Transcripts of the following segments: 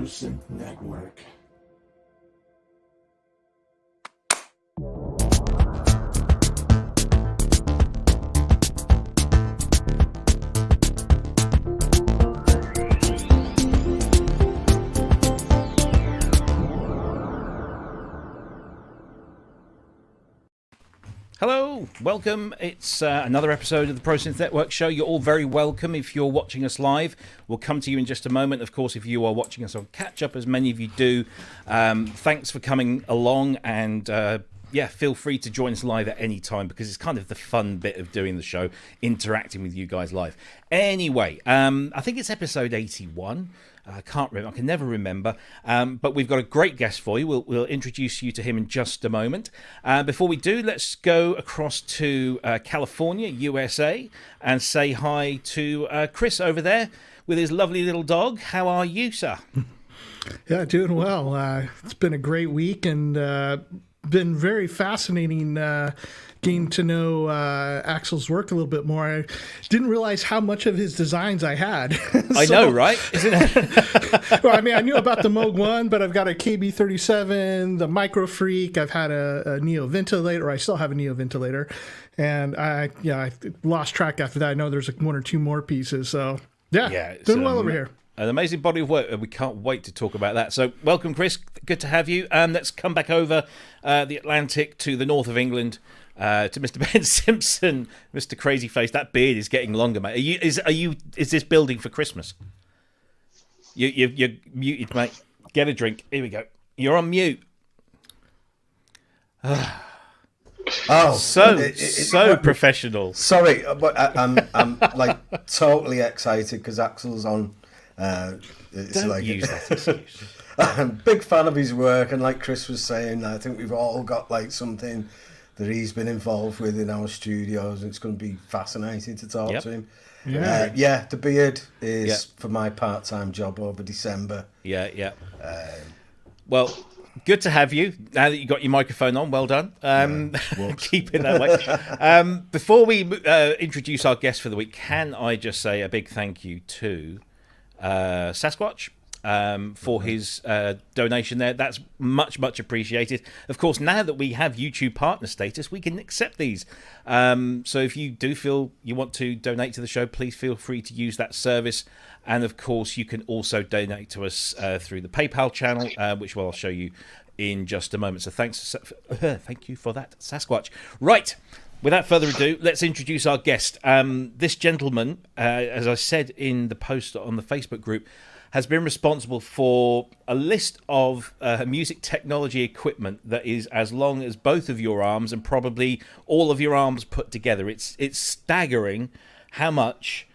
Synth Network. Hello, welcome. It's another episode of the Pro Synth Network show. You're all very welcome if you're watching us live. We'll come to you in just a moment. Of course, if you are watching us on catch up, as many of you do, thanks for coming along, and yeah, feel free to join us live at any time, because it's kind of the fun bit of doing the show, interacting with you guys live. Anyway, I think it's episode 81. I can't remember. I can never remember. But we've got a great guest for you. We'll introduce you to him in just a moment. Before we do, let's go across to California, USA, and say hi to Cryss over there with his lovely little dog. How are you, sir? Yeah, doing well. It's been a great week, and been very fascinating getting to know Axel's work a little bit more. I didn't realize how much of his designs I had. I know, right? Isn't it? Well, I mean, I knew about the Moog 1, but I've got a KB37, the Micro Freak. I've had a Neo ventilator. I still have a Neo ventilator. And I lost track after that. I know there's one or two more pieces. So, yeah doing well over here. An amazing body of work, and we can't wait to talk about that. So, welcome, Cryss. Good to have you. Let's come back over the Atlantic to the north of England, to Mr. Ben Simpson, Mr. Crazy Face. That beard is getting longer, mate. Is this building for Christmas? You're muted, mate. Get a drink. Here we go. You're on mute. Oh, so professional. Sorry, but I'm like totally excited because Axel's on. It's Don't like use that excuse. I'm a big fan of his work, and like Cryss was saying, I think we've all got like something that he's been involved with in our studios, and it's going to be fascinating to talk to him. Yeah, the beard is for my part-time job over December. Yeah. Well, good to have you. Now that you got your microphone on, well done. Keep it that way. Before we introduce our guest for the week, can I just say a big thank you to Sasquatch for his donation there. That's much appreciated. Of course, now that we have YouTube partner status, we can accept these. So if you do feel you want to donate to the show, please feel free to use that service. And of course, you can also donate to us through the PayPal channel, which I'll show you in just a moment. So thank you for that, Sasquatch. Right. Without further ado, let's introduce our guest. This gentleman, as I said in the post on the Facebook group, has been responsible for a list of music technology equipment that is as long as both of your arms and probably all of your arms put together. It's staggering how much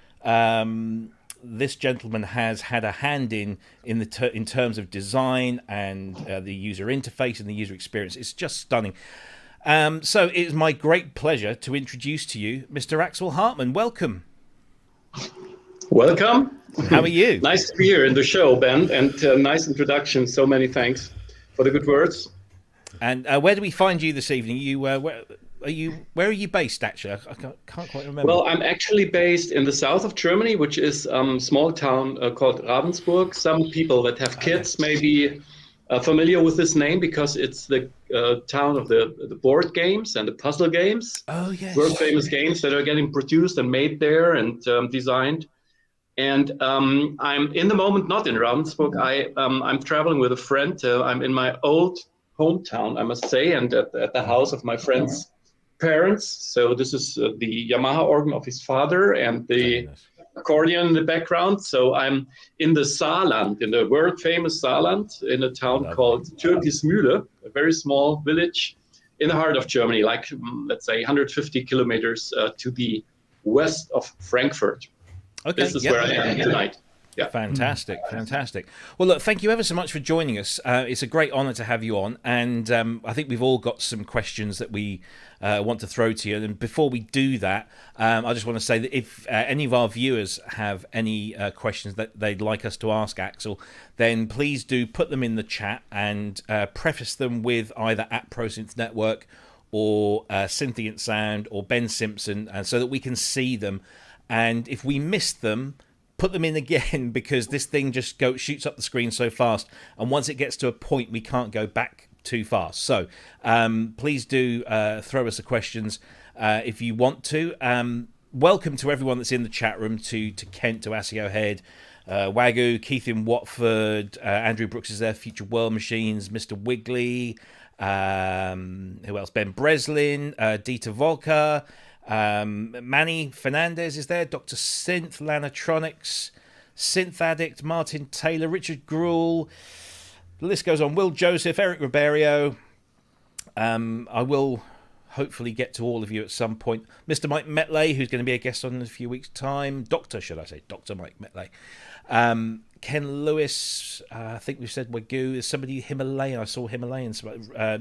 this gentleman has had a hand in terms of design and the user interface and the user experience. It's just stunning. So it is my great pleasure to introduce to you Mr. Axel Hartmann. Welcome. Welcome. How are you? Nice to be here in the show, Ben, and nice introduction. So many thanks for the good words. And where do we find you this evening? Where are you based, actually? I can't quite remember. Well, I'm actually based in the south of Germany, which is a small town called Ravensburg. Some people that have kids may be familiar with this name because it's the town of the board games and the puzzle games. Oh, yes. World famous games that are getting produced and made there and designed. And I'm in the moment not in Ravensburg. I'm traveling with a friend. I'm in my old hometown, I must say, and at the house of my friend's parents. So this is the Yamaha organ of his father and the accordion in the background. So I'm in the Saarland, in the world famous Saarland, in a town called Türkismühle, a very small village in the heart of Germany, like let's say 150 kilometers to the west of Frankfurt. Okay. This is where I am tonight. Yeah. Fantastic. Well, look, thank you ever so much for joining us. It's a great honour to have you on, and I think we've all got some questions that we want to throw to you. And before we do that, I just want to say that if any of our viewers have any questions that they'd like us to ask Axel, then please do put them in the chat and preface them with either @ProSynth Network or Synthient Sound or Ben Simpson, and so that we can see them. And if we miss them, put them in again, because this thing just shoots up the screen so fast, and once it gets to a point we can't go back too fast. So please do throw us the questions if you want to. Welcome to everyone that's in the chat room, to Kent, to Asio Head, Wagyu, Keith in Watford, Andrew Brooks is there, Future World Machines, Mr. Wiggly, who else, Ben Breslin, Dieter Volker, Manny Fernandez is there, Dr. Synth, Lanatronics, Synth Addict, Martin Taylor, Richard Gruel, the list goes on, Will Joseph, Eric Ribeiro. I will hopefully get to all of you at some point. Mr. Mike Metley, who's going to be a guest on in a few weeks' time. Dr. Mike Metley. Ken Lewis, I think we've said Wagyu. There's somebody Himalayan. I saw Himalayan.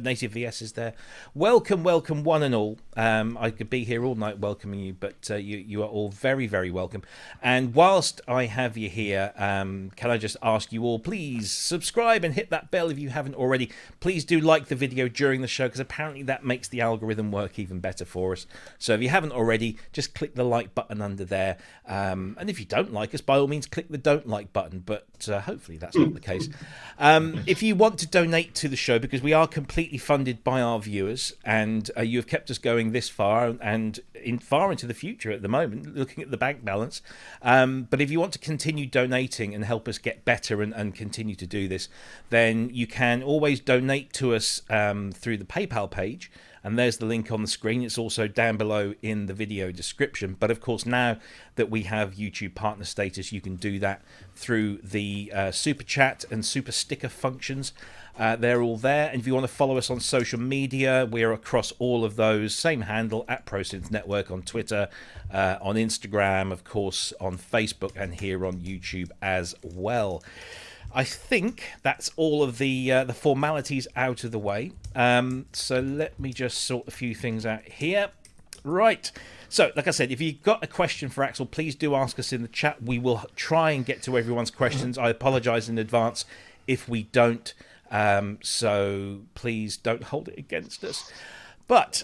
Native VS is there. Welcome, one and all. I could be here all night welcoming you, but you are all very, very welcome. And whilst I have you here, can I just ask you all, please subscribe and hit that bell if you haven't already. Please do like the video during the show, because apparently that makes the algorithm work even better for us. So if you haven't already, just click the like button under there. And if you don't like us, by all means, click the don't like button. But hopefully that's not the case. If you want to donate to the show, because we are completely funded by our viewers, and you have kept us going this far and far into the future at the moment, looking at the bank balance. But if you want to continue donating and help us get better and continue to do this, then you can always donate to us through the PayPal page. And there's the link on the screen. It's also down below in the video description. But of course, now that we have YouTube partner status, you can do that through the super chat and super sticker functions. They're all there. And if you want to follow us on social media, we're across all of those. Same handle, @ProSynth Network on Twitter, on Instagram, of course, on Facebook, and here on YouTube as well. I think that's all of the formalities out of the way. So let me just sort a few things out here. Right. So, like I said, if you've got a question for Axel, please do ask us in the chat. We will try and get to everyone's questions. I apologise in advance if we don't. So please don't hold it against us. But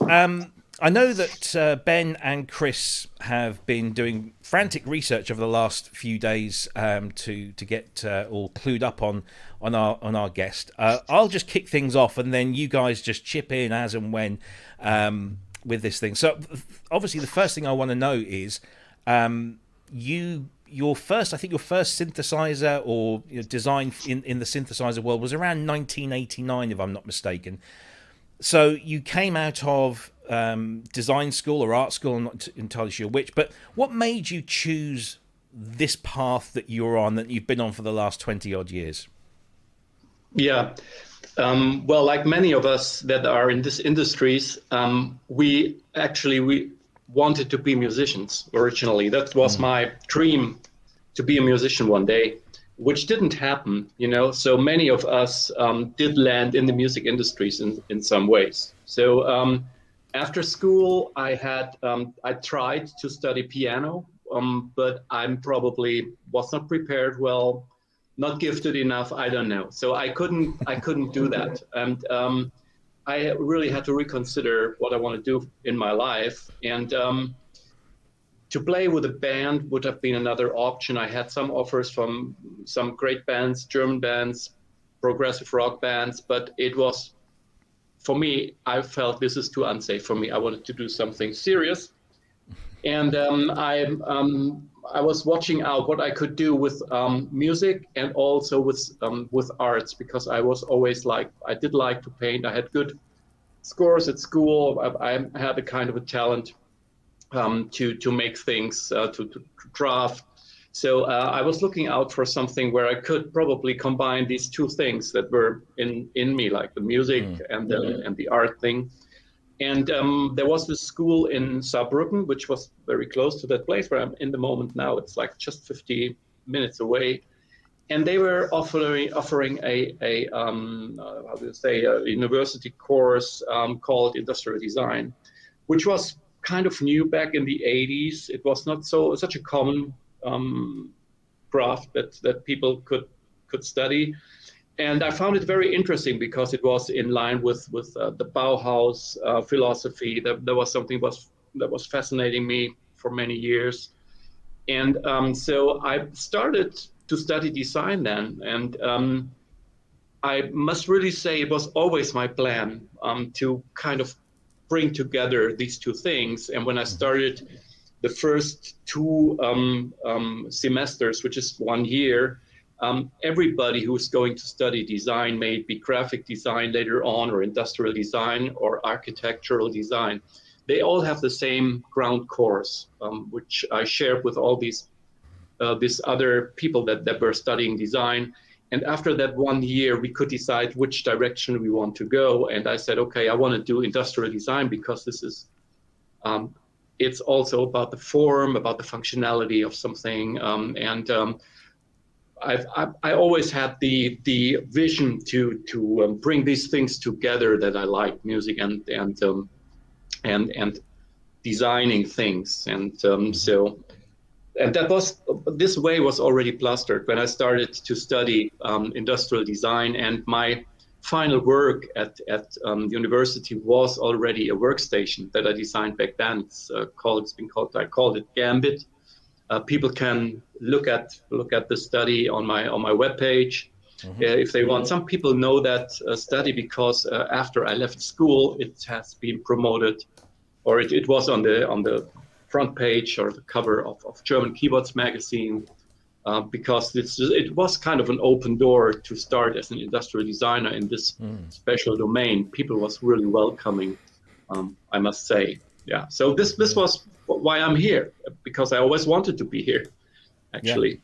I know that Ben and Cryss have been doing frantic research over the last few days to get all clued up on our guest. I'll just kick things off, and then you guys just chip in as and when with this thing. So obviously, the first thing I want to know is your first synthesizer or design in the synthesizer world was around 1989, if I'm not mistaken. So you came out of design school or art school, I'm not entirely sure which, but what made you choose this path that you're on, that you've been on for the last 20 odd years? Yeah, well, like many of us that are in this industries, we wanted to be musicians originally. That was my dream, to be a musician one day, which didn't happen, So many of us did land in the music industries in some ways. So after school, I tried to study piano, but I probably was not prepared well, not gifted enough. I don't know. So I couldn't do that, and I really had to reconsider what I want to do in my life. And to play with a band would have been another option. I had some offers from some great bands, German bands, progressive rock bands, but it was, for me, I felt this is too unsafe for me. I wanted to do something serious. And I was watching out what I could do with music and also with arts, because I was always I did like to paint. I had good scores at school. I had a kind of a talent to make things, to draft. So I was looking out for something where I could probably combine these two things that were in me, like the music and the art thing. And there was this school in Saarbrücken, which was very close to that place where I'm in the moment now. It's like just 50 minutes away, and they were offering a how do you say, a university course called industrial design, which was kind of new back in the 80s. It was not such a common craft that people could study. And I found it very interesting because it was in line with the Bauhaus philosophy. That was something that was fascinating me for many years. And so I started to study design then. And I must really say it was always my plan to kind of bring together these two things. And when I started the first two semesters, which is 1 year, everybody who's going to study design, may it be graphic design later on, or industrial design, or architectural design, they all have the same ground course, which I shared with all these other people that were studying design. And after that 1 year, we could decide which direction we want to go. And I said, okay, I want to do industrial design because this is, it's also about the form, about the functionality of something. I always had the vision to bring these things together that I like, music and designing things. And that was, this way was already plastered when I started to study industrial design. And my final work at university was already a workstation that I designed back then. I called it Gambit. People can look at the study on my webpage if they want. Some people know that study because after I left school, it has been promoted, or it was on the front page or the cover of German Keyboards magazine, because it was kind of an open door to start as an industrial designer in this special domain. People was really welcoming, I must say. Yeah. So this was why I'm here, because I always wanted to be here, actually.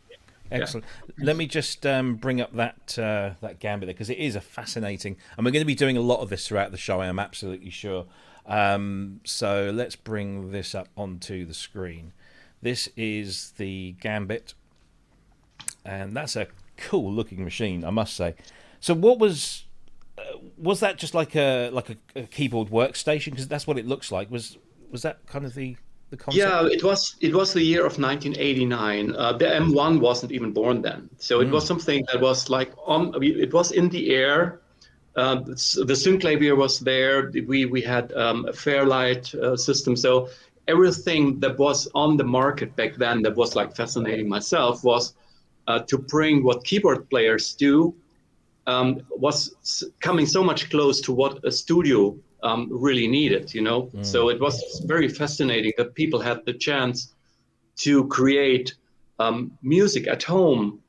Yeah. Excellent. Yeah. Let me just bring up that Gambit there, because it is a fascinating, and we're going to be doing a lot of this throughout the show, I am absolutely sure. So let's bring this up onto the screen. This is the Gambit, and that's a cool looking machine, I must say. So what was that just like a keyboard workstation? Because that's what it looks like. Was that kind of the concept? Yeah, it was the year of 1989. The M1 wasn't even born then, so it was something that was like it was in the air. The Synclavier was there. We had a Fairlight system. So everything that was on the market back then that was like fascinating myself was to bring what keyboard players do, was coming so much close to what a studio really needed, you know. So it was very fascinating that people had the chance to create music at home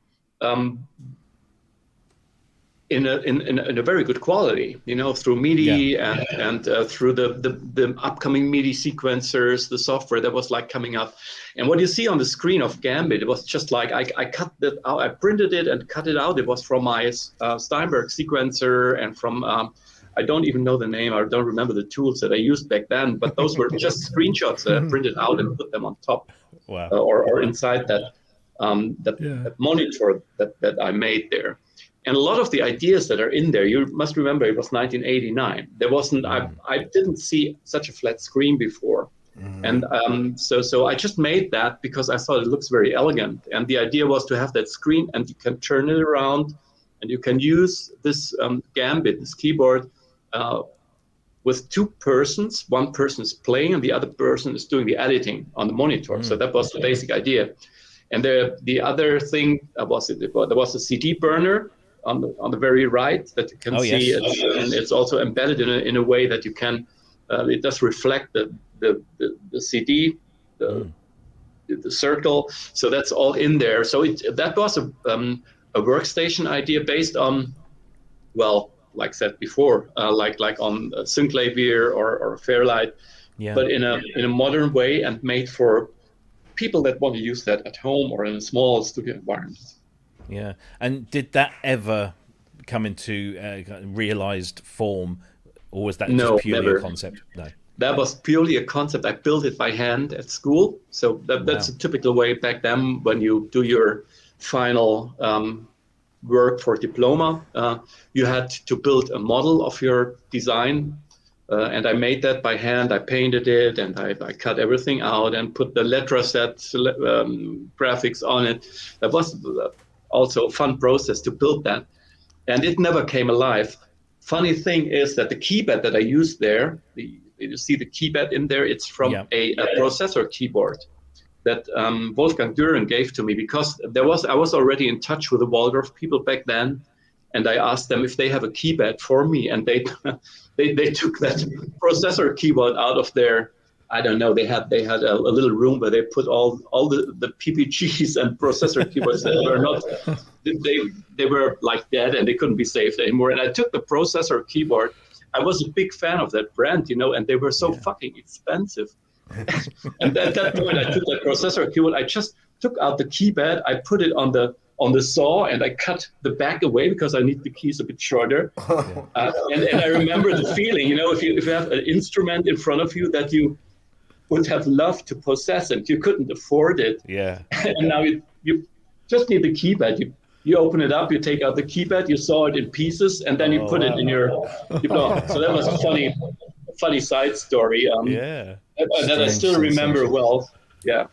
in a very good quality, you know, through MIDI and through the upcoming MIDI sequencers, the software that was like coming up. And what you see on the screen of Gambit, it was just like I cut that out, I printed it and cut it out. It was from my Steinberg sequencer and from I don't even know the name. I don't remember the tools that I used back then, but those were just screenshots that I printed out and put them on top, or inside that monitor that I made there. And a lot of the ideas that are in there, you must remember it was 1989. There wasn't, I didn't see such a flat screen before. And so I just made that because I thought it looks very elegant. And the idea was to have that screen and you can turn it around and you can use this Gambit, this keyboard, with two persons. One person is playing and the other person is doing the editing on the monitor. So that was the basic idea. And the other thing was there was a CD burner on the very right that you can see, and it's also embedded in a way that you can it does reflect the CD, the circle. So that's all in there. So that was a workstation idea based on, well, like I said before, like on Synclavier or Fairlight, but in a modern way and made for people that want to use that at home or in a small studio environment. Yeah, and did that ever come into realized form, or was that just purely a concept? No, that was purely a concept. I built it by hand at school. So that's a typical way back then when you do your final work for diploma. You had to build a model of your design, and I made that by hand. I painted it, and I cut everything out and put the Letraset graphics on it. That was also a fun process to build that, and it never came alive. Funny thing is that the keypad that I used there, you see the keypad in there, it's from a processor keyboard that Wolfgang Düren gave to me, because I was already in touch with the Waldorf people back then, and I asked them if they have a keypad for me, and they took that processor keyboard out of their, I don't know, they had a little room where they put all the PPGs and processor keyboards that were not, they were like dead and they couldn't be saved anymore. And I took the processor keyboard. I was a big fan of that brand, and they were so fucking expensive. And at that point, I took that processor keyboard. I just took out the keypad. I put it on the saw, and I cut the back away because I need the keys a bit shorter. And I remember the feeling, if you have an instrument in front of you that you would have loved to possess and you couldn't afford it. Yeah. And now you just need the keypad. You open it up, you take out the keypad, you saw it in pieces, and then you put it in your block. So that was a funny side story. That I still remember well. Yeah.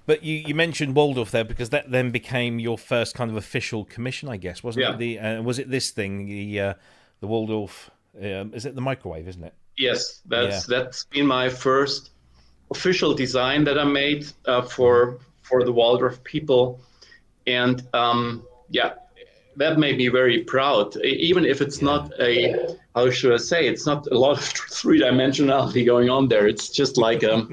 But you mentioned Waldorf there, because that then became your first kind of official commission, I guess, wasn't it? Was it this thing, the Waldorf? Is it the microwave, isn't it? Yes, that's been my first official design that I made for the Waldorf people. And that made me very proud, even if it's not how should I say, it's not a lot of three-dimensionality going on there. It's just like a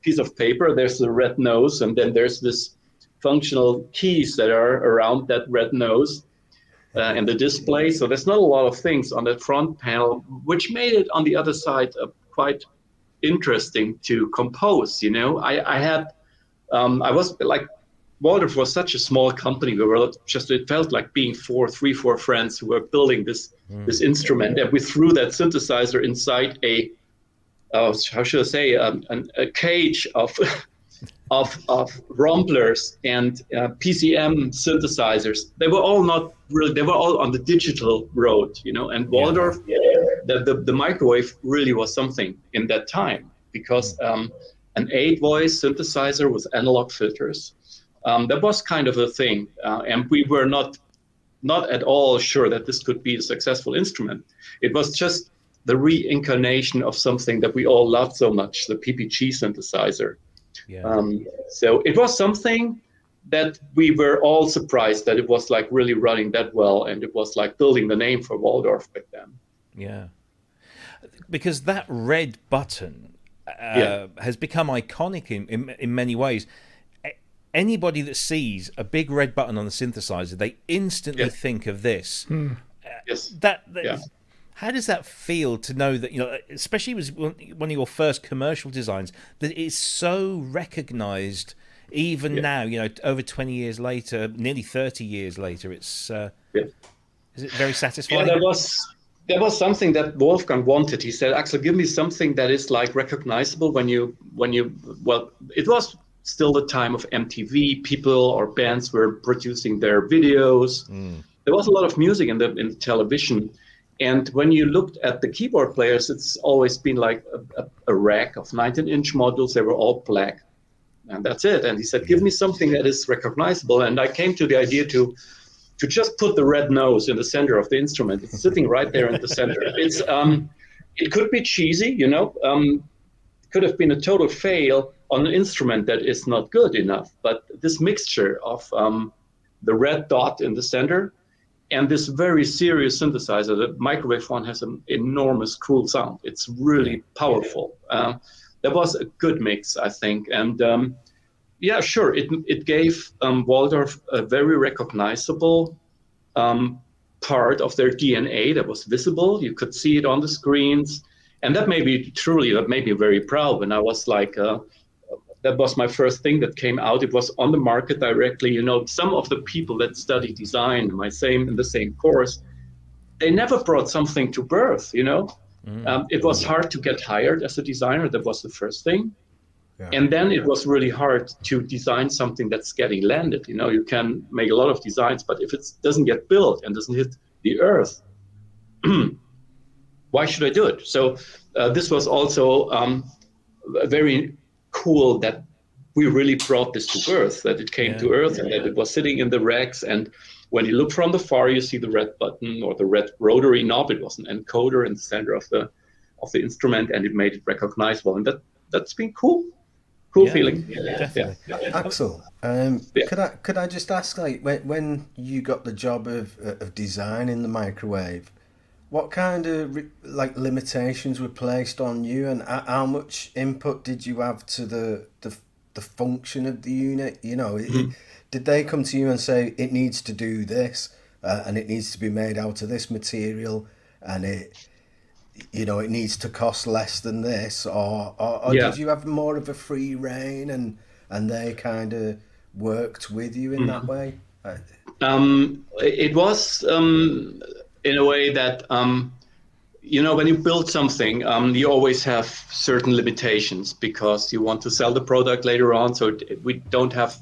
piece of paper. There's the red nose, and then there's this functional keys that are around that red nose and the display. So there's not a lot of things on that front panel, which made it on the other side quite interesting to compose. I was like, Waldorf was such a small company. It felt like being three, four friends who were building this instrument. And we threw that synthesizer inside how should I say, a cage of Romplers and PCM synthesizers. They were all not really, they were all on the digital road, and Waldorf, the microwave really was something in that time, because an 8-voice synthesizer with analog filters, that was kind of a thing, and we were not at all sure that this could be a successful instrument. It was just the reincarnation of something that we all loved so much, the PPG synthesizer. So it was something that we were all surprised that it was like really running that well, and it was like building the name for Waldorf back then. Yeah, because that red button has become iconic in many ways. Anybody that sees a big red button on the synthesizer, they instantly think of this. How does that feel to know that, especially it was one of your first commercial designs, that it's so recognized even now, over 20 years later, nearly 30 years later? It's is it very satisfying? Yeah, there was something that Wolfgang wanted. He said, Axel, give me something that is like recognizable when you it was still the time of MTV. People or bands were producing their videos. There was a lot of music in the television. And when you looked at the keyboard players, it's always been like a rack of 19-inch models. They were all black, and that's it. And he said, give me something that is recognizable. And I came to the idea to just put the red nose in the center of the instrument. It's sitting right there in the center. It's it could be cheesy, could have been a total fail on an instrument that is not good enough. But this mixture of the red dot in the center and this very serious synthesizer, the microwave one has an enormous cool sound. It's really powerful. That was a good mix, I think. And it gave Waldorf a very recognizable part of their DNA that was visible. You could see it on the screens. And that made me very proud when I was like, that was my first thing that came out. It was on the market directly. Some of the people that study design in the same course, they never brought something to birth, It was hard to get hired as a designer. That was the first thing. And then it was really hard to design something that's getting landed. You know, you can make a lot of designs, but if it doesn't get built and doesn't hit the earth, why should I do it? So this was also very cool that we really brought this to earth, that it came to earth, and that it was sitting in the racks. And when you look from the far, you see the red button or the red rotary knob. It was an encoder in the center of the instrument, and it made it recognizable. And that's been cool. Cool feeling. Definitely. Axel, could I just ask, like, when you got the job of designing the microwave, what kind of like limitations were placed on you, and how much input did you have to the function of the unit? You know, did they come to you and say it needs to do this, and it needs to be made out of this material, and it needs to cost less than this, or did you have more of a free reign, and they kind of worked with you in that way? It was in a way that when you build something, you always have certain limitations because you want to sell the product later on. So we don't have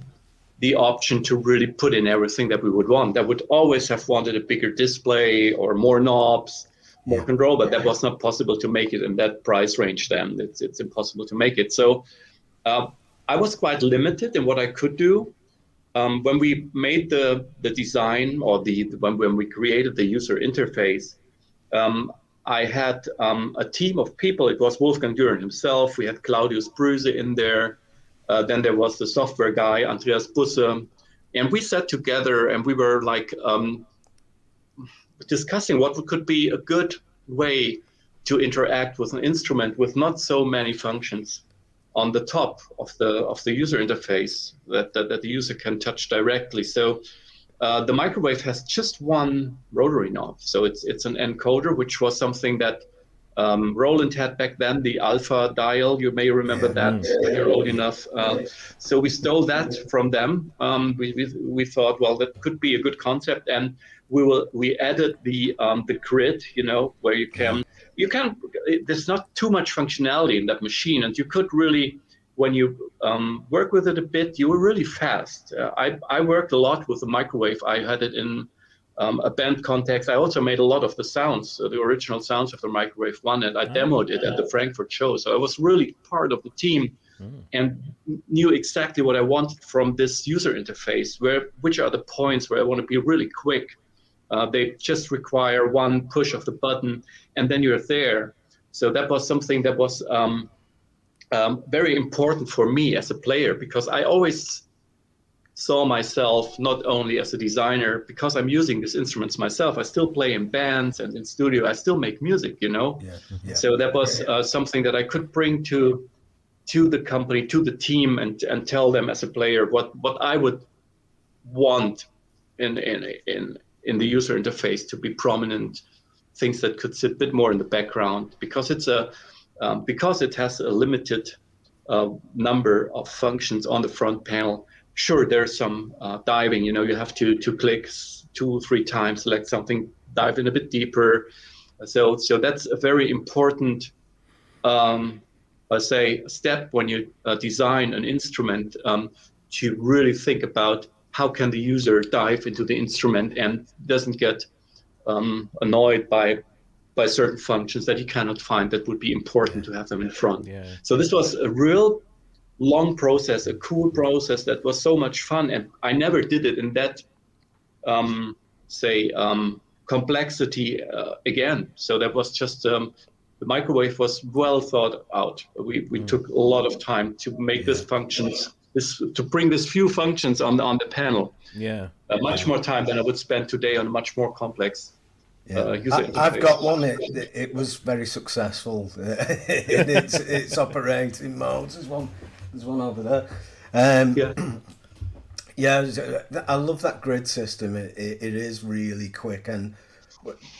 the option to really put in everything that we would want. That would always have wanted a bigger display or more knobs, more control, but that was not possible to make it in that price range. Then it's impossible to make it. So I was quite limited in what I could do. When we made the design, or when we created the user interface, I had a team of people. It was Wolfgang Düren himself. We had Claudius Brüse in there. Then there was the software guy, Andreas Busse. And we sat together and we were like discussing what could be a good way to interact with an instrument with not so many functions on the top of the user interface that the user can touch directly. So the microwave has just one rotary knob. So it's an encoder, which was something that Roland had back then, the alpha dial. You may remember that when you're old enough. So we stole that from them. We thought, well, that could be a good concept, and we added the grid, where you can. There's not too much functionality in that machine, and you could really, when you work with it a bit, you were really fast. I worked a lot with the microwave. I had it in a band context. I also made a lot of the sounds, the original sounds of the Microwave 1, and I demoed it at the Frankfurt show. So I was really part of the team and knew exactly what I wanted from this user interface, which are the points where I want to be really quick. They just require one push of the button, and then you're there. So that was something that was very important for me as a player, because I always saw myself not only as a designer, because I'm using these instruments myself. I still play in bands and in studio. I still make music, So that was something that I could bring to the company, to the team, and tell them as a player what I would want in the user interface to be prominent, things that could sit a bit more in the background, because because it has a limited number of functions on the front panel. Sure, there's some diving. You have to click 2-3 times, select something, dive in a bit deeper. So that's a very important, step when you design an instrument, to really think about how can the user dive into the instrument and doesn't get annoyed by certain functions that he cannot find that would be important to have them in front. So this was a real long process, a cool process that was so much fun, and I never did it in that complexity again. So that was just the microwave was well thought out. We took a lot of time to make this functions, to bring these few functions on the panel. Much more time than I would spend today on a much more complex user interface. I've got one. It was very successful in its operating modes. There's one over there. I love that grid system. It is really quick, and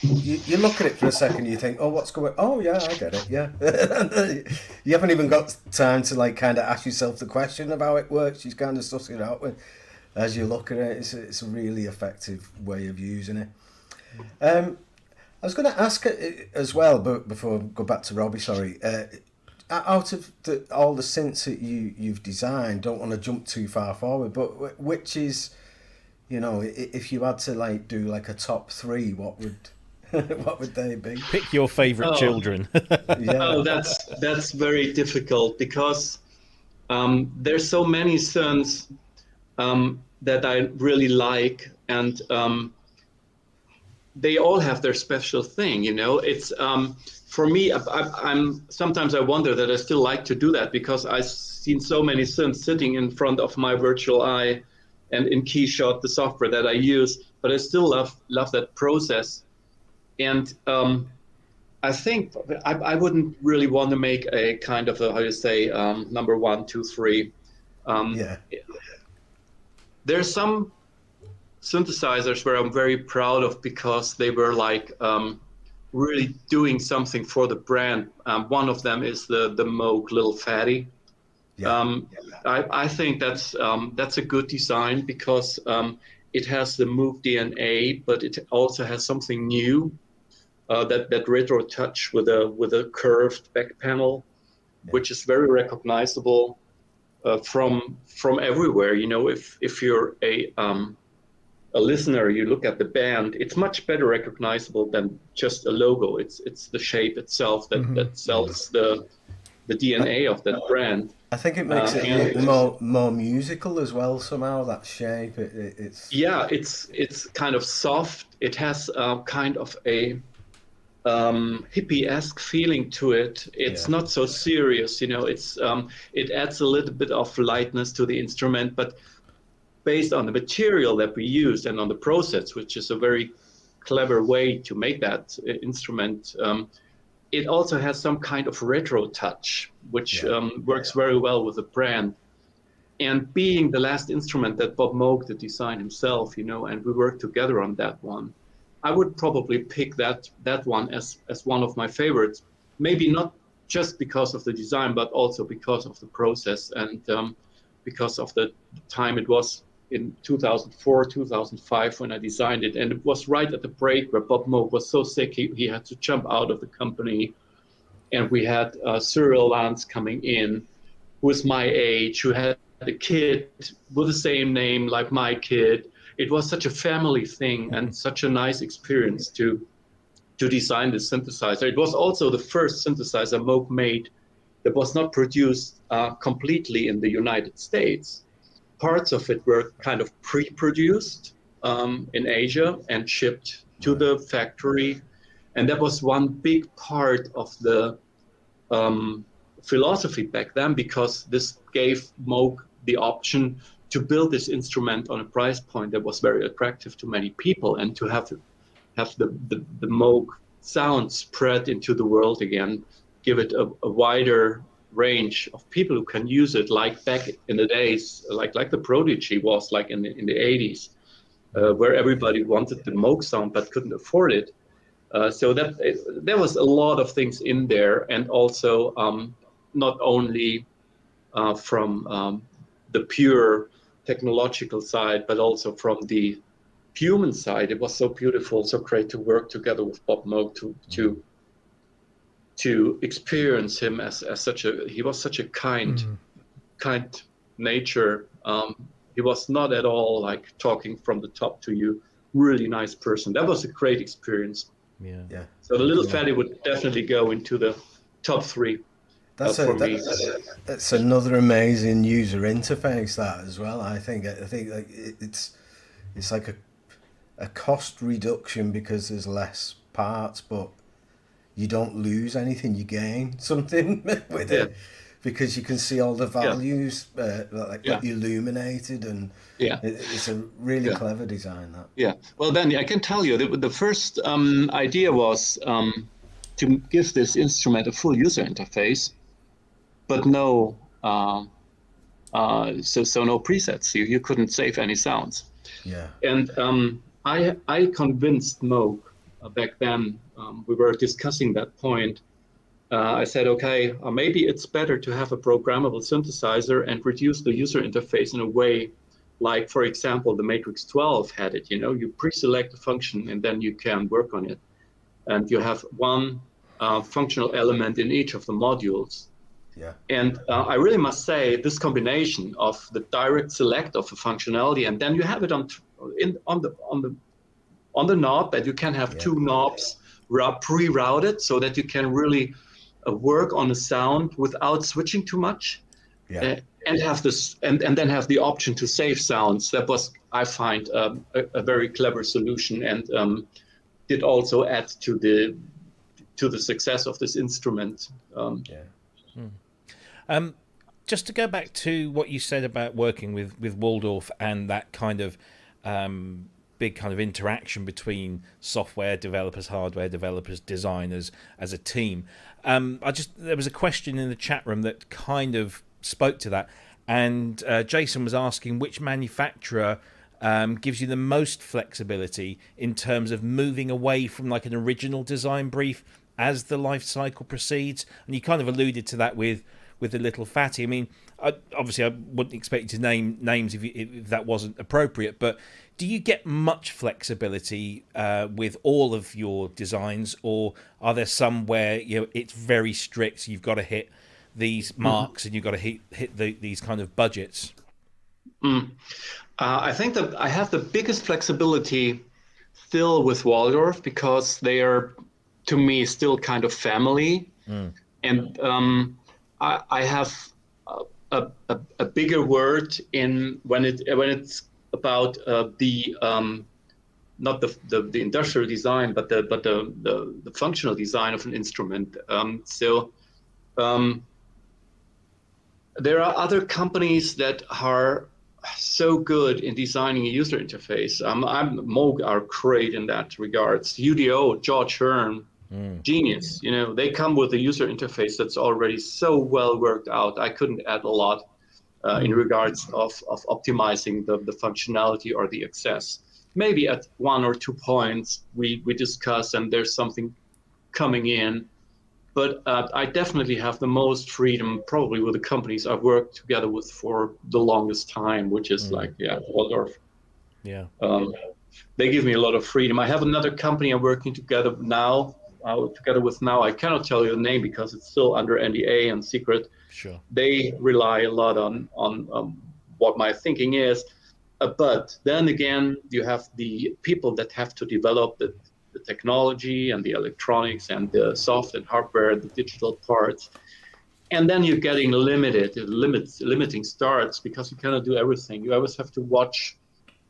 you look at it for a second, you think, oh, what's going? Oh yeah, I get it. Yeah, you haven't even got time to kind of ask yourself the question of how it works. You kind of suss it out as you look at it. It's a really effective way of using it. I was going to ask as well, but before I go back to Robbie, sorry. out of all the synths that you've designed, don't want to jump too far forward, but which is, you know, if you had to like do like a top 3, what would what would they be? Pick your favorite children. Yeah. Oh, that's very difficult because there's so many synths that I really like, and they all have their special thing. You know, it's for me. I'm sometimes I wonder that I still like to do that because I've seen so many synths sitting in front of my virtual eye, and in KeyShot, the software that I use. But I still love that process, and I think I wouldn't really want to make a kind of a, how you say, number 1, 2, 3. Yeah. There's some synthesizers where I'm very proud of because they were like really doing something for the brand. One of them is the Moog Little Fatty. Yeah. I think that's a good design because it has the Moog DNA, but it also has something new. That retro touch with a curved back panel, which is very recognizable from everywhere. You know, if you're a listener, you look at the band, it's much better recognizable than just a logo. It's the shape itself that sells the DNA of that brand. I think it makes it look more musical as well somehow. That shape, it's it's kind of soft. It has kind of a hippie-esque feeling to it. It's not so serious, you know. It's it adds a little bit of lightness to the instrument, but based on the material that we used and on the process, which is a very clever way to make that instrument, it also has some kind of retro touch, which works very well with the brand. And being the last instrument that Bob Moog did design himself, you know, and we worked together on that one, I would probably pick that one as one of my favorites. Maybe not just because of the design, but also because of the process and because of the time it was in 2004, 2005 when I designed it. And it was right at the break where Bob Moog was so sick he had to jump out of the company. And we had Cyril Lance coming in, who was my age, who had a kid with the same name like my kid. It was such a family thing and such a nice experience to design this synthesizer. It was also the first synthesizer Moog made that was not produced completely in the United States. Parts of it were kind of pre-produced in Asia and shipped to the factory. And that was one big part of the philosophy back then, because this gave Moog the option to build this instrument on a price point that was very attractive to many people, and to have the Moog sound spread into the world again, give it a wider range of people who can use it, like back in the days, like the Prodigy was like in the 80s, where everybody wanted the Moog sound but couldn't afford it. So that there was a lot of things in there, and also not only from the pure technological side, but also from the human side. It was so beautiful, so great to work together with Bob Moog to experience him as such a, he was such a kind nature. He was not at all like talking from the top to you, really nice person. That was a great experience. Yeah. So the Little Fatty would definitely go into the top 3. That's another amazing user interface, that as well. I think like it's like a cost reduction because there's less parts, but you don't lose anything, you gain something with it, because you can see all the values illuminated, and it's a really clever design, that. Yeah, well Ben, I can tell you the first idea was to give this instrument a full user interface, but no no presets. You couldn't save any sounds. Yeah. And I convinced Moog back then. We were discussing that point. I said, okay, maybe it's better to have a programmable synthesizer and reduce the user interface in a way like, for example, the Matrix 12 had it. You know, you pre-select a function and then you can work on it. And you have one functional element in each of the modules. Yeah. And I really must say, this combination of the direct select of the functionality, and then you have it on the knob, that you can have two knobs pre-routed, so that you can really work on a sound without switching too much. Yeah. And have this, and then have the option to save sounds. That was, I find, a very clever solution, and did also add to the success of this instrument. Just to go back to what you said about working with Waldorf and that kind of big kind of interaction between software developers, hardware developers, designers as a team. There was a question in the chat room that kind of spoke to that, and Jason was asking which manufacturer gives you the most flexibility in terms of moving away from like an original design brief as the life cycle proceeds. And you kind of alluded to that with the little fatty. I mean, obviously I wouldn't expect you to name names if that wasn't appropriate, but do you get much flexibility with all of your designs, or are there some where it's very strict, you've got to hit these marks and you've got to hit these kind of budgets? I think that I have the biggest flexibility still with Waldorf, because they are, to me, still kind of family. And I have a bigger word in when it's about the not the industrial design, but the functional design of an instrument. There are other companies that are so good in designing a user interface. Moog are great in that regards. UDO, George Hearn, genius. They come with a user interface that's already so well worked out. I couldn't add a lot in regards of optimizing the functionality or the access. Maybe at 1 or 2 points we discuss and there's something coming in. But I definitely have the most freedom probably with the companies I've worked together with for the longest time, which is Waldorf. Yeah. They give me a lot of freedom. I have another company I'm working together with now. I cannot tell you the name because it's still under NDA and secret. Sure. They rely a lot on what my thinking is. But then again, you have the people that have to develop the technology and the electronics and the soft and hardware, the digital parts. And then you're getting limiting starts because you cannot do everything. You always have to watch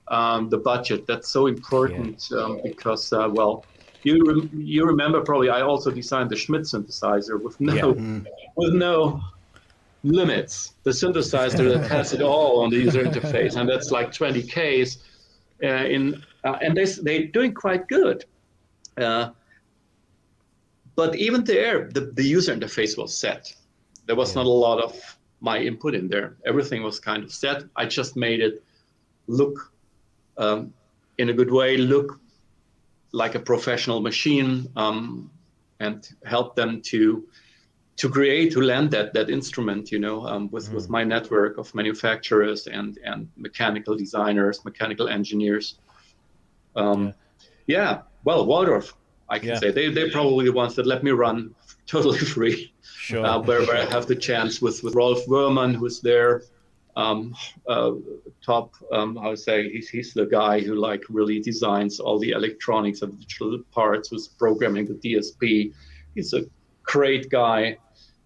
the budget. That's so important because, you remember probably I also designed the Schmidt synthesizer with no limits. The synthesizer that has it all on the user interface, and that's like 20 Ks. And they're doing quite good. But even there, the user interface was set. There was not a lot of my input in there. Everything was kind of set. I just made it look in a good way, look like a professional machine, and help them to land that instrument, with my network of manufacturers and mechanical designers, mechanical engineers. Well, Waldorf, I can say they're probably the ones that let me run totally free. Sure. Where I have the chance with Rolf Wurman, who's there, top. I would say he's the guy who really designs all the electronics and digital parts, who's programming the DSP. He's a great guy,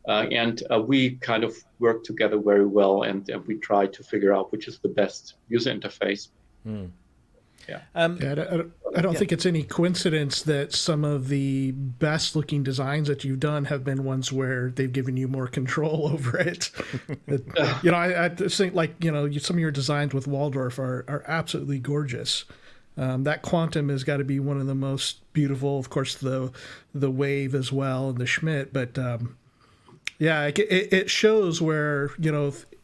and we kind of work together very well, and we try to figure out which is the best user interface. Yeah. I don't think it's any coincidence that some of the best looking designs that you've done have been ones where they've given you more control over it. I just think some of your designs with Waldorf are absolutely gorgeous. That Quantum has got to be one of the most beautiful, of course, the Wave as well, and the Schmidt, but it shows where,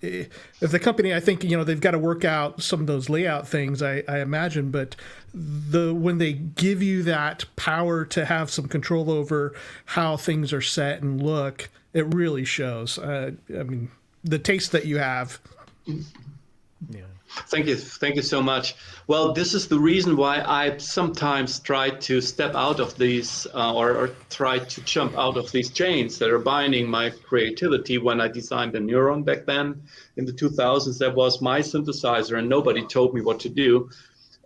if the company, I think, they've got to work out some of those layout things, I imagine, but when they give you that power to have some control over how things are set and look, it really shows. I mean, the taste that you have. Yeah. Thank you so much. Well, this is the reason why I sometimes try to step out of these or try to jump out of these chains that are binding my creativity. When I designed the Neuron back then in the 2000s, that was my synthesizer and nobody told me what to do.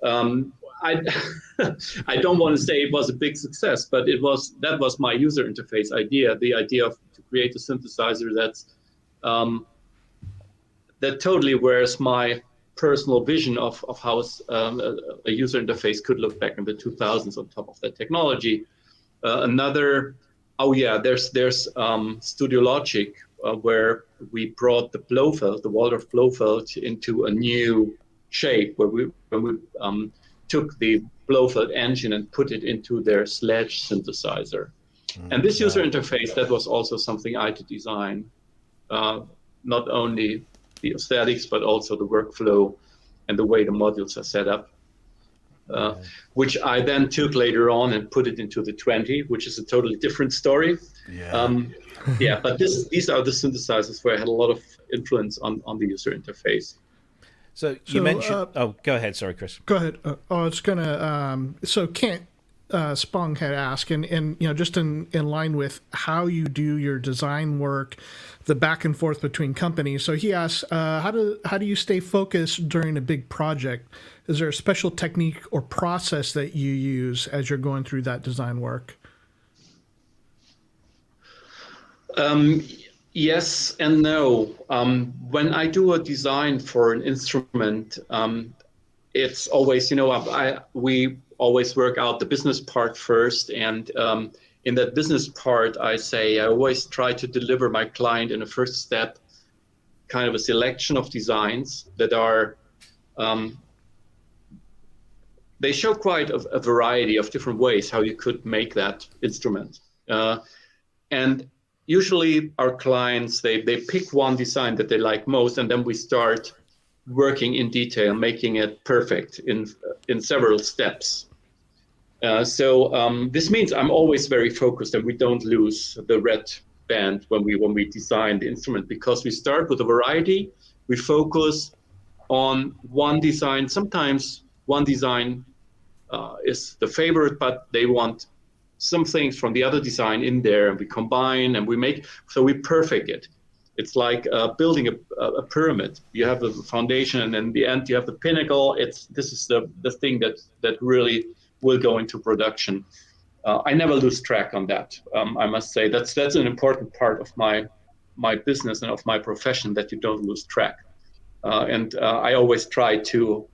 I don't want to say it was a big success, but that was my user interface idea, the idea of to create a synthesizer that totally wears my personal vision of how a user interface could look back in the 2000s on top of that technology. There's Studio Logic, where we brought the Blofeld, the Waldorf Blofeld, into a new shape, when we took the Blofeld engine and put it into their Sledge synthesizer. And this user interface, that was also something I had to design, not only the aesthetics, but also the workflow and the way the modules are set up, which I then took later on and put it into the 20, which is a totally different story. But these are the synthesizers where I had a lot of influence on the user interface. So you mentioned... go ahead. Sorry, Cryss. Go ahead. I was going to... So Kent Spong had asked, and just in line with how you do your design work, the back and forth between companies. So he asked, how do you stay focused during a big project? Is there a special technique or process that you use as you're going through that design work? Yes and no. When I do a design for an instrument, it's always, we always work out the business part first. And in that business part, I always try to deliver my client in a first step, kind of a selection of designs that are, they show quite a variety of different ways how you could make that instrument. And usually our clients, they pick one design that they like most, and then we start working in detail, making it perfect in several steps. So this means I'm always very focused and we don't lose the red band when we design the instrument, because we start with a variety. We focus on one design. Sometimes one design is the favorite, but they want some things from the other design in there, and we combine and we perfect it. It's like building a pyramid. You have the foundation, and in the end you have the pinnacle. This is the thing that really will go into production. I never lose track on that. I must say that's an important part of my business and of my profession, that you don't lose track. And I always try to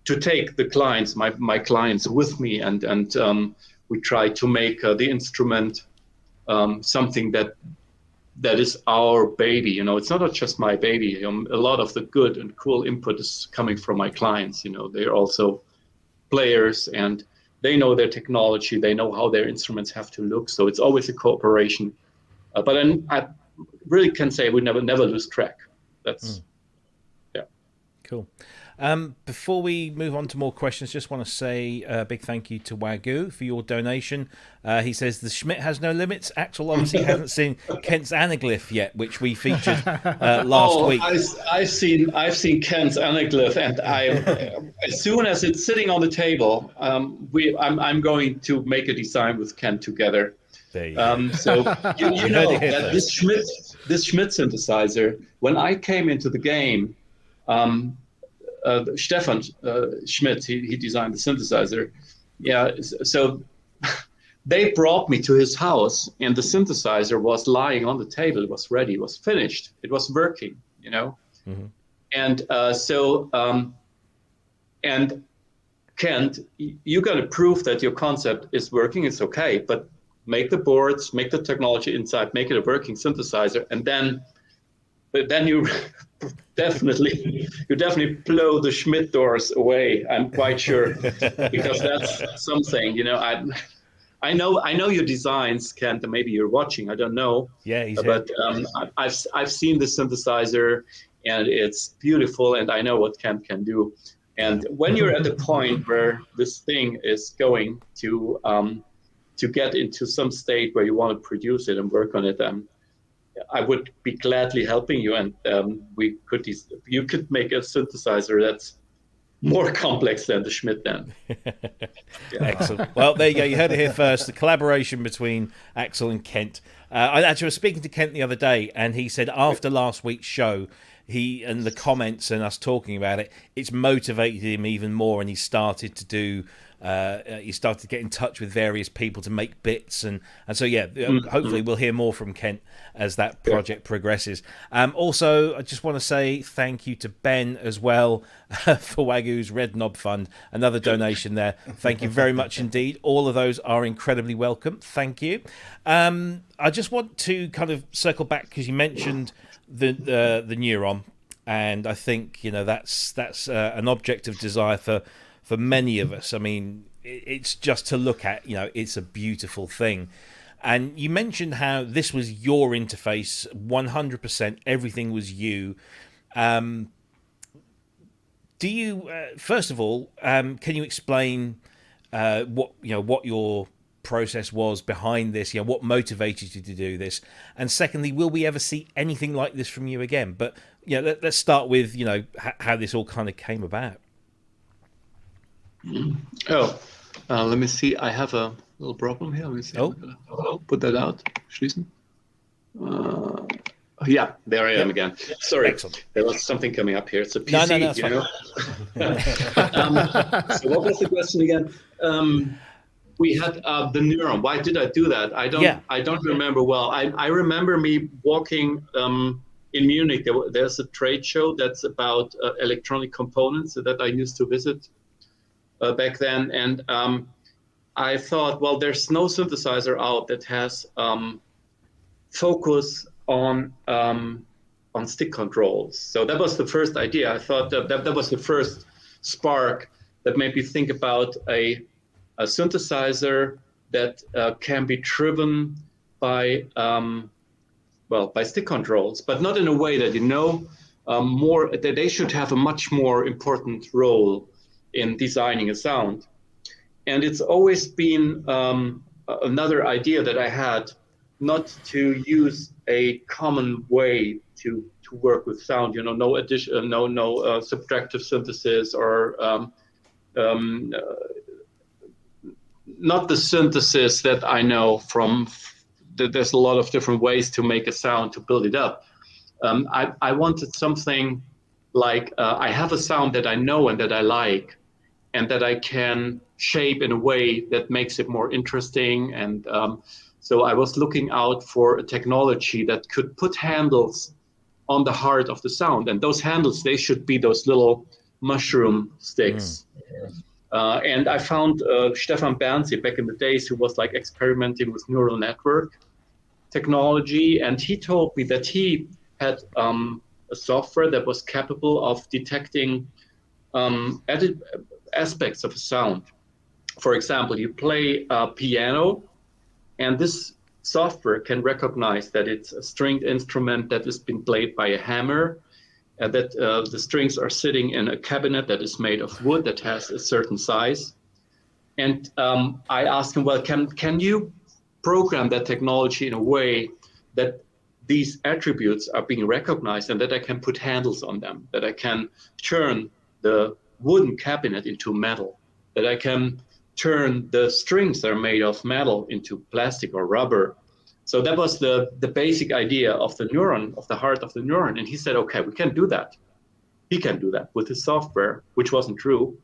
take the clients, my clients, with me, and we try to make the instrument something that is our baby. It's not just my baby. A lot of the good and cool input is coming from my clients. They're also players, and they know their technology. They know how their instruments have to look. So it's always a cooperation. But then I really can say we never lose track. That's cool. Before we move on to more questions, just want to say a big thank you to Wagyu for your donation. He says the Schmidt has no limits. Axel obviously hasn't seen Kent's anaglyph yet, which we featured last week. I've seen Kent's anaglyph, and as soon as it's sitting on the table, I'm going to make a design with Kent together. There you go. So you know that this Schmidt synthesizer, when I came into the game, Stefan Schmidt, he designed the synthesizer. Yeah, so they brought me to his house, and the synthesizer was lying on the table. It was ready. It was finished. It was working. Mm-hmm. And and Kent, you got to prove that your concept is working. It's okay, but make the boards, make the technology inside, make it a working synthesizer, and then you definitely blow the Schmidt doors away. I'm quite sure, because that's something. I know your designs, Kent. Maybe you're watching. I don't know. Yeah, he's but I've seen the synthesizer, and it's beautiful, and I know what Kent can do. And when you're at the point where this thing is going to get into some state where you want to produce it and work on it, I would be gladly helping you, and you could make a synthesizer that's more complex than the Schmidt then. Excellent. Well, there you go. You heard it here first. The collaboration between Axel and Kent. I actually was speaking to Kent the other day, and he said after last week's show, he and the comments and us talking about it, it's motivated him even more, and he started to do. He started to get in touch with various people to make bits, and so yeah. Hopefully, we'll hear more from Kent as that project progresses. Also, I just want to say thank you to Ben as well for Wagyu's Red Knob Fund. Another donation there. Thank you very much indeed. All of those are incredibly welcome. Thank you. I just want to kind of circle back because you mentioned the Neuron, and I think that's an object of desire for many of us. I mean, it's just to look at, it's a beautiful thing. And you mentioned how this was your interface, 100%, everything was you. Do you, first of all, can you explain what your process was behind this, what motivated you to do this? And secondly, will we ever see anything like this from you again? But, let's start with, how this all kind of came about. Let me see. I have a little problem here. Let me see. I'll put that out. Schließen. Yeah, there I am again. Sorry, excellent. There was something coming up here. It's a PC, So what was the question again? We had the Neuron. Why did I do that? I don't remember well. I remember me walking in Munich. There's a trade show that's about electronic components that I used to visit back then, and I thought, well, there's no synthesizer out that has focus on stick controls. So that was the first idea. I thought that was the first spark that made me think about a synthesizer that can be driven by stick controls, but not in a way that more that they should have a much more important role in designing a sound. And it's always been another idea that I had, not to use a common way to work with sound, no addition, no subtractive synthesis, or not the synthesis that I know from. There's a lot of different ways to make a sound, to build it up. I wanted something like I have a sound that I know and that I like, and that I can shape in a way that makes it more interesting. And so I was looking out for a technology that could put handles on the heart of the sound. And those handles, they should be those little mushroom sticks. And I found Stefan Bernsi back in the days, who was like experimenting with neural network technology. And he told me that he had a software that was capable of detecting aspects of a sound. For example, you play a piano, and this software can recognize that it's a stringed instrument that has been played by a hammer, and that the strings are sitting in a cabinet that is made of wood that has a certain size. And I asked him, well, can you program that technology in a way that these attributes are being recognized, and that I can put handles on them, that I can turn the wooden cabinet into metal, that I can turn the strings that are made of metal into plastic or rubber. So that was the basic idea of the neuron, of the heart of the neuron. And he said, okay, we can do that. He can do that with his software, which wasn't true,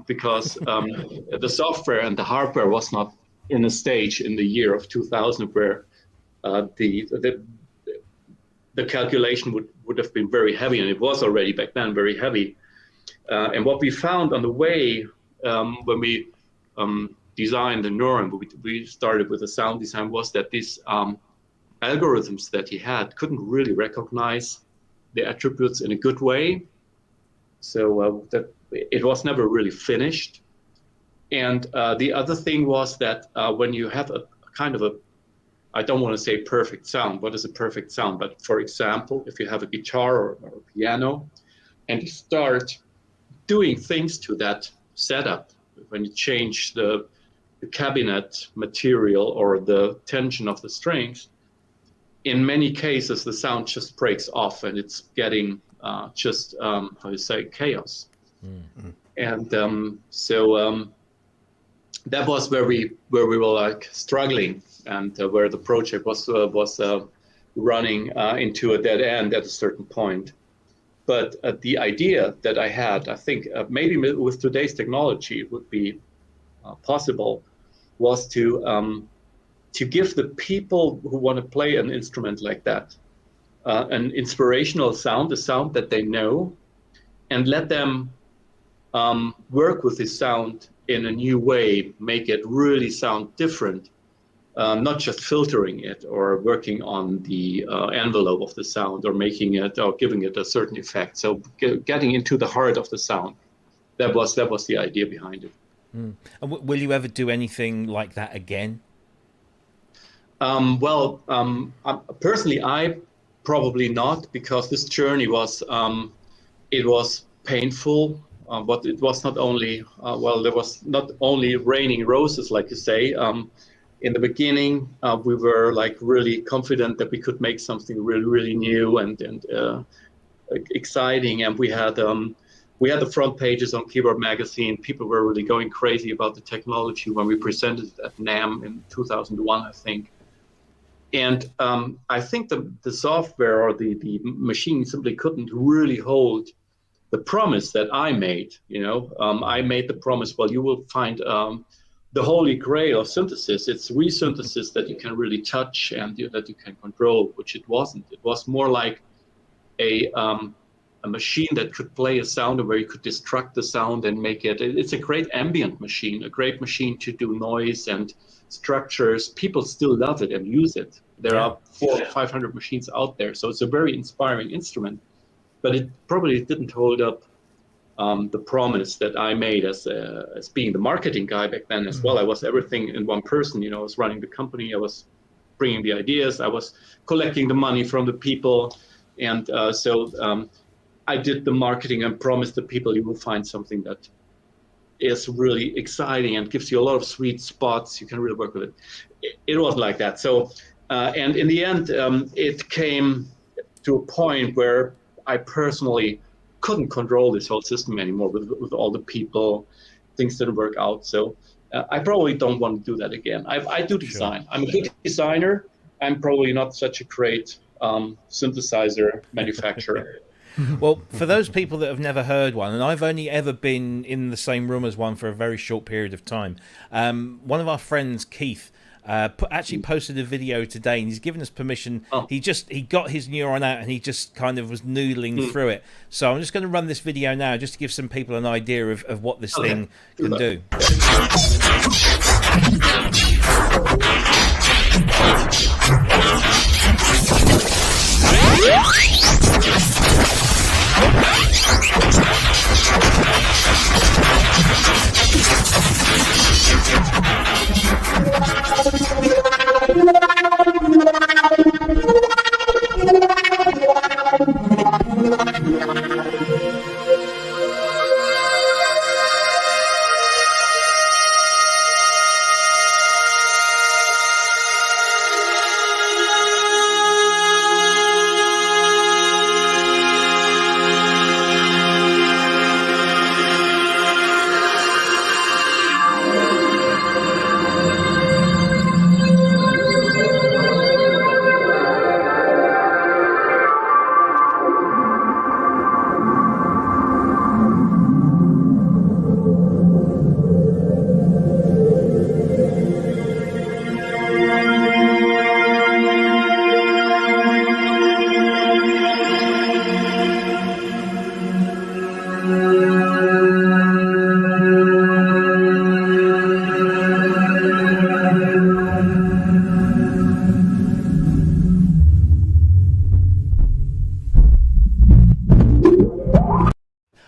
because the software and the hardware was not in a stage in the year of 2000 where the calculation would have been very heavy, and it was already back then very heavy. And what we found on the way when we designed the neuron, we started with the sound design, was that these algorithms that he had couldn't really recognize the attributes in a good way. So that it was never really finished. And the other thing was that when you have a kind of I don't want to say perfect sound. What is a perfect sound? But for example, if you have a guitar or a piano, and you start doing things to that setup, when you change the cabinet material or the tension of the strings, in many cases, the sound just breaks off and it's getting just, how you say, chaos. Mm-hmm. And so that was where we were like struggling, and where the project was running into a dead end at a certain point. But the idea that I had, I think maybe with today's technology it would be possible, was to give the people who want to play an instrument like that an inspirational sound, a sound that they know, and let them work with this sound in a new way, make it really sound different, not just filtering it or working on the envelope of the sound or making it or giving it a certain effect. So getting into the heart of the sound, that was the idea behind it. Mm. And will you ever do anything like that again? Personally, I probably not, because this journey was it was painful. But it was not only, there was not only raining roses, like you say. In the beginning, we were like really confident that we could make something really, really new and exciting. And we had the front pages on Keyboard Magazine. People were really going crazy about the technology when we presented it at NAMM in 2001, I think. And I think the software or the machine simply couldn't really hold the promise that I made. I made the promise, well, you will find the holy grail of synthesis. It's resynthesis that you can really touch and that you can control, which it wasn't. It was more like a machine that could play a sound, where you could destruct the sound and make it. It's a great ambient machine, a great machine to do noise and structures. People still love it and use it. There are 400 or 500 machines out there, so it's a very inspiring instrument. But it probably didn't hold up the promise that I made as being the marketing guy back then as well. I was everything in one person. I was running the company. I was bringing the ideas. I was collecting the money from the people. And so I did the marketing and promised the people you will find something that is really exciting and gives you a lot of sweet spots. You can really work with it. It wasn't like that. So, and in the end, it came to a point where I personally couldn't control this whole system anymore with all the people. Things didn't work out. So I probably don't want to do that again. I do design. Sure. I'm a good designer. I'm probably not such a great synthesizer manufacturer. Well, for those people that have never heard one, and I've only ever been in the same room as one for a very short period of time, one of our friends, Keith, actually posted a video today, and he's given us permission. He got his Neuron out, and he just kind of was noodling through it. So I'm just going to run this video now, just to give some people an idea of what this thing can do.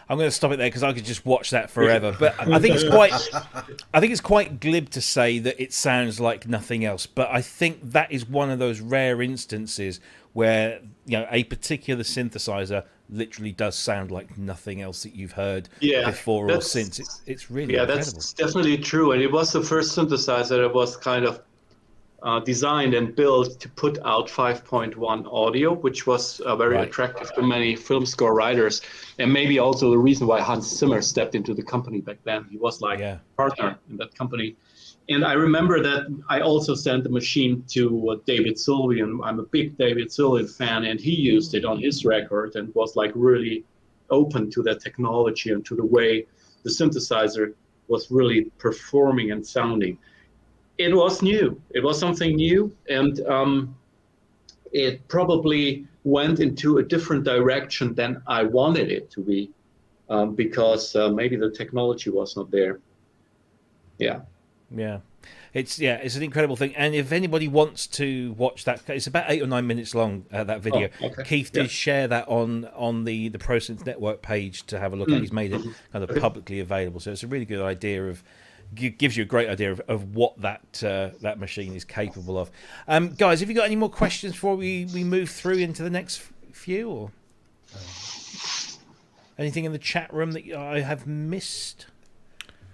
I'm going to stop it there because I could just watch that forever. But I think it's quite glib to say that it sounds like nothing else. But I think that is one of those rare instances where a particular synthesizer literally does sound like nothing else that you've heard before or since. It's really incredible. That's definitely true. And it was the first synthesizer that was kind of designed and built to put out 5.1 audio, which was very attractive to many film score writers, and maybe also the reason why Hans Zimmer stepped into the company back then. He was like a partner in that company. And I remember that I also sent the machine to David Sylvian. I'm a big David Sylvian fan, and he used it on his record and was like really open to that technology and to the way the synthesizer was really performing and sounding. It was new. It was something new, and it probably went into a different direction than I wanted it to be, because maybe the technology was not there. Yeah. It's an incredible thing, and if anybody wants to watch that, it's about 8 or 9 minutes long, that video. Keith did share that on the ProSynth Network page to have a look at. He's made it kind of publicly available, so it's a really good idea of, gives you a great idea of what that machine is capable of. Guys, have you got any more questions before we move through into the next few, or anything in the chat room that I have missed?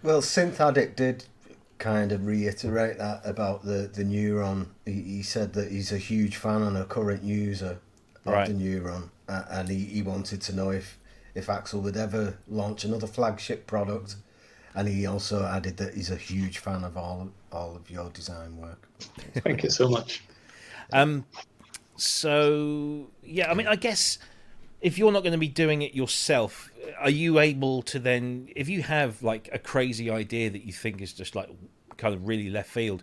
Well, Synth Addict did kind of reiterate that about the Neuron. He said that he's a huge fan and a current user of the Neuron, and he wanted to know if Axel would ever launch another flagship product, and he also added that he's a huge fan of all of your design work. Thank you so much. So yeah, I mean, I guess if you're not going to be doing it yourself, are you able to then, if you have like a crazy idea that you think is just like kind of really left field,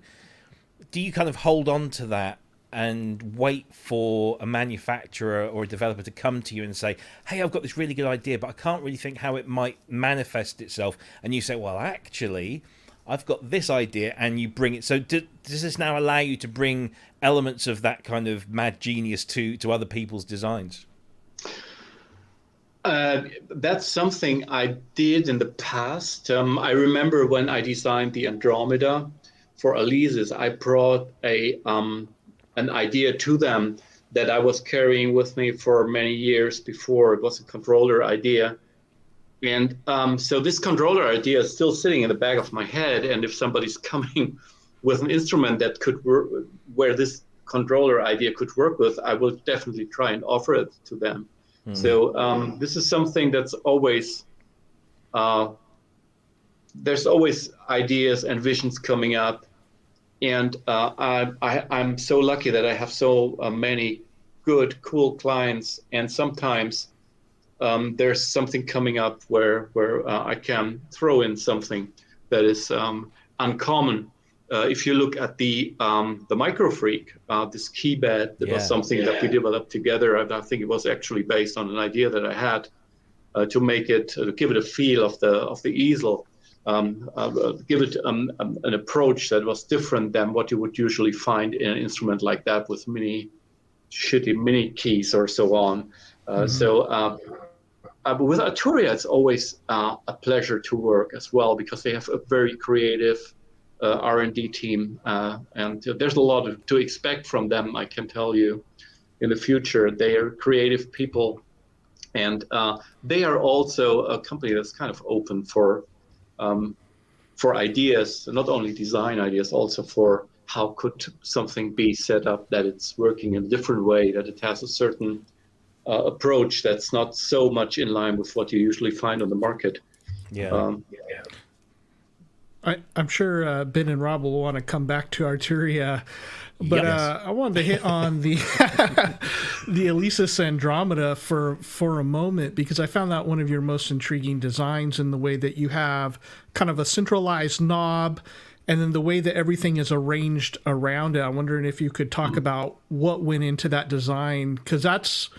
do you kind of hold on to that and wait for a manufacturer or a developer to come to you and say, hey, I've got this really good idea, but I can't really think how it might manifest itself? And you say, well, actually, I've got this idea, and you bring it. So does this now allow you to bring elements of that kind of mad genius to other people's designs? That's something I did in the past. I remember when I designed the Andromeda for Alesis, I brought an idea to them that I was carrying with me for many years before. It was a controller idea. And so this controller idea is still sitting in the back of my head. And if somebody's coming with an instrument that could work, where this controller idea could work with, I will definitely try and offer it to them. So this is something that's always, there's always ideas and visions coming up. And I'm so lucky that I have so many good, cool clients. And sometimes there's something coming up where I can throw in something that is uncommon. If you look at the Microfreak, this keybed, that was something that we developed together. I think it was actually based on an idea that I had to make it, to give it a feel of the easel, give it an approach that was different than what you would usually find in an instrument like that with shitty mini keys or so on. But with Arturia, it's always a pleasure to work as well, because they have a very creative R&D team, and there's a lot to expect from them, I can tell you, in the future. They are creative people, and they are also a company that's kind of open for ideas, not only design ideas, also for how could something be set up that it's working in a different way, that it has a certain approach that's not so much in line with what you usually find on the market. I'm sure Ben and Rob will want to come back to Arturia, but I wanted to hit on the the Alesis Andromeda for a moment, because I found that one of your most intriguing designs in the way that you have kind of a centralized knob, and then the way that everything is arranged around it. I'm wondering if you could talk about what went into that design, because that's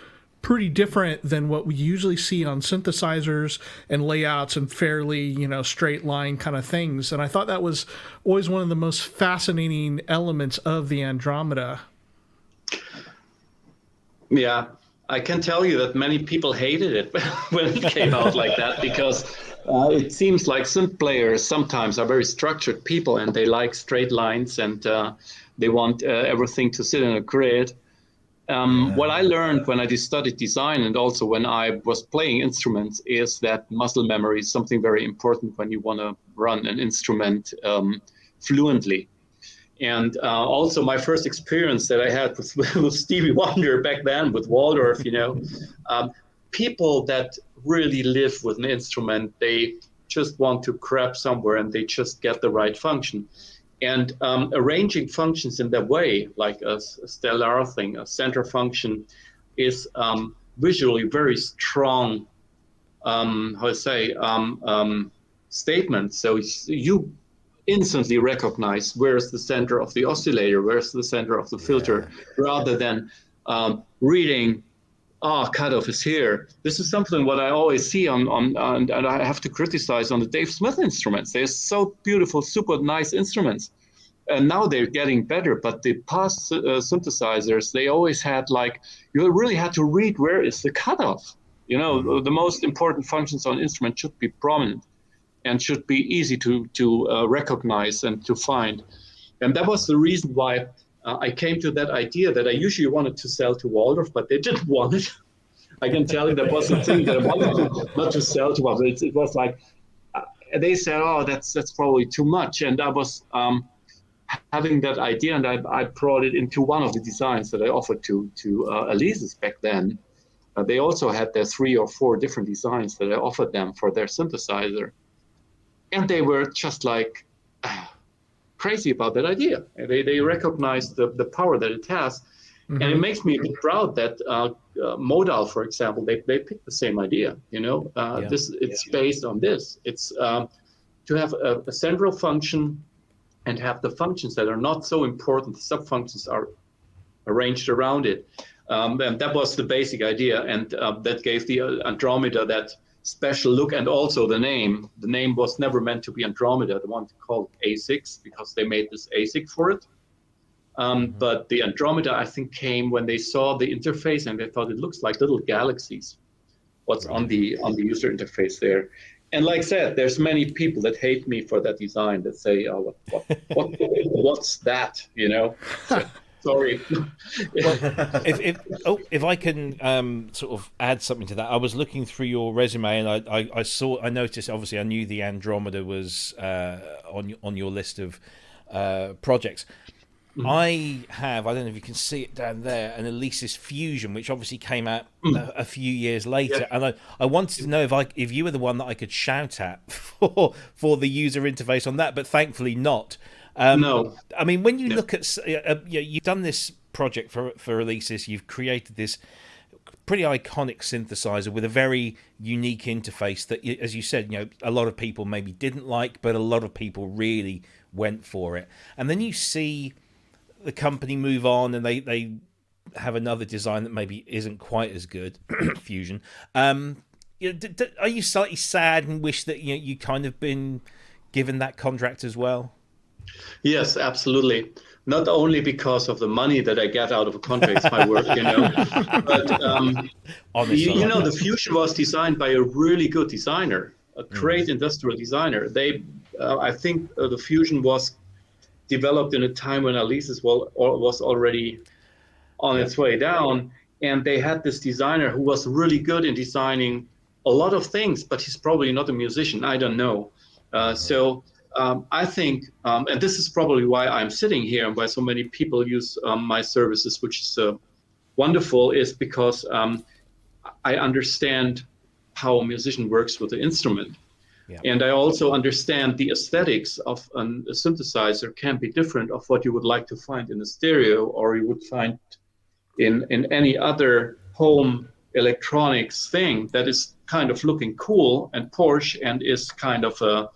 pretty different than what we usually see on synthesizers and layouts and fairly, straight line kind of things. And I thought that was always one of the most fascinating elements of the Andromeda. Yeah, I can tell you that many people hated it when it came out like that, because it seems like synth players sometimes are very structured people, and they like straight lines, and they want everything to sit in a grid. What I learned when I studied design, and also when I was playing instruments, is that muscle memory is something very important when you want to run an instrument fluently. And also my first experience that I had with Stevie Wonder back then, with Waldorf, people that really live with an instrument, they just want to grab somewhere and they just get the right function. And arranging functions in that way, like a stellar thing, a center function, is visually very strong, statement. So you instantly recognize where's the center of the oscillator, where's the center of the filter, rather than reading, cutoff is here. This is something what I always see on and I have to criticize on the Dave Smith instruments. They're so beautiful, super nice instruments. And now they're getting better, but the past synthesizers, they always had you really had to read where is the cutoff. The most important functions on an instrument should be prominent and should be easy to recognize and to find. And that was the reason why I came to that idea that I usually wanted to sell to Waldorf, but they didn't want it. I can tell you that was the thing that I wanted not to sell to Waldorf. It was like, they said, that's probably too much. And I was having that idea, and I brought it into one of the designs that I offered to Alesis back then. They also had their 3 or 4 different designs that I offered them for their synthesizer. And they were just crazy about that idea. They recognized the power that it has. Mm-hmm. And it makes me a bit proud that Modal, for example, they picked the same idea. It's based on this. It's to have a central function and have the functions that are not so important, the sub-functions are arranged around it. And that was the basic idea. And that gave the Andromeda that special look, and also the name. The name was never meant to be Andromeda. They wanted to call it A6 because they made this ASIC for it. But the Andromeda, I think, came when they saw the interface and they thought it looks like little galaxies. What's on the user interface there? And like I said, there's many people that hate me for that design that say, what's that? So, sorry. Well, if I can sort of add something to that, I was looking through your resume and I noticed, obviously I knew the Andromeda was on your list of projects. Mm-hmm. I don't know if you can see it down there, an Alesis Fusion, which obviously came out a few years later. Yeah. And I wanted to know if you were the one that I could shout at for the user interface on that, but thankfully not. No. I mean, when you look at, you've done this project for Alesis, you've created this pretty iconic synthesizer with a very unique interface that, as you said, a lot of people maybe didn't like, but a lot of people really went for it. And then you see the company move on and they have another design that maybe isn't quite as good, Fusion. Are you slightly sad and wish that you kind of been given that contract as well? Yes, absolutely. Not only because of the money that I get out of a contract, my work, but the Fusion was designed by a really good designer, a great industrial designer. I think the Fusion was developed in a time when Alesis was already on its way down, and they had this designer who was really good in designing a lot of things, but he's probably not a musician. I don't know. I think, and this is probably why I'm sitting here and why so many people use my services, which is wonderful, is because I understand how a musician works with the instrument. Yeah. And I also understand the aesthetics of a synthesizer can be different of what you would like to find in a stereo or you would find in any other home electronics thing that is kind of looking cool and Porsche and is kind of a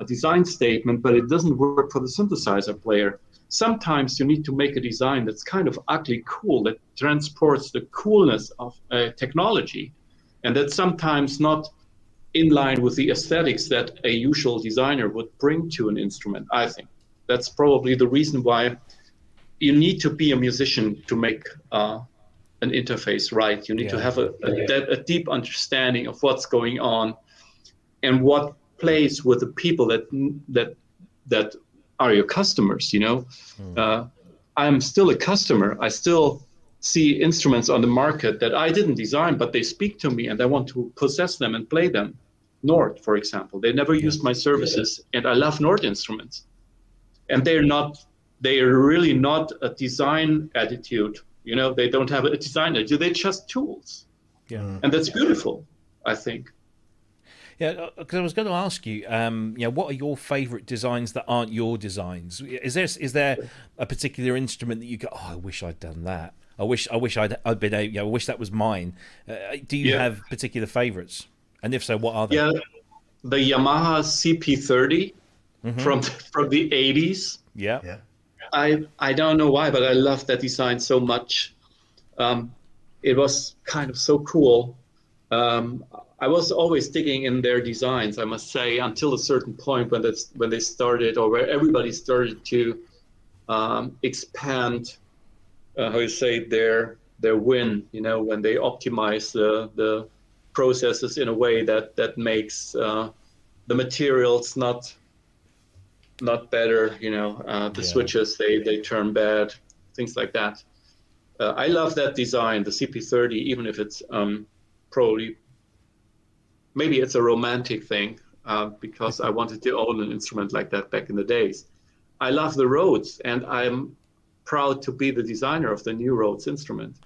design statement, but it doesn't work for the synthesizer player. Sometimes you need to make a design that's kind of ugly cool, that transports the coolness of technology, and that's sometimes not in line with the aesthetics that a usual designer would bring to an instrument, I think. That's probably the reason why you need to be a musician to make an interface right. You need to have a deep understanding of what's going on and what plays with the people that are your customers, I'm still a customer. I still see instruments on the market that I didn't design, but they speak to me and I want to possess them and play them. Nord, for example, they never used my services, and I love Nord instruments. And they're not they are really not a design attitude. You know, they don't have a design attitude. They're just tools. Yeah. And that's beautiful, I think. Yeah, because I was going to ask you, what are your favourite designs that aren't your designs? Is there a particular instrument that you go, oh, I wish I'd done that. I wish I'd been able. I wish that was mine. Do you have particular favourites? And if so, what are they? Yeah, the Yamaha CP30 from the 80s. Yeah. I don't know why, but I love that design so much. It was kind of so cool. I was always digging in their designs, I must say, until a certain point when they started, or where everybody started to expand, how you say, their win. You know, when they optimize the processes in a way that makes the materials not better. You know, the switches they turn bad, things like that. I love that design, the CP30, even if it's probably. Maybe it's a romantic thing because I wanted to own an instrument like that back in the days. I love the Rhodes, and I'm proud to be the designer of the new Rhodes instrument.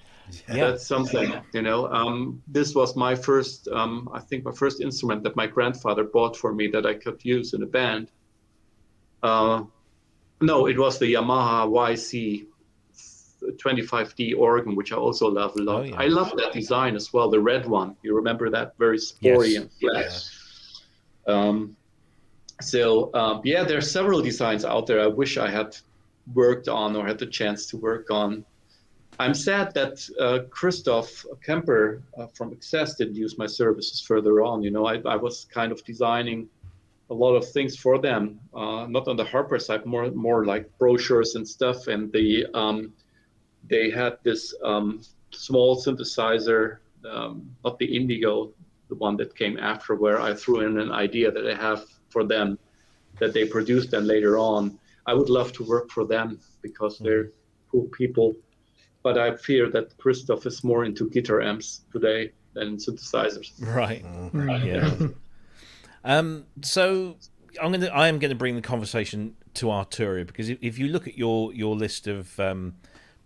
Yeah. That's something, you know. This was my first, I think my first instrument that my grandfather bought for me that I could use in a band. No, it was the Yamaha YC 25D organ, which I also love a lot. Oh, yeah. I love that design as well, the red one. You remember that? Very sporty and flat. Yeah. There are several designs out there I wish I had worked on or had the chance to work on. I'm sad that Christoph Kemper from Access didn't use my services further on. You know, I was kind of designing a lot of things for them, not on the hardware side, more like brochures and stuff, and they had this small synthesizer, not the Indigo, the one that came after, where I threw in an idea that I have for them, that they produced then later on. I would love to work for them because they're cool people, but I fear that Christoph is more into guitar amps today than synthesizers. Right. Yeah. So I am going to bring the conversation to Arturia, because if you look at your list of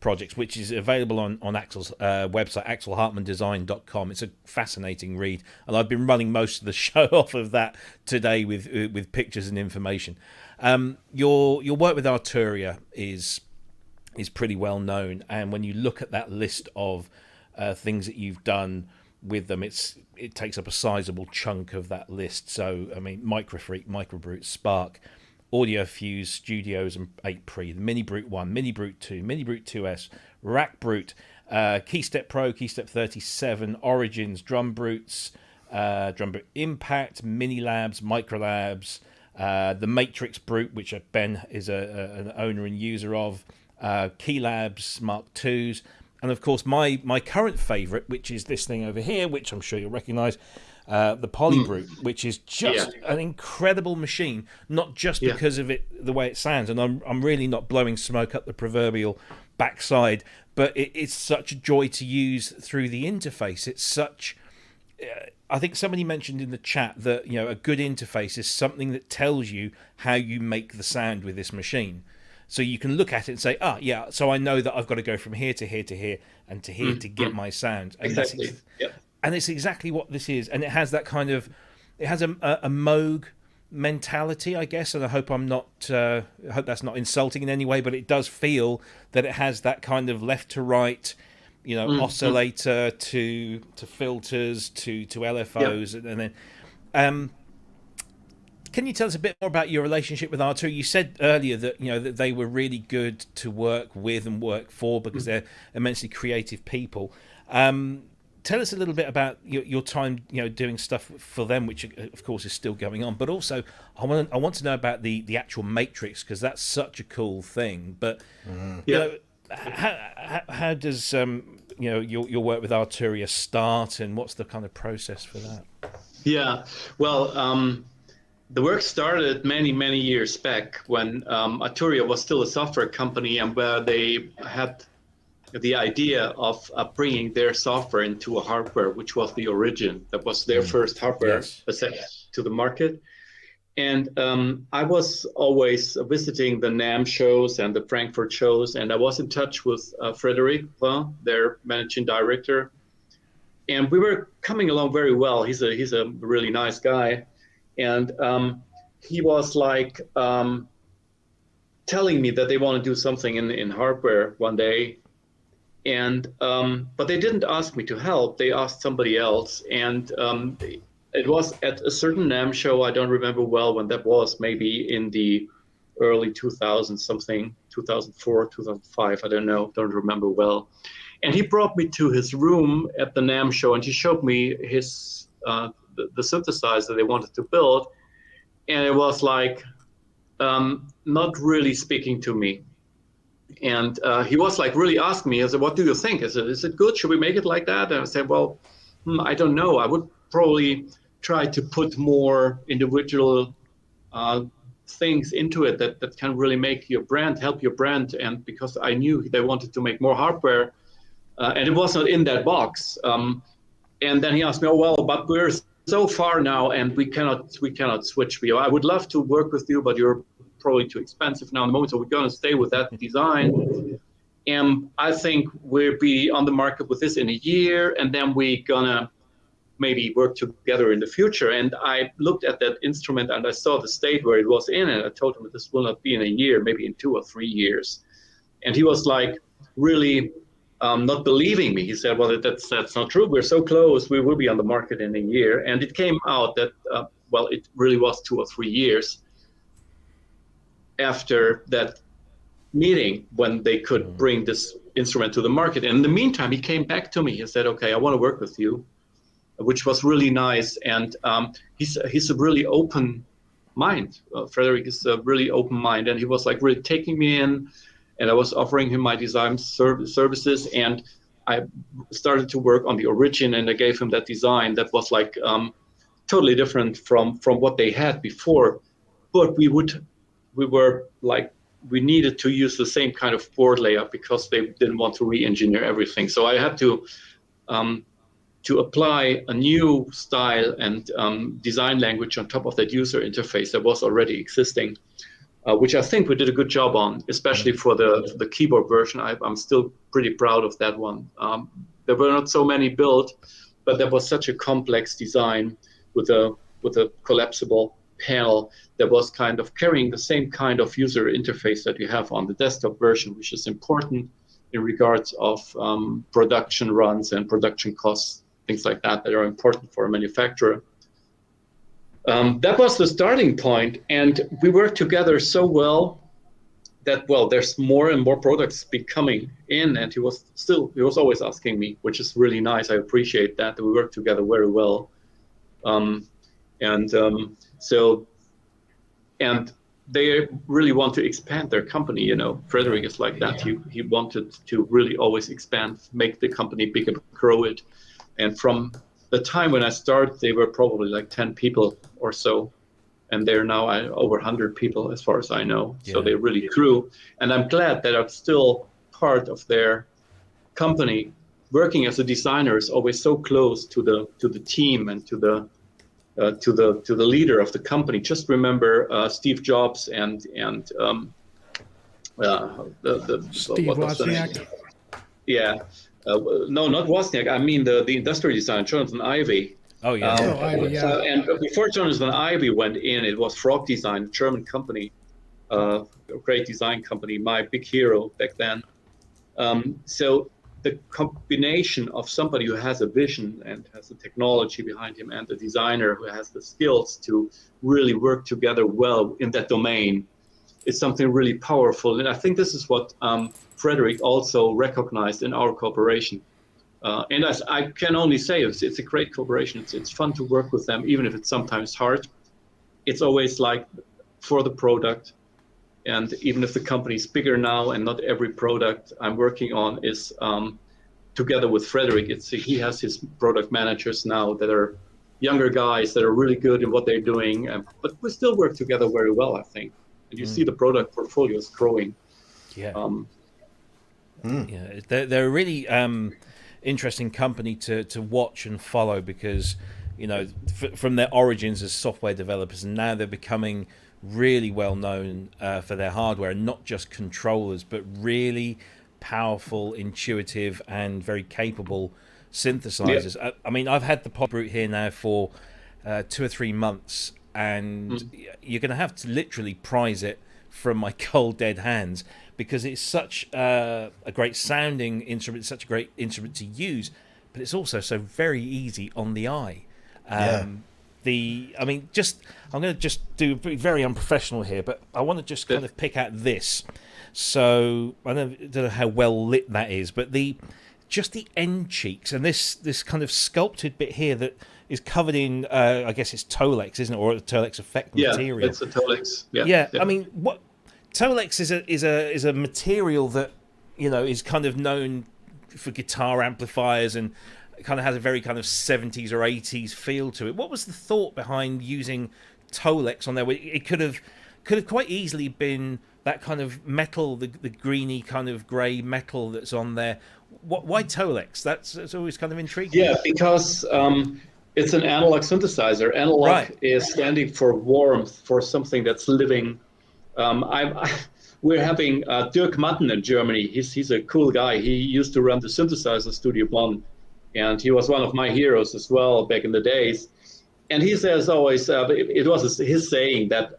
projects, which is available on Axel's website, axelhartmanndesign.com. It's a fascinating read, and I've been running most of the show off of that today with pictures and information. Your work with Arturia is pretty well known, and when you look at that list of things that you've done with them, it takes up a sizable chunk of that list. So I mean, Microfreak, Microbrute, Spark, Audio Fuse, Studios, and 8 Pre, the Mini Brute 1, Mini Brute 2, Mini Brute 2S, Rack Brute, Keystep Pro, Keystep 37, Origins, Drum Brutes, Drum Brute Impact, Mini Labs, Micro Labs, the Matrix Brute, which Ben is an owner and user of, Key Labs, Mark IIs, and of course my current favourite, which is this thing over here, which I'm sure you'll recognise, the Polybrute, which is just an incredible machine, not just because of the way it sounds, and I'm really not blowing smoke up the proverbial backside, but it's such a joy to use through the interface. It's such, I think somebody mentioned in the chat that, you know, a good interface is something that tells you how you make the sound with this machine. So you can look at it and say, so I know that I've got to go from here to here to here and to here to get my sound. And exactly. And it's exactly what this is. And it has that kind of, it has a Moog mentality, I guess. And I hope I hope that's not insulting in any way, but it does feel that it has that kind of left to right, you know, oscillator to filters to LFOs, and then. Can you tell us a bit more about your relationship with R2? You said earlier that, you know, that they were really good to work with and work for because they're immensely creative people. Tell us a little bit about your time, you know, doing stuff for them, which of course is still going on. But also, I want to know about the actual Matrix, because that's such a cool thing. But you know, how does you know, your work with Arturia start, and what's the kind of process for that? Yeah, well. The work started many years back when Arturia was still a software company, and where they had the idea of bringing their software into a hardware, which was the Origin. That was their first hardware to the market. And I was always visiting the NAMM shows and the Frankfurt shows, and I was in touch with Frederic, their managing director, and we were coming along very well. He's a really nice guy, and he was like telling me that they want to do something in hardware one day, and but they didn't ask me to help. They asked somebody else, and it was at a certain NAMM show. I don't remember well when that was, maybe in the early 2000s, something, 2004, 2005, I don't know, don't remember well. And he brought me to his room at the NAMM show, and he showed me his the synthesizer they wanted to build, and it was like not really speaking to me. And he was like really asking me, I said, what do you think? Is it good? Should we make it like that? And I said, well, I don't know. I would probably try to put more individual things into it that can really make your brand, help your brand. And because I knew they wanted to make more hardware, and it was not in that box. And then he asked me, oh, well, but we're so far now, and we cannot switch for you. I would love to work with you, but you're probably too expensive now in the moment, so we're going to stay with that design. And I think we'll be on the market with this in a year, and then we're gonna maybe work together in the future. And I looked at that instrument and I saw the state where it was in, and I told him this will not be in a year, maybe in 2 or 3 years. And he was like really not believing me. He said, well, that's not true. We're so close. We will be on the market in a year. And it came out that, well, it really was 2 or 3 years after that meeting when they could bring this instrument to the market. And in the meantime, he came back to me. He said, okay, I want to work with you, which was really nice. And he's a really open mind. Frederic is a really open mind. And he was like really taking me in, and I was offering him my design services. And I started to work on the origin, and I gave him that design that was like totally different from what they had before. But we were like, we needed to use the same kind of board layout because they didn't want to re-engineer everything. So I had to apply a new style and design language on top of that user interface that was already existing, which I think we did a good job on, especially for the keyboard version. I'm still pretty proud of that one. There were not so many built, but that was such a complex design with a collapsible panel that was kind of carrying the same kind of user interface that you have on the desktop version, which is important in regards of production runs and production costs, things like that are important for a manufacturer. That was the starting point, and we worked together so well that, well, there's more and more products coming in, and he was always asking me, which is really nice. I appreciate that we work together very well. And they really want to expand their company. You know, Frederic is like that. He wanted to really always expand, make the company bigger, grow it. And from the time when I started, they were probably like 10 people or so, and they're now over 100 people as far as I know. Yeah. So they really grew, and I'm glad that I'm still part of their company. Working as a designer is always so close to the team and to the leader of the company. Just remember Steve Jobs and Steve Wozniak. Yeah, no, not Wozniak. I mean the industrial designer, Jonathan Ivey. Oh yeah. Ivey, yeah. And before Jonathan Ivey went in, it was Frog Design, a German company, a great design company, my big hero back then. So the combination of somebody who has a vision and has the technology behind him and the designer who has the skills to really work together well in that domain is something really powerful. And I think this is what Frederic also recognized in our cooperation. And as I can only say, it's a great cooperation. It's fun to work with them, even if it's sometimes hard. It's always like for the product. And even if the company is bigger now and not every product I'm working on is together with Frederic, he has his product managers now that are younger guys that are really good in what they're doing. But we still work together very well, I think. And you see the product portfolio is growing. Yeah. Yeah, they're a really interesting company to watch and follow because you know, from their origins as software developers, and now they're becoming really well known for their hardware, and not just controllers, but really powerful, intuitive, and very capable synthesizers. Yeah. I mean, I've had the Polybrute here now for 2 or 3 months, and you're going to have to literally prize it from my cold dead hands, because it's such a great sounding instrument, such a great instrument to use, but it's also so very easy on the eye. I'm going to just do very unprofessional here, but I want to just kind of pick out this. So I don't know how well lit that is, but just the end cheeks and this kind of sculpted bit here that is covered in, I guess it's Tolex, isn't it, or a Tolex effect material? Yeah, it's a Tolex. Yeah. I mean, what Tolex is a material that, you know, is kind of known for guitar amplifiers and kind of has a very kind of 70s or 80s feel to it. What was the thought behind using Tolex on there? It could have quite easily been that kind of metal, the greeny kind of grey metal that's on there. Why Tolex? That's always kind of intriguing. Yeah, because it's an analog synthesizer. Analog is standing for warmth, for something that's living. We're having Dirk Matten in Germany. He's a cool guy. He used to run the synthesizer Studio Bonn, and he was one of my heroes as well back in the days. And he says always, it was his saying that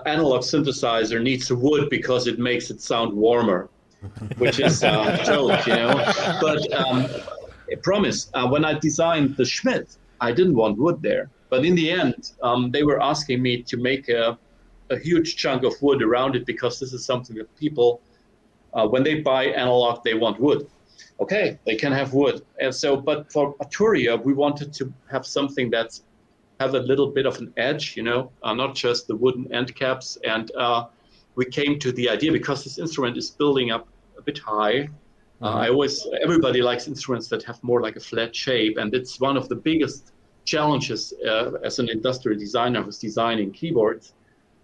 analog synthesizer needs wood because it makes it sound warmer, which is a joke, you know. But I promise, when I designed the Schmidt, I didn't want wood there. But in the end, they were asking me to make a huge chunk of wood around it, because this is something that people, when they buy analog, they want wood. Okay, they can have wood. And so, but for Arturia, we wanted to have something that's have a little bit of an edge, you know, not just the wooden end caps. And we came to the idea, because this instrument is building up a bit high. Everybody likes instruments that have more like a flat shape. And it's one of the biggest challenges as an industrial designer who's designing keyboards,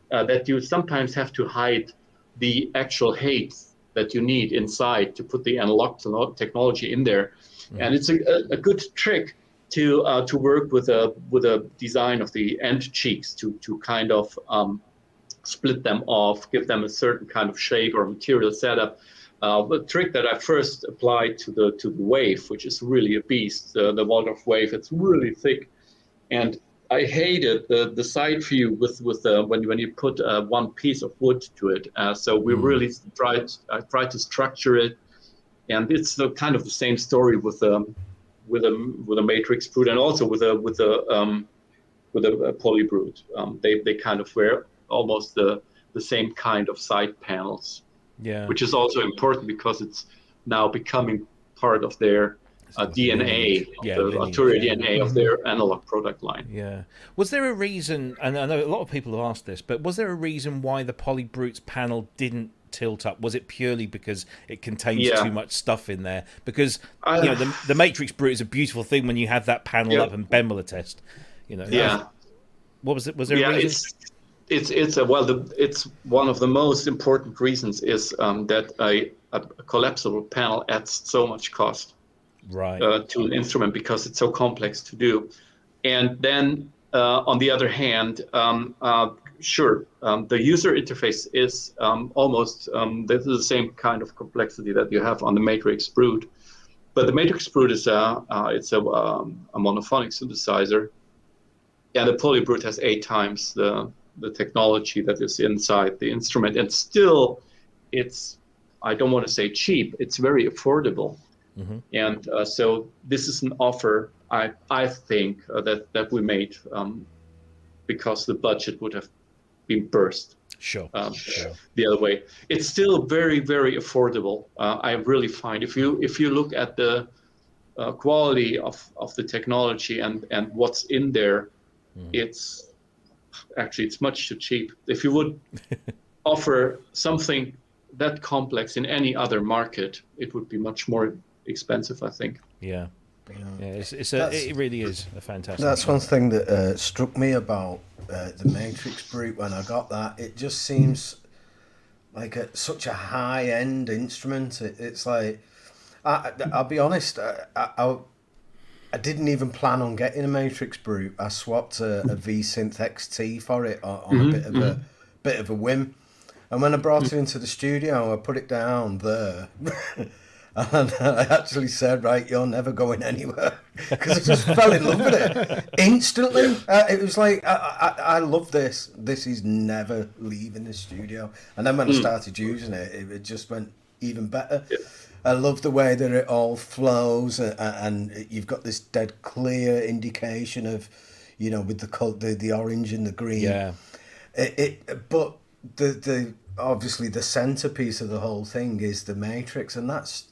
that you sometimes have to hide the actual height that you need inside to put the analog technology in there. And it's a good trick to work with a design of the end cheeks to kind of split them off, give them a certain kind of shape or material setup. The trick that I first applied to the Wave, which is really a beast, the Waldorf Wave, it's really thick. And I hated the side view with when you put one piece of wood to it. So we really tried to structure it, and it's the kind of the same story with a matrix brute, and also with a polybrute. They kind of wear almost the same kind of side panels. Yeah, which is also important because it's now becoming part of their DNA, the Arturia DNA of their analog product line. Yeah. Was there a reason, and I know a lot of people have asked this, but was there a reason why the Polybrute's panel didn't tilt up? Was it purely because it contains too much stuff in there? Because you know, the Matrix Brute is a beautiful thing when you have that panel up, and Ben will attest. You know. Yeah. What was it? Was there a reason? It's one of the most important reasons is that a collapsible panel adds so much cost. To an instrument, because it's so complex to do. And then on the other hand, the user interface is almost the same kind of complexity that you have on the Matrix Brute. But the Matrix Brute is a monophonic synthesizer, and the Polybrute has 8 times the technology that is inside the instrument. And still, it's, I don't want to say cheap, it's very affordable. And so this is an offer I think that we made because the budget would have been burst. Sure. The other way. It's still very, very affordable. I really find if you look at the quality of the technology and what's in there, it's much too cheap. If you would offer something that complex in any other market, it would be much more expensive, I think. Yeah. It really is a fantastic. That's one thing that struck me about the Matrix Brute when I got that. It just seems like such a high-end instrument. It's like, I'll be honest, I didn't even plan on getting a Matrix Brute. I swapped a V-Synth XT for it on a bit of a whim. And when I brought it into the studio, I put it down there. And I actually said, right, you're never going anywhere. Because I just fell in love with it instantly. It was like, I love this. This is never leaving the studio. And then when I started using it, it just went even better. Yeah. I love the way that it all flows, and you've got this dead clear indication of, you know, with the orange and the green. Yeah. But the obviously the centerpiece of the whole thing is the Matrix, and that's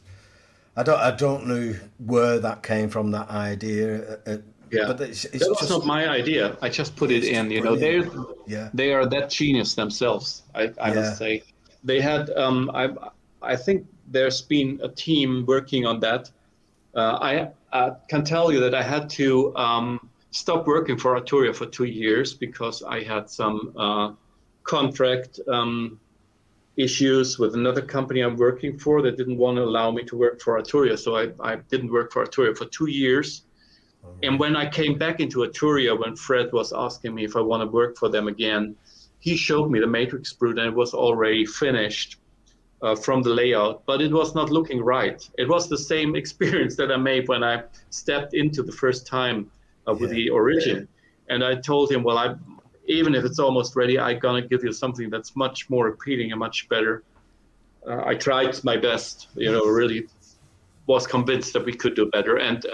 I don't know where that came from, that idea. But that was not my idea. I just put it in. You know, they are that genius themselves. I must say, they had. I think there's been a team working on that. I can tell you that I had to stop working for Arturia for 2 years because I had some contract issues with another company I'm working for that didn't want to allow me to work for Arturia. So I didn't work for Arturia for 2 years. And when I came back into Arturia, when Fred was asking me if I want to work for them again, he showed me the Matrix Brute, and it was already finished from the layout, but it was not looking right. It was the same experience that I made when I stepped into the first time with the Origin. And I told him, well, even if it's almost ready, I'm going to give you something that's much more appealing and much better. I tried my best, you know, really was convinced that we could do better. And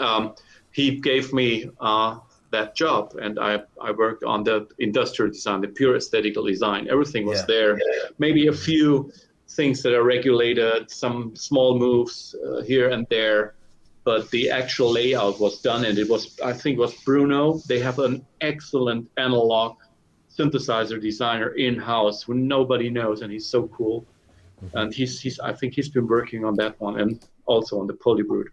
he gave me that job, and I worked on the industrial design, the pure aesthetical design. Everything was there. Maybe a few things that are regulated, some small moves here and there, but the actual layout was done, and it was, I think it was Bruno. They have an excellent analog synthesizer designer in-house who nobody knows, and he's so cool. And I think he's been working on that one, and also on the Polybrute.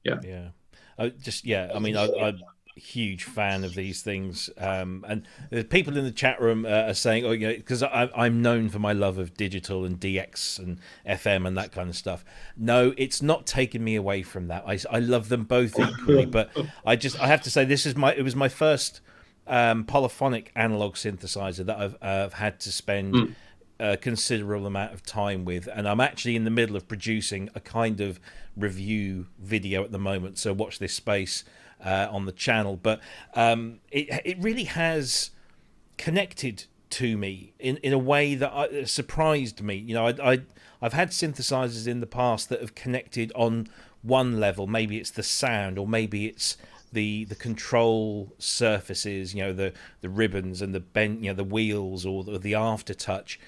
Yeah. I mean, I'm a huge fan of these things, and the people in the chat room are saying, "Oh, you know," because I'm known for my love of digital and DX and FM and that kind of stuff. No, it's not taken me away from that. I love them both equally, but I have to say it was my first polyphonic analog synthesizer that I've had to spend a considerable amount of time with, and I'm actually in the middle of producing a kind of review video at the moment, so watch this space on the channel. But it really has connected to me in a way that surprised me. You know, I've had synthesizers in the past that have connected on one level. Maybe it's the sound, or maybe it's the control surfaces, you know, the ribbons and the bend, you know, the wheels, or the aftertouch.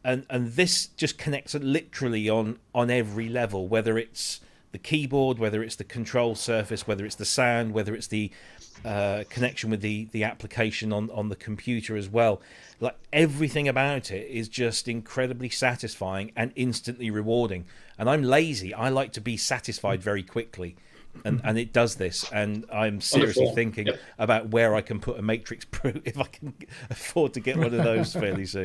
And this just connects literally on every level, whether it's the keyboard, whether it's the control surface, whether it's the sound, whether it's the connection with the application on the computer as well. Like, everything about it is just incredibly satisfying and instantly rewarding. And I'm lazy. I like to be satisfied very quickly. And it does this, and I'm seriously thinking about where I can put a Matrix Brute if I can afford to get one of those fairly soon.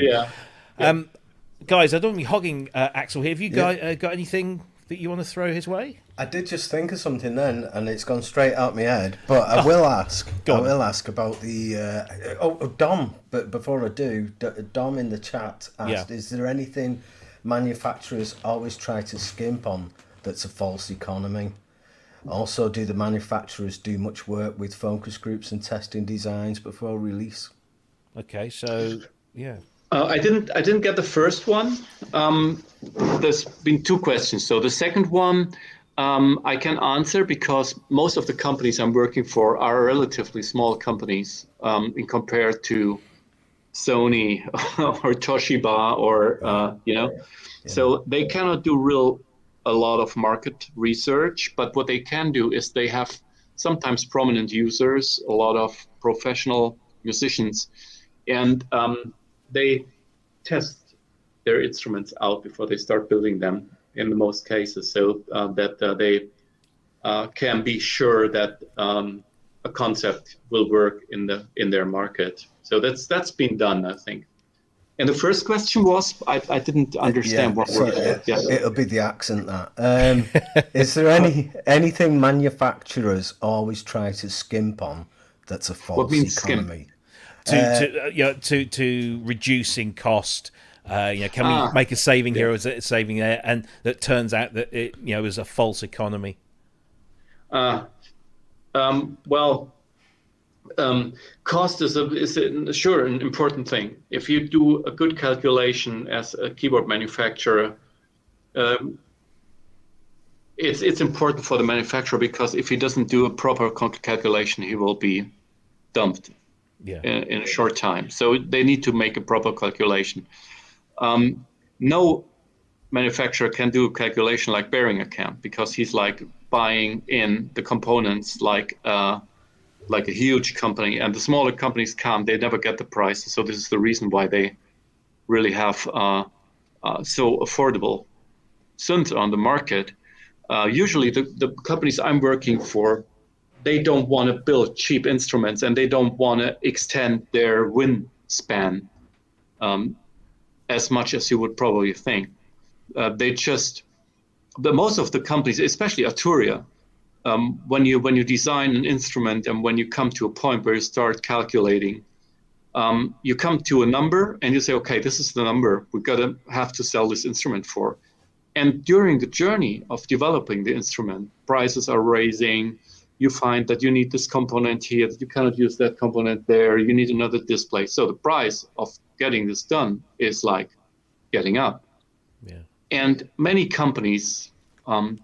Guys, I don't want to be hogging Axel here. Have you got anything that you want to throw his way? I did just think of something then, and it's gone straight out my head. But I will ask. Will ask about the Dom. But before I do, Dom in the chat asked: is there anything manufacturers always try to skimp on that's a false economy? Also, do the manufacturers do much work with focus groups and testing designs before release? Okay, so I didn't get the first one. There's been two questions. So the second one I can answer, because most of the companies I'm working for are relatively small companies in compared to Sony or Toshiba or so they cannot do a lot of market research. But what they can do is they have sometimes prominent users, a lot of professional musicians, and they test their instruments out before they start building them in the most cases, so that they can be sure that a concept will work in their market. So that's been done, I think. And the first question was, I didn't understand what word. Yeah. It'll be the accent that. Is there anything manufacturers always try to skimp on that's a false What means economy? To reducing cost. Can we make a saving here, or is it a saving there? And that turns out that it is a false economy. Cost is sure an important thing. If you do a good calculation as a keyboard manufacturer, it's important for the manufacturer, because if he doesn't do a proper calculation, he will be dumped in a short time. So they need to make a proper calculation. No manufacturer can do a calculation like Behringer can, because he's like buying in the components like a huge company, and the smaller companies can't. They never get the prices. So this is the reason why they really have so affordable synth on the market. Usually the companies I'm working for, they don't want to build cheap instruments, and they don't want to extend their wingspan as much as you would probably think. Most of the companies, especially Arturia, when you design an instrument and when you come to a point where you start calculating, you come to a number and you say, okay, this is the number we're have to sell this instrument for. And during the journey of developing the instrument, prices are raising. You find that you need this component here, that you cannot use that component there. You need another display. So the price of getting this done is like getting up. Yeah. And many companies,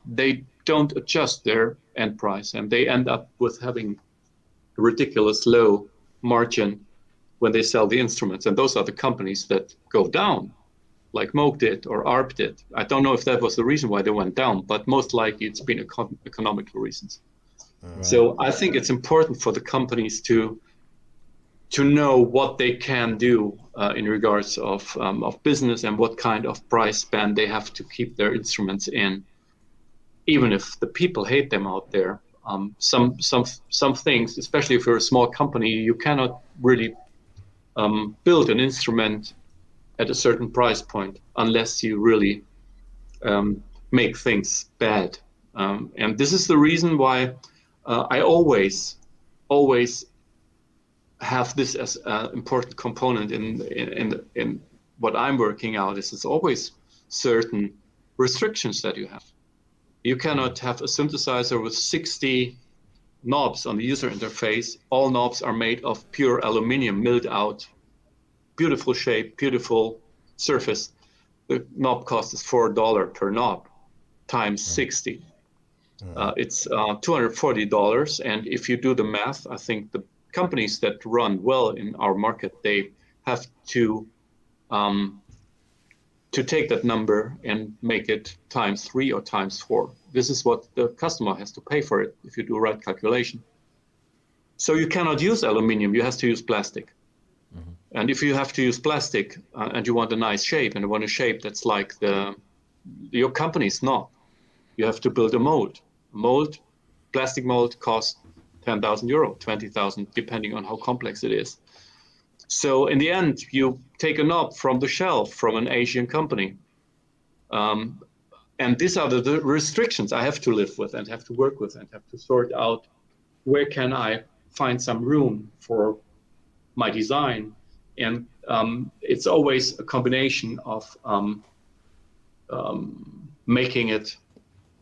they don't adjust their end price, and they end up with having a ridiculous low margin when they sell the instruments. And those are the companies that go down, like Moog did or ARP did. I don't know if that was the reason why they went down, but most likely it's been economical reasons. Right. So I think it's important for the companies to know what they can do in regards of business, and what kind of price span they have to keep their instruments in. Even if the people hate them out there, some things, especially if you're a small company, you cannot really build an instrument at a certain price point unless you really make things bad. And this is the reason why I always have this as an important component in what I'm working out. Is it's always certain restrictions that you have. You cannot have a synthesizer with 60 knobs on the user interface. All knobs are made of pure aluminum, milled out. Beautiful shape, beautiful surface. The knob cost is $4 per knob times 60. It's $240. And if you do the math, I think the companies that run well in our market, they have to take that number and make it times 3 or times 4. This is what the customer has to pay for it if you do a right calculation. So you cannot use aluminum, you have to use plastic. Mm-hmm. And if you have to use plastic and you want a nice shape, and you want a shape that's like your company's knob, you have to build a mold. Plastic mold costs €10,000, 20,000, depending on how complex it is. So in the end, you take a knob from the shelf from an Asian company. And these are the restrictions I have to live with and have to work with and have to sort out where can I find some room for my design. And it's always a combination of making it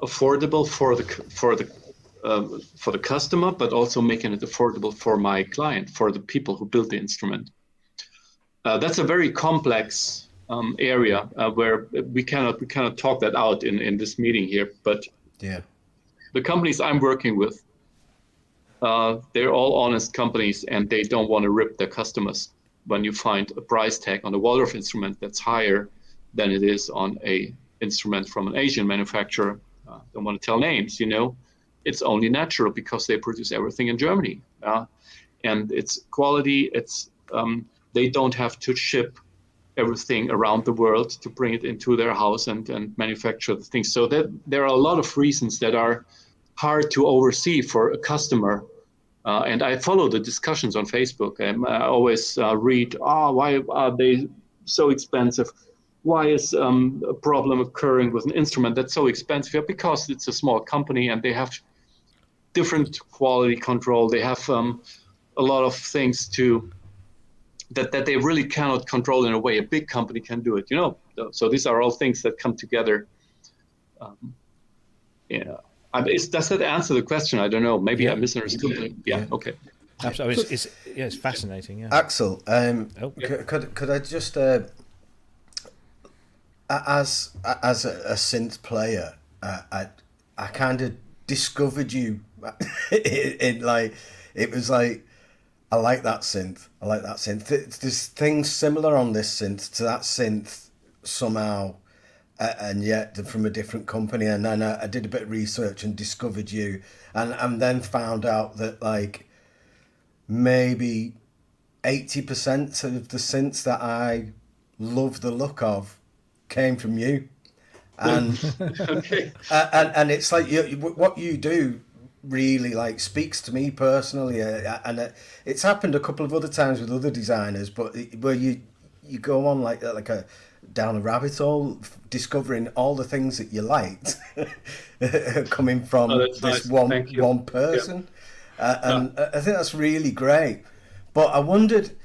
affordable for the customer, but also making it affordable for my client, for the people who build the instrument. That's a very complex area where we cannot talk that out in this meeting here. But yeah, the companies I'm working with, they're all honest companies, and they don't want to rip their customers. When you find a price tag on a Waldorf instrument that's higher than it is on a instrument from an Asian manufacturer, don't want to tell names, it's only natural because they produce everything in Germany. And it's quality, they don't have to ship everything around the world to bring it into their house and manufacture the things. So there are a lot of reasons that are hard to oversee for a customer. And I follow the discussions on Facebook, and I always read, why are they so expensive? Why is a problem occurring with an instrument that's so expensive? Yeah, because it's a small company and they have different quality control. They have a lot of things that they really cannot control in a way a big company can do it. So these are all things that come together. Does that answer the question? I don't know. Maybe I misunderstood. Yeah. Okay. Absolutely. It's fascinating. Yeah. Axel, could I just as a synth player, I kind of discovered you in like, it was like, I like that synth. There's things similar on this synth to that synth somehow, and yet from a different company. And then I did a bit of research and discovered you, and then found out that like maybe 80% of the synths that I love the look of came from you. And Okay. and it's like what you do really like speaks to me personally, and it's happened a couple of other times with other designers, but where you go on like a down a rabbit hole, discovering all the things that you liked coming from this nice. one person. And I think that's really great. But I wondered,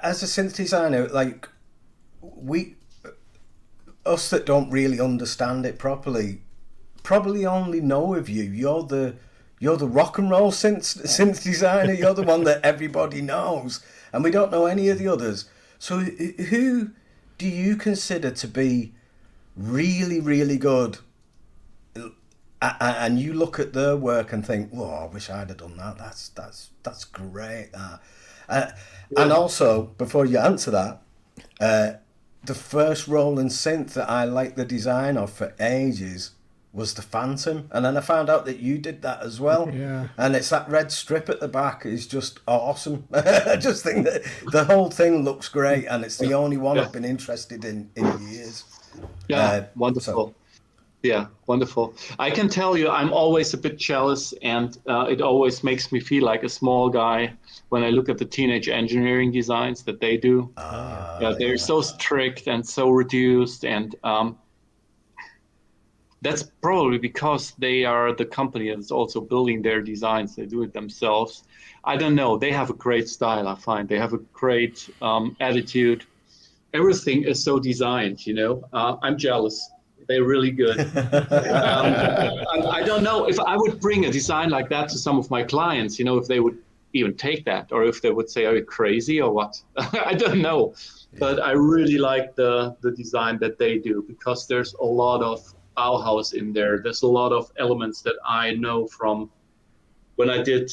as a synth designer, like us that don't really understand it properly, probably only know of you. You're the rock and roll synth designer. You're the one that everybody knows, and we don't know any of the others. So who do you consider to be really, really good? And you look at their work and think, "Whoa, I wish I'd have done that. That's great." And also, before you answer that, the first Roland synth that I liked the design of for ages was the Phantom, and then I found out that you did that as well. Yeah. And it's that red strip at the back is just awesome. I just think that the whole thing looks great, and it's the only one I've been interested in years. Yeah, wonderful. Yeah, wonderful. I can tell you, I'm always a bit jealous, and it always makes me feel like a small guy when I look at the teenage engineering designs that they do. They're so strict and so reduced, and that's probably because they are the company that's also building their designs. They do it themselves. I don't know. They have a great style, I find. They have a great attitude. Everything is so designed, I'm jealous. They're really good. I don't know if I would bring a design like that to some of my clients, if they would even take that, or if they would say, are you crazy or what? I don't know. But I really like the design that they do, because there's a lot of Bauhaus in there. There's a lot of elements that I know from when I did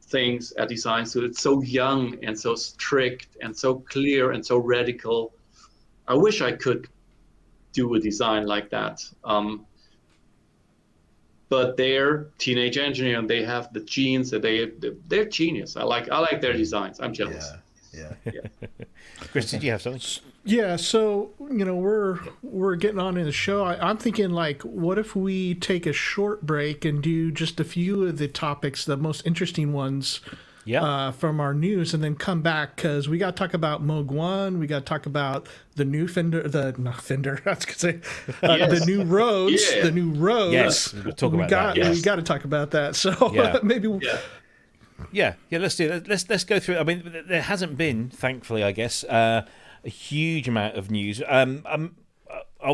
things at Design Studio. It's so young and so strict and so clear and so radical. I wish I could do a design like that. But they're teenage engineer, and they have the genes that they're genius. I like their designs. I'm jealous. Yeah. Cryss, did you have something? Yeah, so we're getting on in the show. I'm thinking, like, what if we take a short break and do just a few of the topics, the most interesting ones, from our news, and then come back, because we got to talk about Moog 1, we got to talk about the new Fender, the new Rhodes, the new Rhodes. Yes, we'll talk about that. We got to talk about that. So maybe. Yeah, let's do it. Let's go through. I mean, there hasn't been, thankfully, I guess, a huge amount of news. We were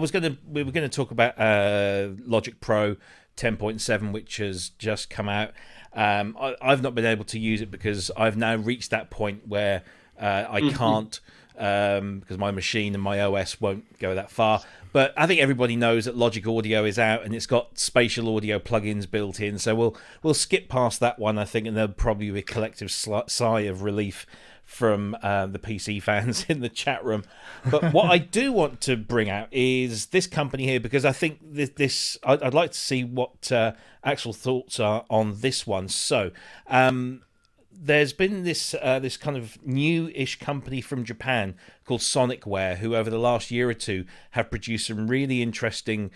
going to talk about Logic Pro 10.7, which has just come out. I've not been able to use it because I've now reached that point where I can't, because my machine and my OS won't go that far. But I think everybody knows that Logic Audio is out, and it's got spatial audio plugins built in. So we'll skip past that one, I think, and there'll probably be a collective sigh of relief from the PC fans in the chat room. But what I do want to bring out is this company here, because I think I'd like to see what actual thoughts are on this one. So there's been this kind of new-ish company from Japan called Sonicware, who over the last year or two have produced some really interesting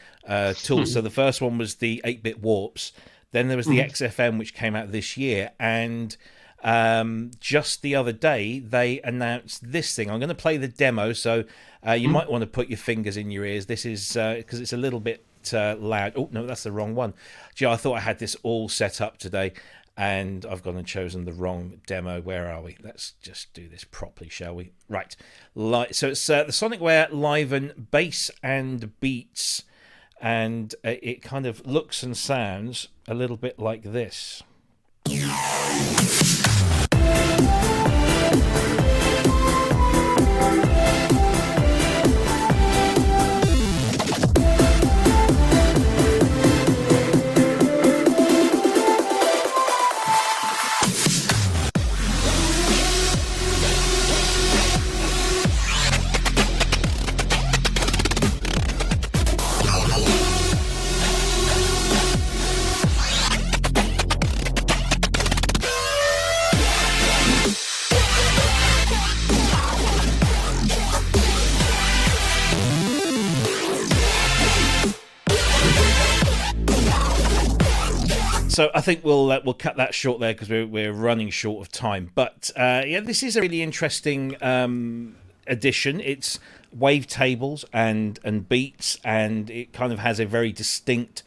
tools. So the first one was the 8-bit warps. Then there was the XFM, which came out this year, and just the other day, they announced this thing. I'm going to play the demo, so you might want to put your fingers in your ears. This is because it's a little bit loud. Oh, no, that's the wrong one. Gee, I thought I had this all set up today, and I've gone and chosen the wrong demo. Where are we? Let's just do this properly, shall we? Right. So it's the Sonicware Liven Bass&Beats, and it kind of looks and sounds a little bit like this. So I think we'll cut that short there because we're running short of time. But yeah, this is a really interesting addition. It's wavetables and beats, and it kind of has a very distinct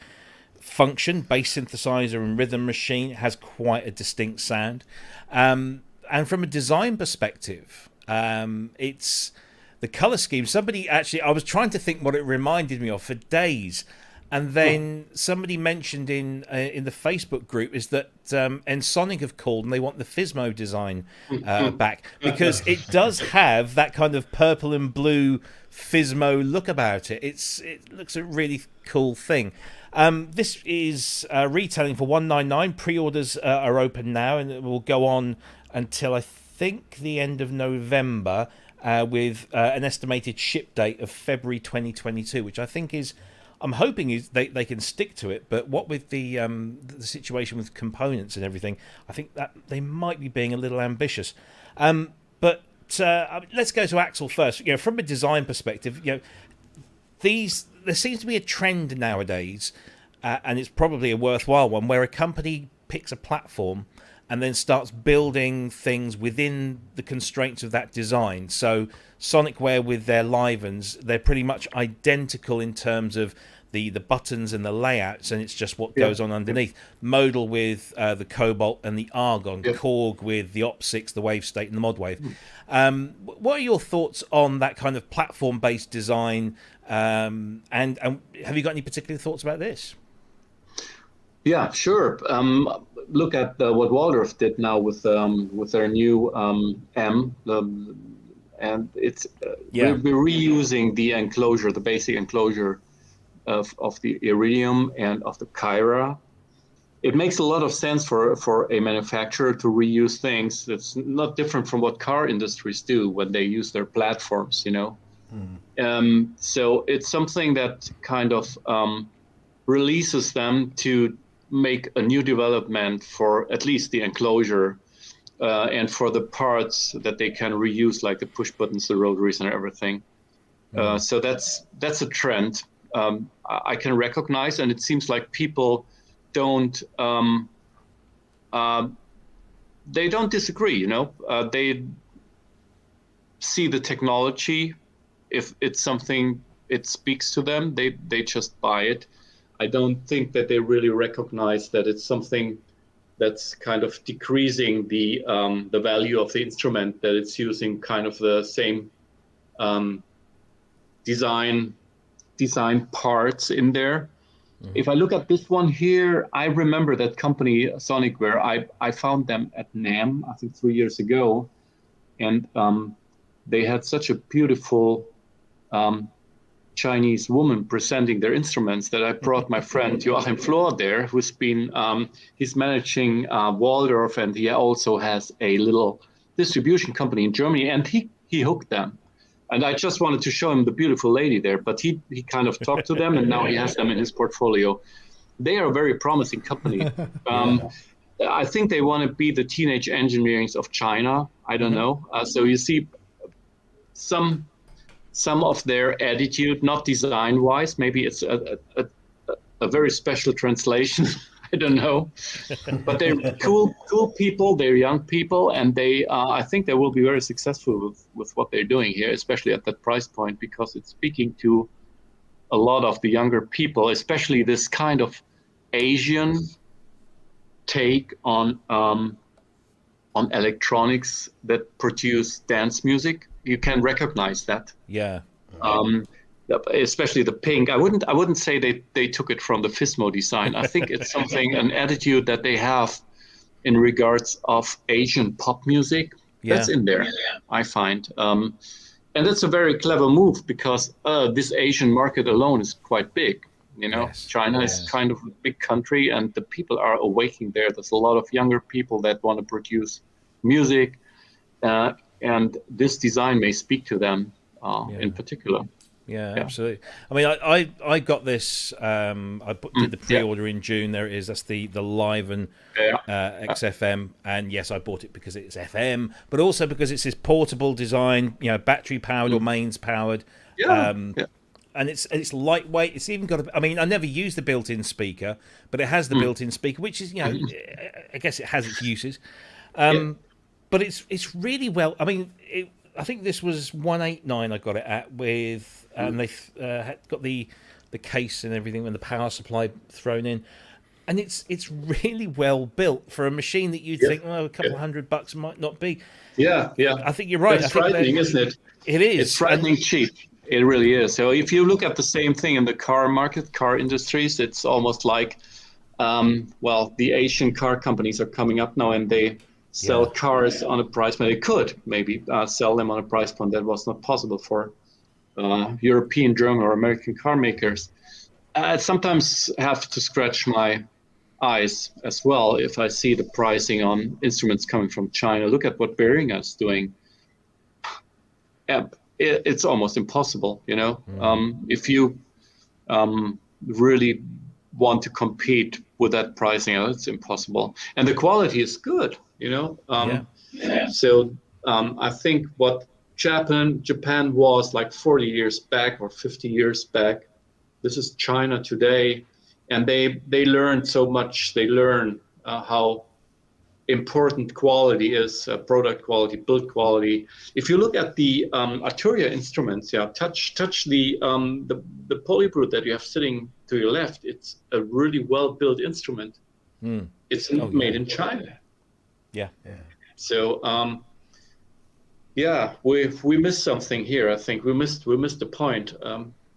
function. Bass synthesizer and rhythm machine. It has quite a distinct sound. And from a design perspective, it's the color scheme. I was trying to think what it reminded me of for days. And then somebody mentioned in the Facebook group is that Ensoniq have called and they want the Fismo design back, because it does have that kind of purple and blue Fismo look about it. It looks a really cool thing. This is retailing for $199. Pre-orders are open now, and it will go on until I think the end of November, with an estimated ship date of February 2022, which I think is. I'm hoping is they can stick to it, but what with the situation with components and everything, I think that they might be being a little ambitious. But let's go to Axel first. From a design perspective, there seems to be a trend nowadays, and it's probably a worthwhile one, where a company picks a platform and then starts building things within the constraints of that design. So Sonicware with their Livens, they're pretty much identical in terms of the buttons and the layouts, and it's just what goes on underneath. Modal with the Cobalt and the Argon, Korg with the Op6, the Wave State, and the Modwave. What are your thoughts on that kind of platform-based design, and have you got any particular thoughts about this? Yeah, sure. Look at what Waldorf did now with their new M, and it's we're reusing the enclosure, the basic enclosure of the Iridium and of the Kyra. It makes a lot of sense for a manufacturer to reuse things. That's not different from what car industries do when they use their platforms, So it's something that kind of releases them to make a new development for at least the enclosure, and for the parts that they can reuse, like the push buttons, the rotaries, and everything. So that's a trend I can recognize, and it seems like people don't they don't disagree. They see the technology. If it's something it speaks to them, they just buy it. I don't think that they really recognize that it's something that's kind of decreasing the value of the instrument, that it's using kind of the same design parts in there. Mm-hmm. If I look at this one here, I remember that company, Sonicware. I found them at NAMM, I think 3 years ago, and they had such a beautiful Chinese woman presenting their instruments that I brought my friend Joachim Flor there, who's been, he's managing Waldorf, and he also has a little distribution company in Germany, and he hooked them. And I just wanted to show him the beautiful lady there, but he kind of talked to them, and now he has them in his portfolio. They are a very promising company. I think they want to be the teenage engineerings of China. I don't know. So you see some of their attitude, not design-wise. Maybe it's a very special translation I don't know, but they're cool people. They're young people, and I think they will be very successful with what they're doing here, especially at that price point, because it's speaking to a lot of the younger people, especially this kind of Asian take on electronics that produce dance music. You can recognize that. Yeah. Especially the pink. I wouldn't say they took it from the Fismo design. I think it's an attitude that they have in regards of Asian pop music. That's in there, I find. And that's a very clever move, because this Asian market alone is quite big. China is kind of a big country, and the people are awakening there. There's a lot of younger people that want to produce music, and this design may speak to them in particular. Yeah, absolutely. I mean, I got this. Did the pre-order in June. There it is. That's the Liven XFM, and yes, I bought it because it's FM, but also because it's this portable design. Battery powered or mains powered. And it's lightweight. It's even got I never use the built-in speaker, but it has the built-in speaker, which is I guess it has its uses. But it's really well. I think this was 189 I got it at with, and they got the case and everything and the power supply thrown in, and it's really well built for a machine that you'd think, a couple of $100 might not be. Yeah. I think you're right. It's frightening, isn't it? It is. It's frightening cheap. It really is. So if you look at the same thing in the car market, car industries, it's almost like, the Asian car companies are coming up now, and they sell cars on a price point. They could maybe sell them on a price point that was not possible for European, German, or American car makers. I sometimes have to scratch my eyes as well if I see the pricing on instruments coming from China. Look at what Behringer is doing. It's almost impossible, if you really want to compete with that pricing. It's impossible, and the quality is good. So I think what Japan was like 40 years back or 50 years back, this is China today, and they learned so much. They learn how important quality is, product quality, build quality. If you look at the Arturia instruments, touch the Polybrute that you have sitting to your left. It's a really well built instrument. It's made in China. Yeah. So we missed something here. I think we missed the point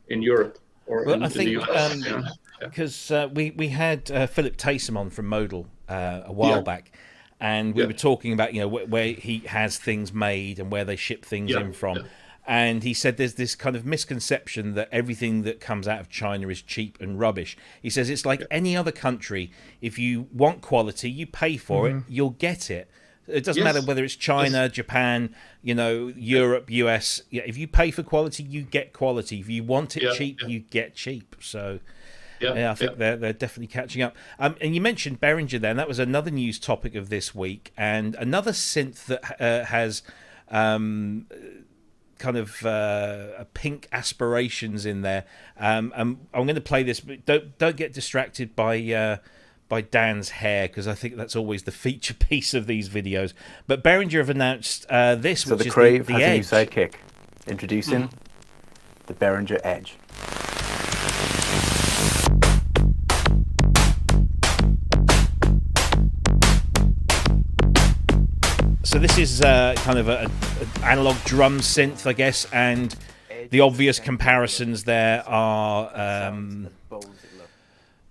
in Europe or in the US. Because we had Philip Taysom on from Modal a while back, and we were talking about where he has things made and where they ship things in from. And he said there's this kind of misconception that everything that comes out of China is cheap and rubbish. He says it's like any other country. If you want quality, you pay for it, you'll get it. It doesn't matter whether it's China, Japan, Europe, US. If you pay for quality, you get quality. If you want it cheap, you get cheap. So I think they're definitely catching up. And you mentioned Behringer there, and that was another news topic of this week. And another synth that has kind of pink aspirations in there. I'm going to play this, but don't get distracted by Dan's hair, because I think that's always the feature piece of these videos. But Behringer have announced this, so which the is Crave the has Edge. a new sidekick. Introducing the Behringer EDGE. So this is kind of an analog drum synth, I guess, and the obvious comparisons there are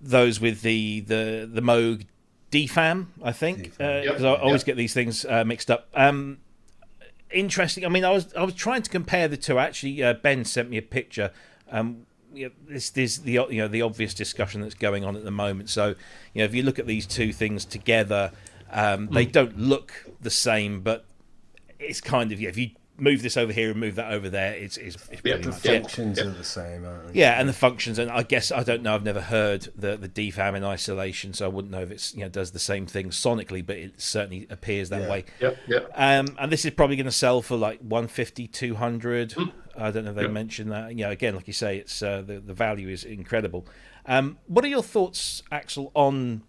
those with the Moog DFAM, I think, because I always get these things mixed up. Interesting. I mean, I was trying to compare the two. Actually, Ben sent me a picture. This is the obvious discussion that's going on at the moment. So if you look at these two things together. They don't look the same, but it's kind of if you move this over here and move that over there, it's pretty the much functions are the same, aren't they? Yeah, and the functions, and I guess I don't know. I've never heard the DFAM in isolation, so I wouldn't know if it's does the same thing sonically, but it certainly appears that way. And this is probably going to sell for like 150, 200. I don't know if they mentioned that. Again, like you say, it's the value is incredible. What are your thoughts, Axel, on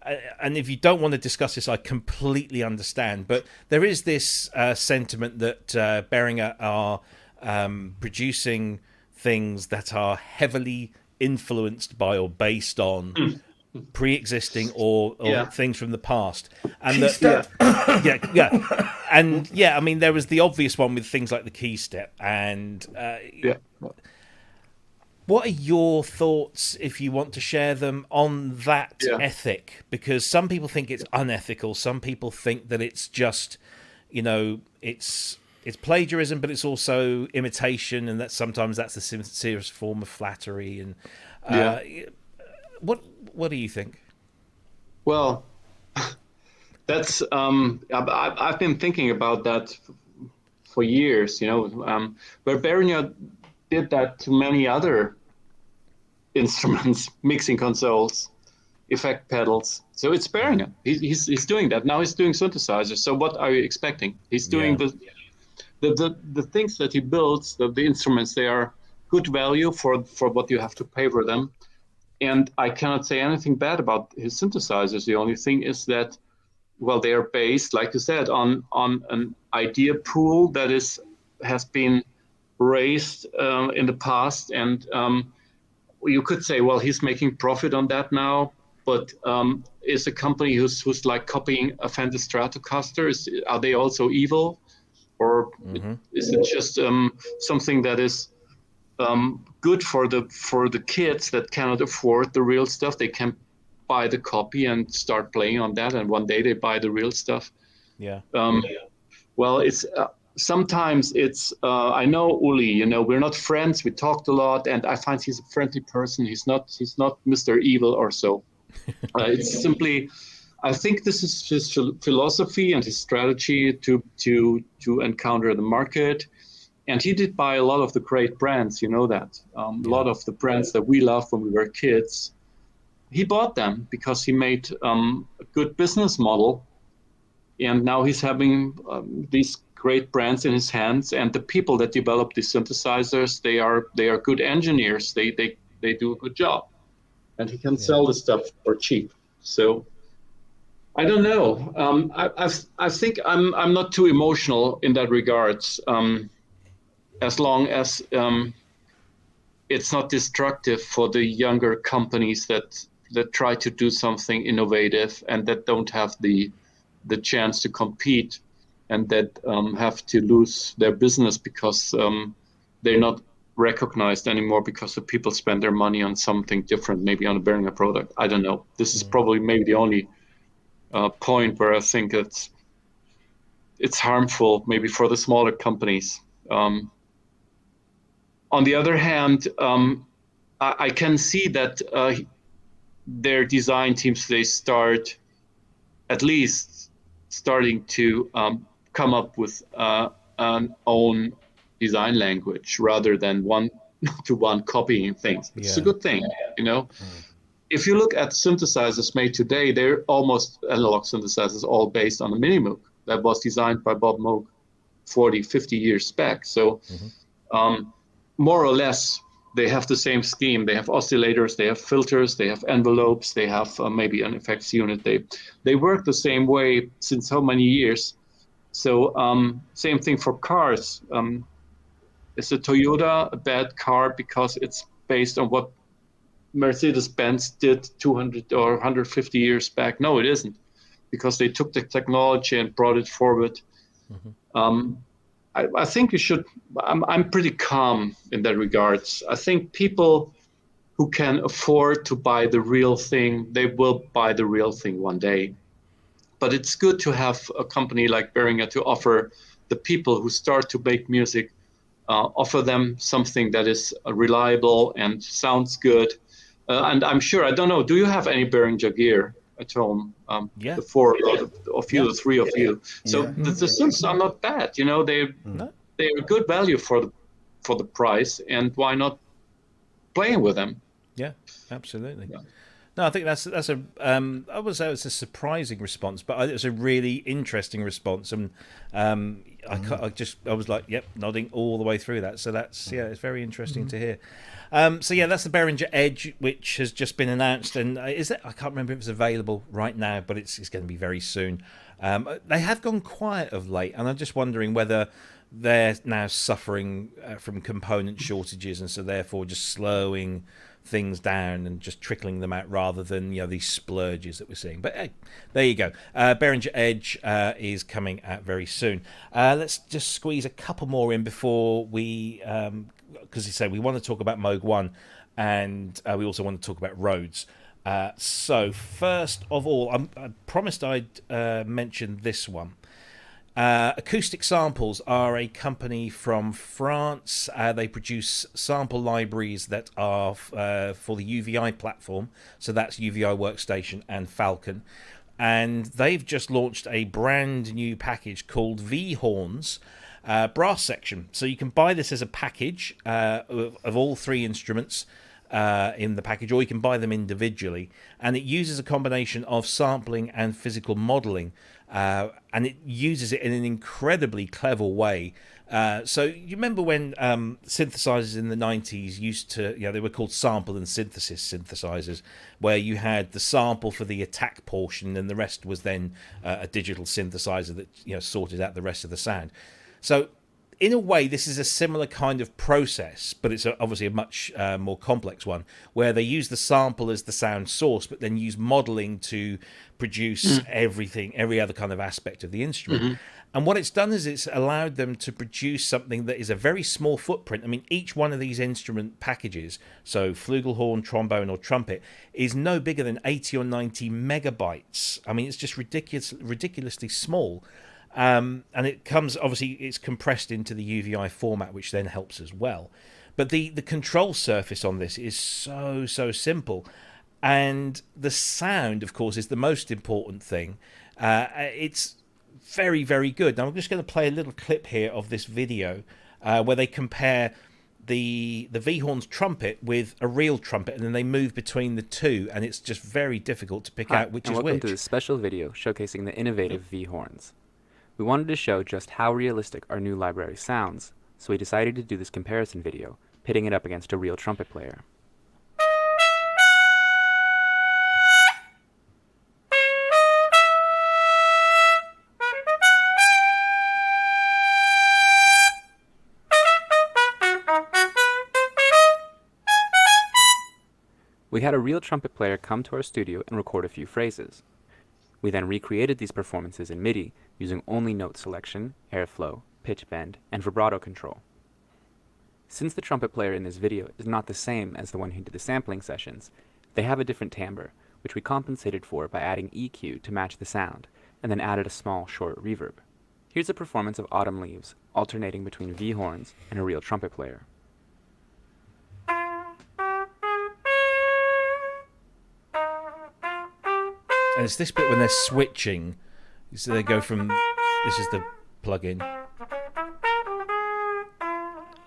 and if you don't want to discuss this, I completely understand. But there is this sentiment that Behringer are producing things that are heavily influenced by or based on pre-existing or things from the past, and I mean, there was the obvious one with things like the key step, and what are your thoughts, if you want to share them, on that ethic? Because some people think it's unethical, some people think that it's just, it's plagiarism, but it's also imitation, and that sometimes that's the sincerest form of flattery. And what do you think? Well, that's I've been thinking about that for years. Where Behringer did that to many other instruments, mixing consoles, effect pedals. So it's Behringer. He's doing that now. He's doing synthesizers. So what are you expecting? He's doing the things that he builds. The instruments, they are good value for what you have to pay for them. And I cannot say anything bad about his synthesizers. The only thing is that, well, they are based, like you said, on an idea pool that has been raised in the past, and you could say, well, he's making profit on that now. But is a company who's like copying a Fender Stratocaster? Are they also evil, or is it just something that is good for the kids that cannot afford the real stuff? They can buy the copy and start playing on that, and one day they buy the real stuff. Well, it's sometimes it's I know Uli, we're not friends, we talked a lot, and I find he's a friendly person. He's not Mr. Evil or so. It's simply, I think this is his philosophy and his strategy to encounter the market. And he did buy a lot of the great brands, that. A lot of the brands that we loved when we were kids. He bought them because he made a good business model. And now he's having these great brands in his hands. And the people that develop these synthesizers, they are good engineers. They do a good job. And he can sell the stuff for cheap. So I don't know. I think I'm not too emotional in that regards. As long as it's not destructive for the younger companies that try to do something innovative and that don't have the chance to compete, and that have to lose their business because they're not recognized anymore because the people spend their money on something different, maybe on a Behringer product. I don't know. This is probably maybe the only point where I think it's harmful, maybe for the smaller companies. On the other hand, I can see that their design teams, they start at least starting to come up with an own design language rather than one-to-one copying things. It's a good thing, If you look at synthesizers made today, they're almost analog synthesizers, all based on a Mini Moog that was designed by Bob Moog 40, 50 years back. So more or less, they have the same scheme. They have oscillators, they have filters, they have envelopes, they have maybe an effects unit. They work the same way since so many years. So same thing for cars. Is a Toyota a bad car because it's based on what Mercedes-Benz did 200 or 150 years back? No, it isn't, because they took the technology and brought it forward. I think you should. I'm pretty calm in that regards. I think people who can afford to buy the real thing, they will buy the real thing one day. But it's good to have a company like Behringer to offer the people who start to make music, offer them something that is reliable and sounds good. And I'm sure, I don't know, do you have any Behringer gear at home? The four of you, the three of you. So the synths are not bad. They're a good value for the price, and why not playing with them? Yeah, absolutely. No, I think that's a I would say it's a surprising response, but it was a really interesting response, and I was like, yep, nodding all the way through that. So that's it's very interesting to hear. So yeah, that's the Behringer Edge, which has just been announced, and is it? I can't remember if it's available right now, but it's going to be very soon. They have gone quiet of late, and I'm just wondering whether they're now suffering from component shortages, and so therefore just slowing things down and just trickling them out rather than these splurges that we're seeing. But hey, there you go. Behringer Edge is coming out very soon. Let's just squeeze a couple more in before we, because you say we want to talk about Moog 1, and we also want to talk about Rhodes. So first of all, I promised I'd mention this one. AcousticSamples are a company from France. They produce sample libraries that are for the UVI platform. So that's UVI Workstation and Falcon. And they've just launched a brand new package called VHorns Brass Section. So you can buy this as a package of all three instruments in the package, or you can buy them individually. And it uses a combination of sampling and physical modeling. And it uses it in an incredibly clever way. So you remember when synthesizers in the 90s used to, they were called sample and synthesis synthesizers, where you had the sample for the attack portion and the rest was then a digital synthesizer that sorted out the rest of the sound. So in a way, this is a similar kind of process, but it's obviously a much more complex one, where they use the sample as the sound source, but then use modeling to produce every other kind of aspect of the instrument. Mm-hmm. And what it's done is it's allowed them to produce something that is a very small footprint. I mean, each one of these instrument packages, so flugelhorn, trombone, or trumpet, is no bigger than 80 or 90 megabytes. I mean, it's just ridiculously small. And it comes, obviously, it's compressed into the UVI format, which then helps as well. But the control surface on this is so simple. And the sound, of course, is the most important thing. It's very, very good. Now, I'm just going to play a little clip here of this video where they compare the VHorns trumpet with a real trumpet, and then they move between the two, and it's just very difficult to pick out which is which. Welcome to this special video showcasing the innovative VHorns. We wanted to show just how realistic our new library sounds, so we decided to do this comparison video, pitting it up against a real trumpet player. We had a real trumpet player come to our studio and record a few phrases. We then recreated these performances in MIDI using only note selection, airflow, pitch bend, and vibrato control. Since the trumpet player in this video is not the same as the one who did the sampling sessions, they have a different timbre, which we compensated for by adding EQ to match the sound, and then added a small, short reverb. Here's a performance of Autumn Leaves, alternating between VHorns and a real trumpet player. And it's this bit when they're switching. So they go from, this is the plug-in.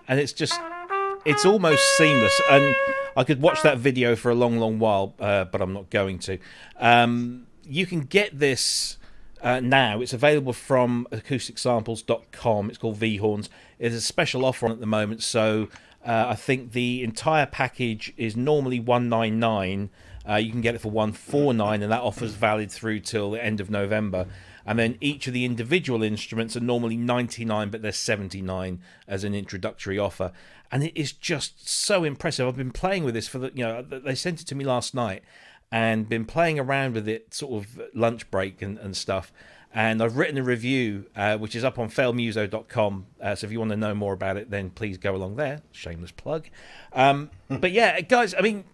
And it's almost seamless. And I could watch that video for a long while, but I'm not going to. You can get this now. It's available from AcousticSamples.com. It's called VHorns. There's a special offer on at the moment. So I think the entire package is normally $199. You can get it for $149, and that offer is valid through till the end of November. And then each of the individual instruments are normally $99, but they're $79 as an introductory offer. And it is just so impressive. I've been playing with this for they sent it to me last night, and been playing around with it sort of lunch break and stuff. And I've written a review, which is up on failmuso.com. So if you want to know more about it, then please go along there. Shameless plug. But yeah, guys, I mean,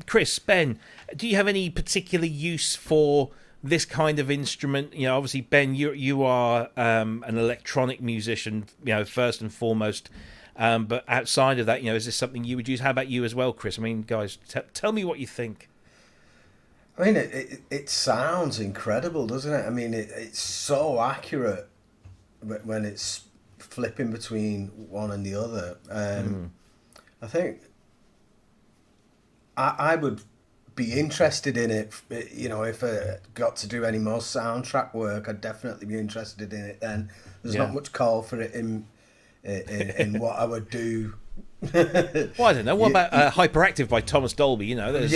Cryss, Ben, do you have any particular use for this kind of instrument? Obviously, Ben, you are an electronic musician, first and foremost. But outside of that, is this something you would use? How about you as well, Cryss? I mean, guys, tell me what you think. I mean, it sounds incredible, doesn't it? I mean, it's so accurate when it's flipping between one and the other. I think I would be interested in it. You know, if I got to do any more soundtrack work, I'd definitely be interested in it. Then there's not much call for it in what I would do. Well, I don't know. What about Hyperactive by Thomas Dolby? You know, there's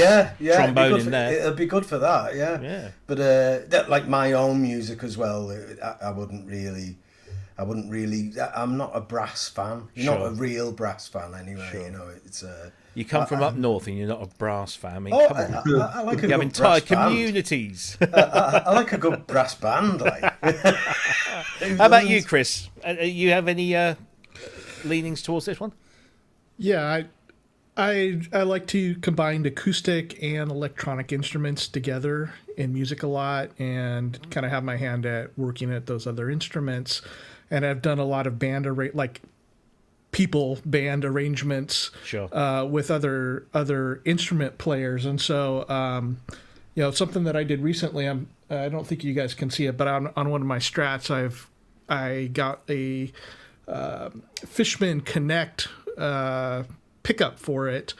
trombone in there. It'll be good for that, yeah. But that, like my own music as well, I wouldn't really. I'm not a brass fan. You're not a real brass fan anyway. You know, it's you come from up north and you're not a brass fan. I mean, come on. I like a you have good entire brass band. communities. I like a good brass band. Like. How about you, Cryss? You have any leanings towards this one? Yeah, I like to combine acoustic and electronic instruments together in music a lot, and kind of have my hand at working at those other instruments. And I've done a lot of band arrangements with other instrument players. And so you know, something that I did recently, I don't think you guys can see it, but on one of my Strats, I got a Fishman Connect pickup for it,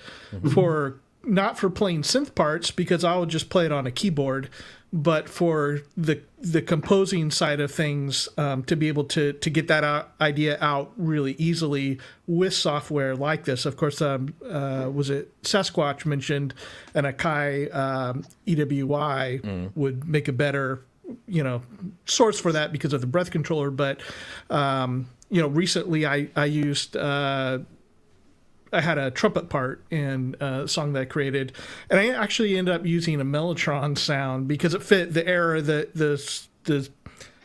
for not for playing synth parts, because I would just play it on a keyboard, but for the composing side of things, to be able to get that idea out really easily with software like this. Of course, was it Sasquatch mentioned an Akai EWI would make a better, you know, source for that because of the breath controller. But you know, recently I used I had a trumpet part in a song that I created, and I actually ended up using a Mellotron sound because it fit the era that the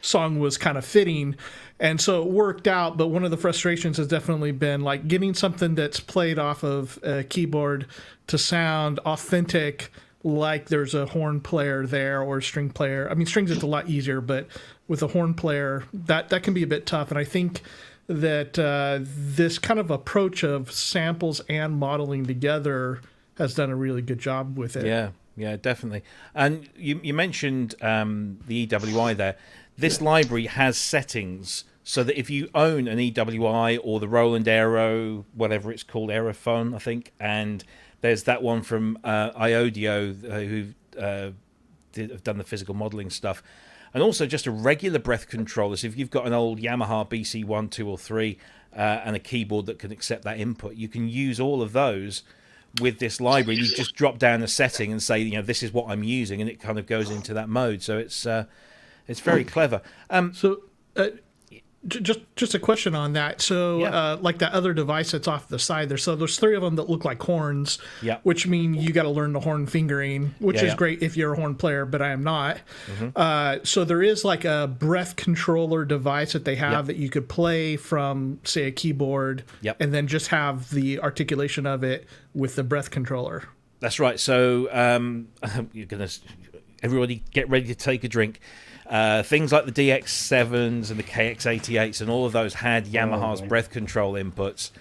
song was kind of fitting, and so it worked out. But one of the frustrations has definitely been like getting something that's played off of a keyboard to sound authentic, like there's a horn player there or a string player. I mean, strings is a lot easier, but with a horn player, that can be a bit tough. And I think that this kind of approach of samples and modeling together has done a really good job with it. Yeah, definitely. And you mentioned the EWI there. This library has settings so that if you own an EWI or the Roland Aero, whatever it's called, Aerophone, I think, and there's that one from Iodio who have done the physical modeling stuff. And also just a regular breath controller. So if you've got an old Yamaha BC1, 2 or 3 and a keyboard that can accept that input, you can use all of those with this library. You just drop down a setting and say, you know, this is what I'm using, and it kind of goes into that mode. So it's very clever. Just a question on that. So, like that other device that's off the side there. So there's 3 of them that look like horns, which mean you got to learn the horn fingering, which is great if you're a horn player, but I am not. So there is like a breath controller device that they have that you could play from, say, a keyboard, and then just have the articulation of it with the breath controller. That's right. So everybody get ready to take a drink. Things like the DX7s and the KX88s and all of those had Yamaha's breath control inputs.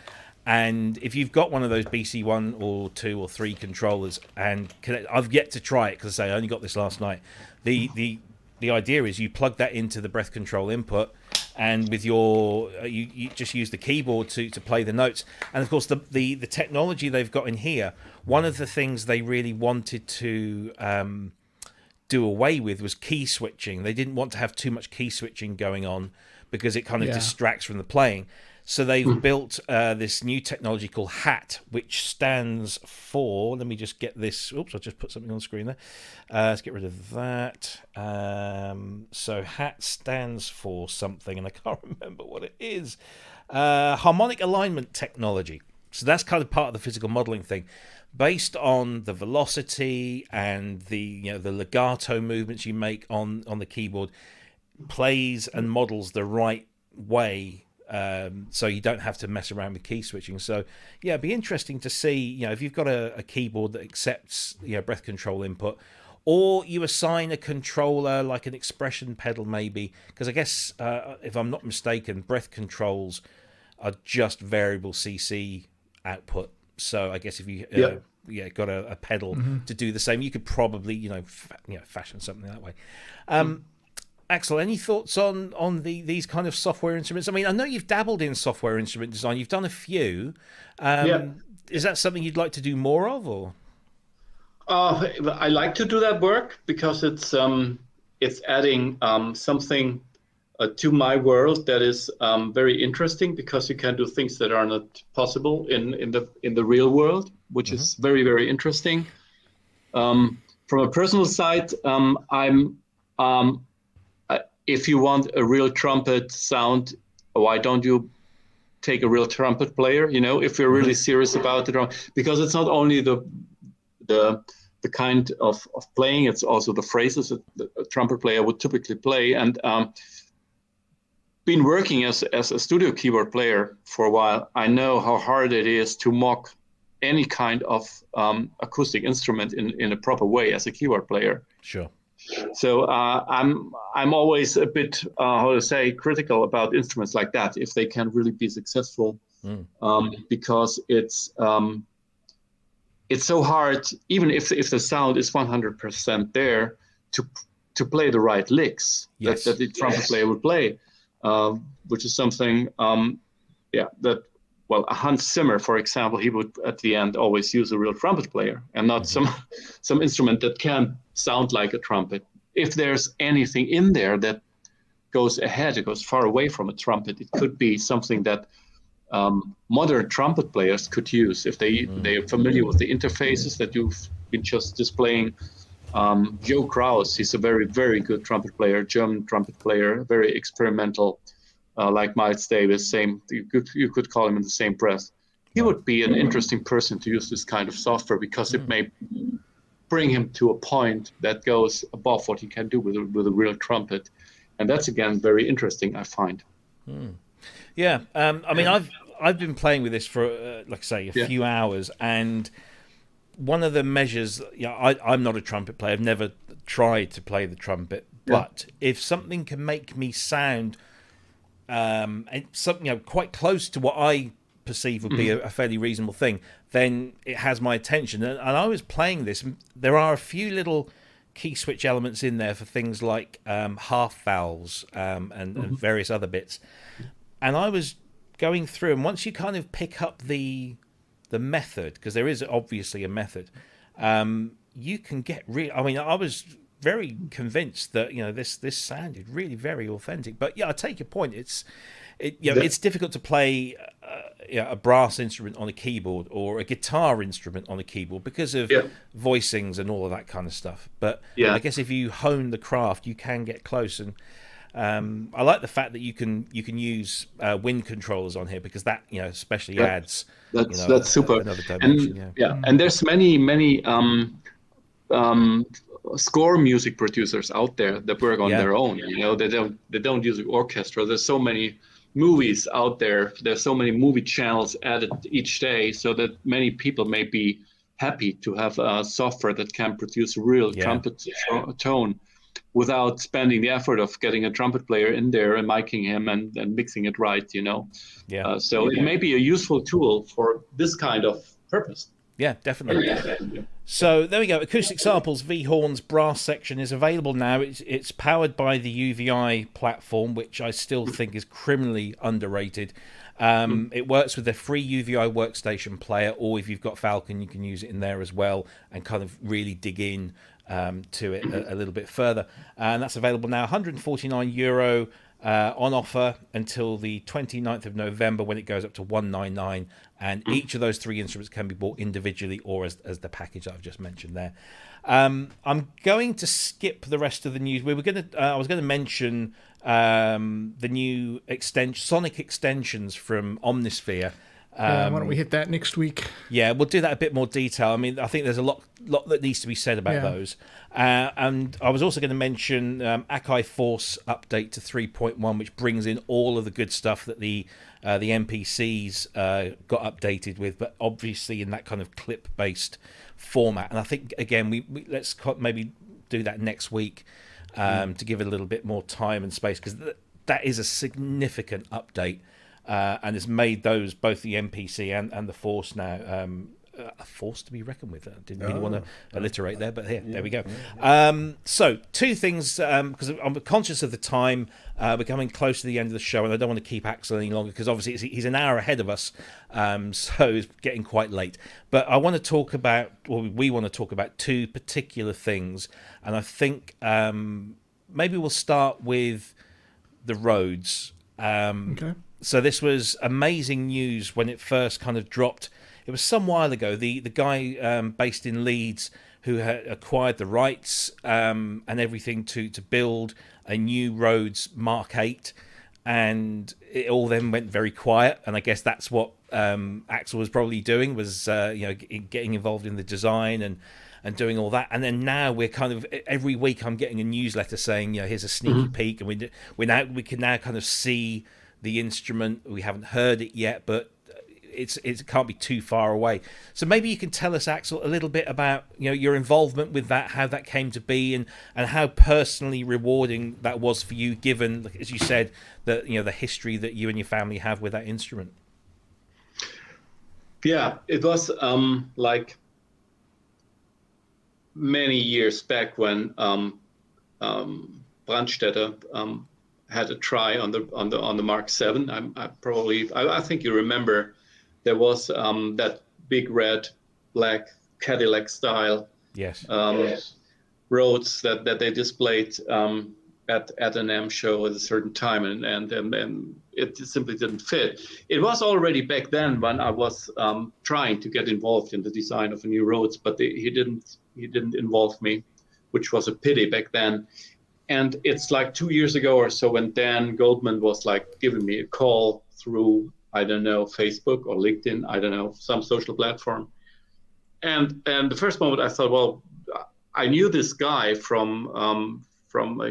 And if you've got one of those BC1 or 2 or 3 controllers, and I've yet to try it because I only got this last night. The idea is you plug that into the breath control input, and with your you just use the keyboard to play the notes. And of course the technology they've got in here, one of the things they really wanted to do away with was key switching. They didn't want to have too much key switching going on because it kind of distracts from the playing. So they've built this new technology called HAT, which stands for, let me just get this, oops, I just put something on the screen there. Let's get rid of that. So HAT stands for something, and I can't remember what it is. Harmonic alignment technology. So that's kind of part of the physical modeling thing. Based on the velocity and the legato movements you make on the keyboard, plays and models the right way, so you don't have to mess around with key switching. So yeah, it'd be interesting to see, if you've got a keyboard that accepts breath control input, or you assign a controller like an expression pedal maybe, because I guess if I'm not mistaken, breath controls are just variable CC output. So I guess if you got a pedal to do the same, you could probably fashion something that way. Axel, any thoughts on these kind of software instruments? I mean, I know you've dabbled in software instrument design. You've done a few. Is that something you'd like to do more of, or? I like to do that work because it's adding something to my world that is very interesting, because you can do things that are not possible in the real world, which is very, very interesting. From a personal side, if you want a real trumpet sound, why don't you take a real trumpet player? If you're really serious about it, because it's not only the kind of playing, it's also the phrases that a trumpet player would typically play. And been working as a studio keyboard player for a while, I know how hard it is to mock any kind of acoustic instrument in a proper way as a keyboard player. Sure. So I'm always a bit critical about instruments like that, if they can really be successful, because it's so hard, even if the sound is 100% there, to play the right licks that the trumpet player would play, which is something that. Well, Hans Zimmer, for example, he would at the end always use a real trumpet player and not some instrument that can sound like a trumpet. If there's anything in there that goes ahead, it goes far away from a trumpet, it could be something that modern trumpet players could use if they are familiar with the interfaces that you've been just displaying. Joe Kraus, he's a very, very good trumpet player, German trumpet player, very experimental. Like Miles Davis, you could call him in the same breath. He would be an interesting person to use this kind of software, because it may bring him to a point that goes above what he can do with a real trumpet, and that's again very interesting, I find. Yeah, I mean, I've been playing with this for like I say a few hours, and one of the measures. I'm not a trumpet player. I've never tried to play the trumpet, but if something can make me sound something quite close to what I perceive would be a fairly reasonable thing, then it has my attention. And I was playing this, and there are a few little key switch elements in there for things like half vowels and various other bits. And I was going through, and once you kind of pick up the method, because there is obviously a method, you can get real. I mean, I was very convinced that this sounded really very authentic. But I take your point. It's difficult to play a brass instrument on a keyboard or a guitar instrument on a keyboard because of voicings and all of that kind of stuff. But I guess if you hone the craft, you can get close. And I like the fact that you can use wind controllers on here, because that especially adds that's super. Another dimension. And there's many score music producers out there that work on their own. They don't use an orchestra. There's so many movies out there. There's so many movie channels added each day, so that many people may be happy to have a software that can produce a real trumpet tone without spending the effort of getting a trumpet player in there and miking him and mixing it right. So it may be a useful tool for this kind of purpose. Yeah, definitely. So there we go. AcousticSamples VHorns brass section is available now. It's powered by the UVI platform, which I still think is criminally underrated. It works with the free UVI workstation player, or if you've got Falcon, you can use it in there as well and kind of really dig in to it a little bit further. And that's available now, €149 on offer until the 29th of November, when it goes up to $199. And each of those three instruments can be bought individually or as the package that I've just mentioned there. I'm going to skip the rest of the news. I was going to mention the new sonic extensions from Omnisphere. Why don't we hit that next week? Yeah, we'll do that a bit more detail. I mean, I think there's a lot that needs to be said about those. And I was also going to mention Akai Force update to 3.1, which brings in all of the good stuff that the MPCs got updated with, but obviously in that kind of clip-based format. And I think, again, we let's maybe do that next week to give it a little bit more time and space, because that is a significant update. And it's made both the MPC and the Force now a force to be reckoned with. I didn't really want to alliterate there, but there we go. Yeah. So two things, because I'm conscious of the time. We're coming close to the end of the show, and I don't want to keep Axel any longer because obviously he's an hour ahead of us, so it's getting quite late. But I want to talk about, we want to talk about two particular things, and I think maybe we'll start with the Rhodes. Okay. So this was amazing news when it first kind of dropped. It was some while ago. The guy based in Leeds who had acquired the rights and everything to build a new Rhodes Mark 8, and it all then went very quiet. And I guess that's what Axel was probably doing, was getting involved in the design and doing all that. And then now we're kind of, every week I'm getting a newsletter saying, here's a sneaky peek, and we can now kind of see the instrument. We haven't heard it yet, but it can't be too far away. So maybe you can tell us, Axel, a little bit about your involvement with that, how that came to be, and how personally rewarding that was for you, given, as you said, that the history that you and your family have with that instrument. Yeah, it was like many years back when Brandstätter had a try on the Mark 7. I think you remember there was that big red black Cadillac style Rhodes that they displayed at an M show at a certain time, and it simply didn't fit. It was already back then when I was trying to get involved in the design of a new Rhodes, but he didn't involve me, which was a pity back then. And it's like 2 years ago or so when Dan Goldman was like giving me a call through, I don't know, Facebook or LinkedIn, I don't know, some social platform. And the first moment I thought, well, I knew this guy from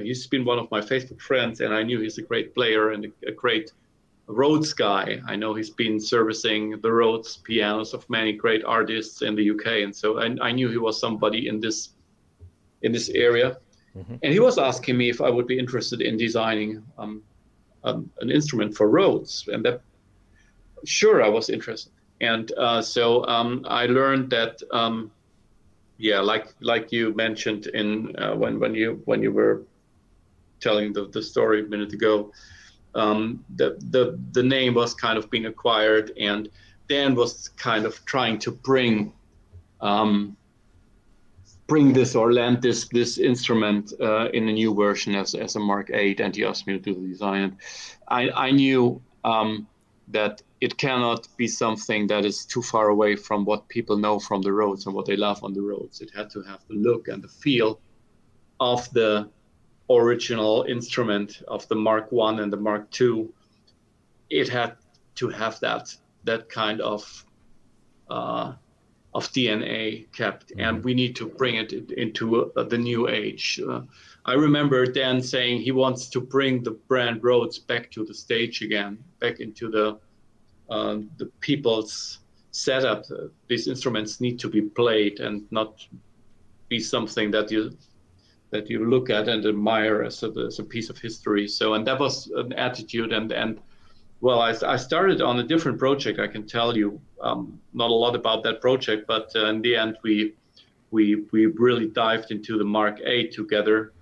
he's been one of my Facebook friends, and I knew he's a great player and a great Rhodes guy. I know he's been servicing the Rhodes pianos of many great artists in the UK. And so I knew he was somebody in this area. And he was asking me if I would be interested in designing an instrument for Rhodes, and that, sure, I was interested. And so I learned that, like you mentioned in when you were telling the story a minute ago, the name was kind of being acquired, and Dan was kind of trying to bring this or land this instrument in a new version as a Mark 8, and he asked me to do the design. I knew that it cannot be something that is too far away from what people know from the Rhodes and what they love on the Rhodes. It had to have the look and the feel of the original instrument of the Mark 1 and the Mark 2. It had to have that kind of DNA kept, and we need to bring it into the new age. I remember Dan saying he wants to bring the brand Rhodes back to the stage again, back into the people's setup. These instruments need to be played and not be something that you look at and admire as a piece of history. So, and that was an attitude, and well, I started on a different project. I can tell you not a lot about that project, but in the end, we really dived into the Mark 8 together,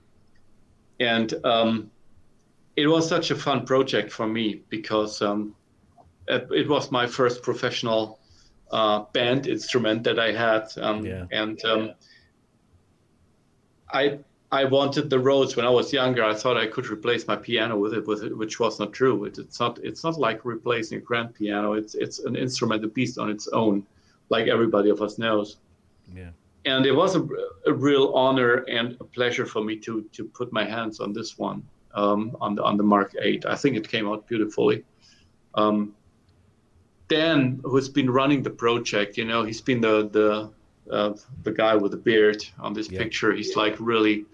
and it was such a fun project for me because it was my first professional band instrument that I had, and I wanted the Rhodes when I was younger. I thought I could replace my piano with it, which was not true. It's not like replacing a grand piano. It's an instrument, a beast on its own, like everybody of us knows. Yeah. And it was a real honor and a pleasure for me to put my hands on this one, on the Mark 8. I think it came out beautifully. Dan, who's been running the project, he's been the guy with the beard on this picture. He's like really.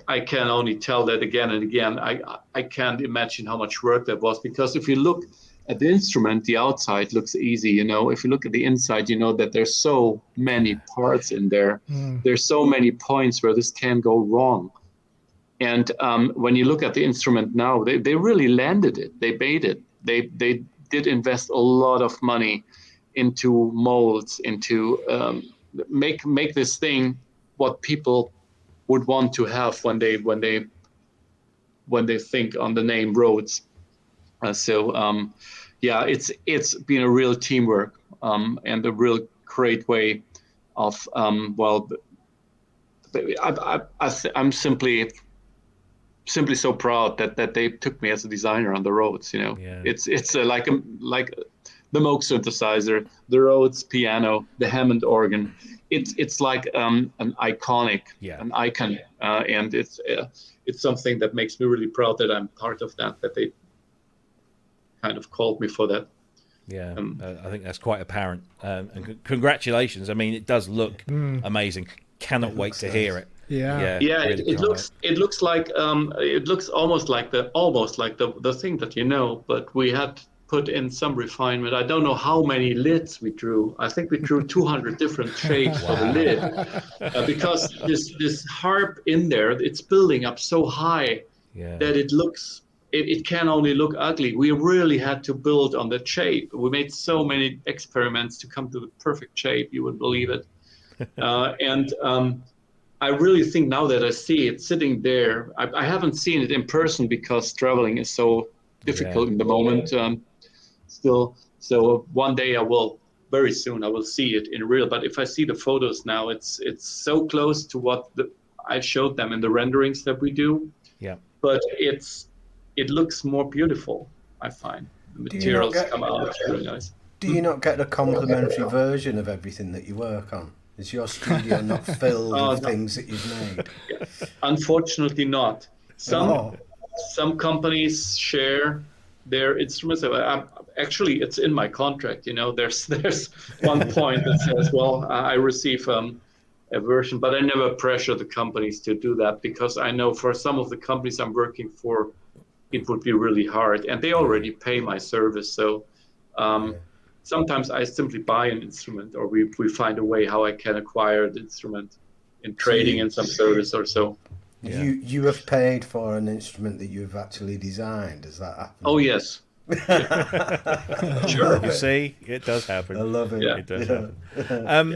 I can only tell that again and again. I can't imagine how much work that was, because if you look at the instrument, the outside looks easy, If you look at the inside, that there's so many parts in there. There's so many points where this can go wrong. And when you look at the instrument now, they really landed it. They made it. They did invest a lot of money into molds, into make this thing what people would want to have when they think on the name Rhodes. It's been a real teamwork and a real great way of I'm simply so proud that they took me as a designer on the Rhodes. It's like the Moog synthesizer, the Rhodes piano, the Hammond organ. It's like an iconic, an icon, and it's something that makes me really proud that I'm part of that. That they kind of called me for that. Yeah, I think that's quite apparent. And congratulations! I mean, it does look amazing. Cannot wait to hear it. Yeah. Really it looks like it looks almost like the thing that but we had put in some refinement. I don't know how many lids we drew. I think we drew 200 different shapes of a lid because this harp in there, it's building up so high that it can only look ugly. We really had to build on the shape. We made so many experiments to come to the perfect shape. You wouldn't believe it. I really think now that I see it sitting there, I haven't seen it in person because traveling is so difficult in the moment still. So one day very soon I will see it in real. But if I see the photos now, it's so close to what I showed them in the renderings that we do. Yeah. But it looks more beautiful, I find. The materials come out really nice. Do you not get a complimentary version of everything that you work on? Is your studio not filled with things that you've made? Unfortunately not. Some companies share their instruments. Actually, it's in my contract. There's one point that says, well, I receive a version, but I never pressure the companies to do that because I know for some of the companies I'm working for, it would be really hard, and they already pay my service. So sometimes I simply buy an instrument, or we find a way how I can acquire the instrument in trading in some service or so. Yeah. You have paid for an instrument that you've actually designed. Does that happen? Oh yes. Sure. You see, it does happen. I love it. Yeah. It does happen.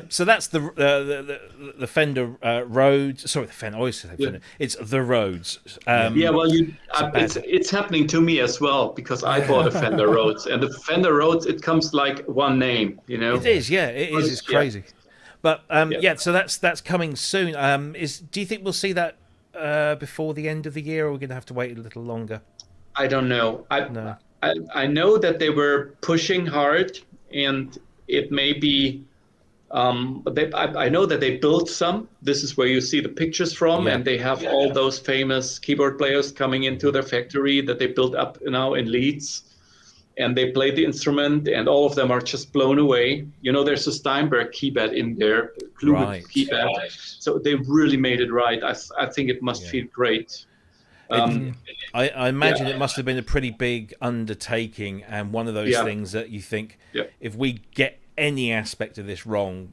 So that's the Fender Rhodes. Sorry, the Fender. I always say Fender. It's the Rhodes. It's happening to me as well because I bought a Fender Rhodes, and the Fender Rhodes, it comes like one name. It is. Yeah, it is. It's crazy. But so that's coming soon. Do you think we'll see that before the end of the year, or we're going to have to wait a little longer? I don't know. I know that they were pushing hard, and it may be. I know that they built some. This is where you see the pictures from, and they have all those famous keyboard players coming into their factory that they built up now in Leeds, and they played the instrument, and all of them are just blown away. There's a Steinberg keypad in there, keypad. So they really made it right. I think it must feel great. I imagine it must have been a pretty big undertaking, and one of those things that you think, if we get any aspect of this wrong,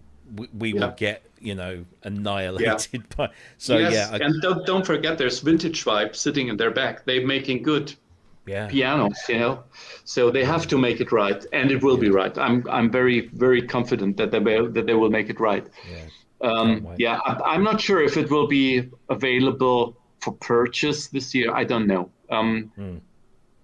we will get annihilated by. So and don't forget, there's Vintage Vibe sitting in their back. They're making good pianos, so they have to make it right, and it will be right. I'm very, very confident that they will make it right. I'm not sure if it will be available for purchase this year. I don't know.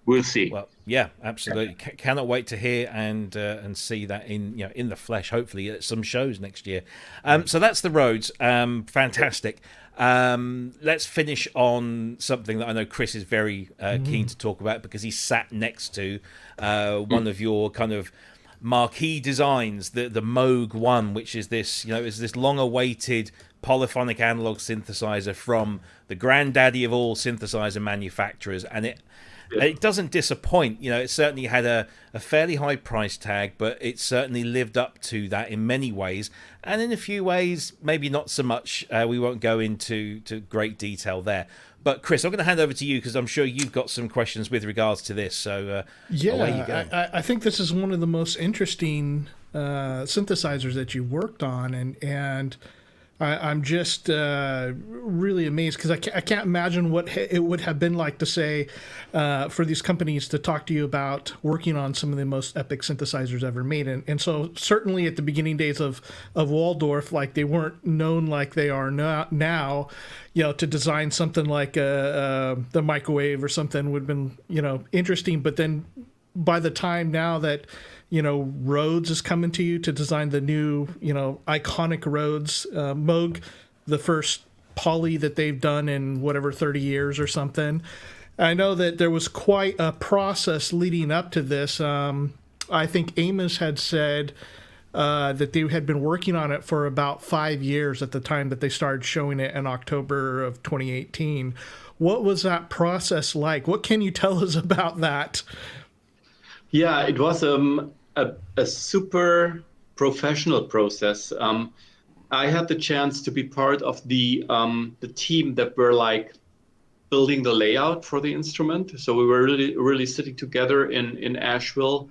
We'll see. Well, yeah, absolutely. Cannot wait to hear and see that in the flesh. Hopefully at some shows next year. So that's the Rhodes. Fantastic. Let's finish on something that I know Cryss is very keen to talk about, because he sat next to one of your kind of marquee designs, the Moog One, which is this is this long-awaited polyphonic analog synthesizer from the granddaddy of all synthesizer manufacturers, and it doesn't disappoint. It certainly had a fairly high price tag, but it certainly lived up to that in many ways, and in a few ways maybe not so much. We won't go into great detail there. But Cryss, I'm going to hand over to you, because I'm sure you've got some questions with regards to this. So away you go. I think this is one of the most interesting synthesizers that you worked on, and I'm just really amazed because I can't imagine what it would have been like to say for these companies to talk to you about working on some of the most epic synthesizers ever made. And so certainly at the beginning days of Waldorf, like they weren't known like they are now, you know, to design something like the microwave or something would have been, you know, interesting. But then by the time now that, you know, Rhodes is coming to you to design the new, you know, iconic Rhodes Moog, the first poly that they've done in whatever 30 years or something. I know that there was quite a process leading up to this. I think Amos had said that they had been working on it for about 5 years at the time that they started showing it in October of 2018. What was that process like? What can you tell us about that? Yeah, it was a super professional process. I had the chance to be part of the team that were like building the layout for the instrument. So we were really sitting together in Asheville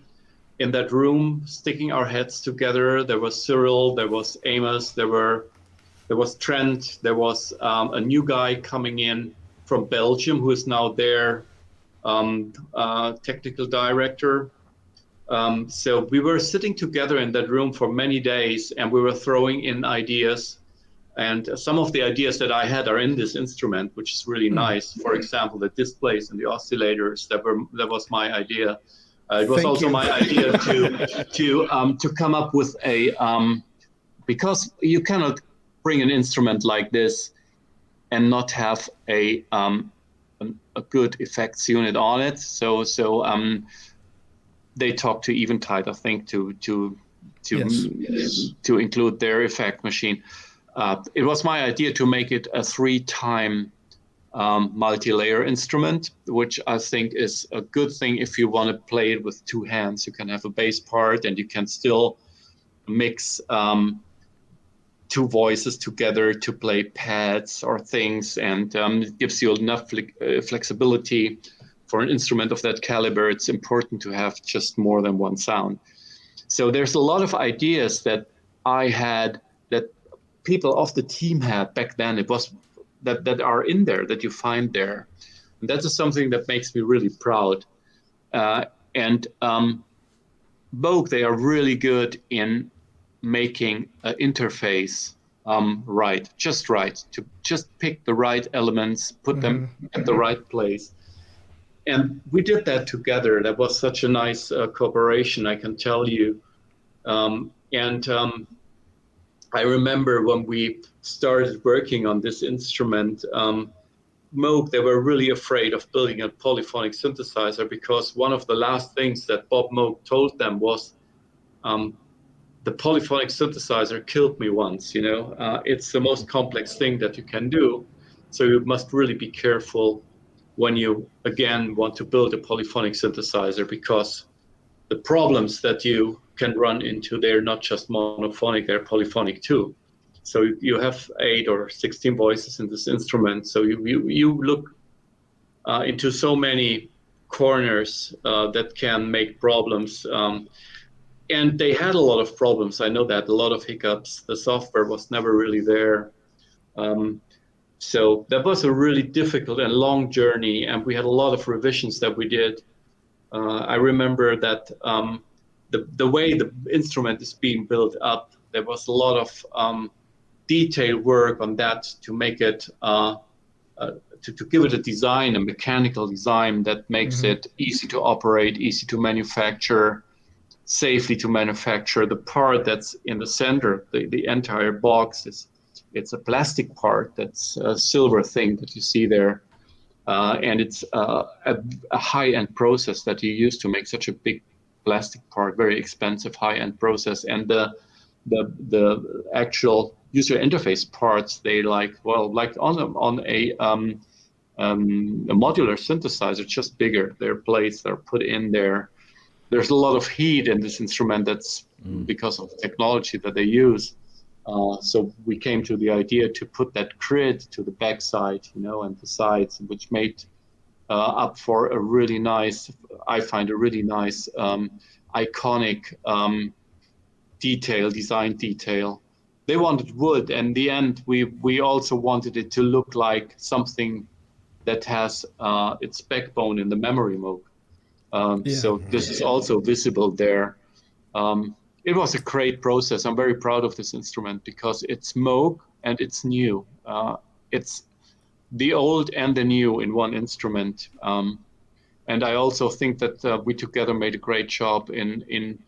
in that room, sticking our heads together. There was Cyril, there was Amos, there was Trent, there was a new guy coming in from Belgium who is now their technical director. So we were sitting together in that room for many days, and we were throwing in ideas. And some of the ideas that I had are in this instrument, which is really nice. For example, the displays and the oscillators. That was my idea. It was also my idea to come up with a because you cannot bring an instrument like this and not have a good effects unit on it. So they talked to Eventide, I think, to include their effect machine. It was my idea to make it a 3-time multi-layer instrument, which I think is a good thing if you want to play it with 2 hands. You can have a bass part and you can still mix 2 voices together to play pads or things, and it gives you enough flexibility. For an instrument of that caliber, it's important to have just more than one sound. So there's a lot of ideas that I had, that people of the team had back then. It was that are in there, that you find there. And that is something that makes me really proud. And Moog, they are really good in making an interface right, to just pick the right elements, put them at the right place. And we did that together. That was such a nice cooperation, I can tell you. I remember when we started working on this instrument, Moog, they were really afraid of building a polyphonic synthesizer, because one of the last things that Bob Moog told them was, the polyphonic synthesizer killed me once, you know. It's the most complex thing that you can do. So you must really be careful when you, again, want to build a polyphonic synthesizer, because the problems that you can run into, they're not just monophonic, they're polyphonic too. So you have 8 or 16 voices in this instrument. So you look into so many corners that can make problems. And they had a lot of problems. I know that, a lot of hiccups. The software was never really there. So that was a really difficult and long journey, and we had a lot of revisions that we did. I remember that the way the instrument is being built up, there was a lot of detailed work on that to make it, to give it a design, a mechanical design that makes it easy to operate, easy to manufacture, safely to manufacture. The part that's in the center, the entire box, it's a plastic part, that's a silver thing that you see there. And it's a high-end process that you use to make such a big plastic part, very expensive high-end process. And the actual user interface parts, they like on a modular synthesizer, just bigger. Their plates are put in there. There's a lot of heat in this instrument. That's because of the technology that they use. So we came to the idea to put that grid to the backside, you know, and the sides, which made up for a really nice, I find a really nice, iconic design detail. they wanted wood, and in the end, we also wanted it to look like something that has its backbone in the memory Moog. So this is also visible there. It was a great process. I'm very proud of this instrument because it's Moog and it's new. It's the old and the new in one instrument. And I also think that we together made a great job in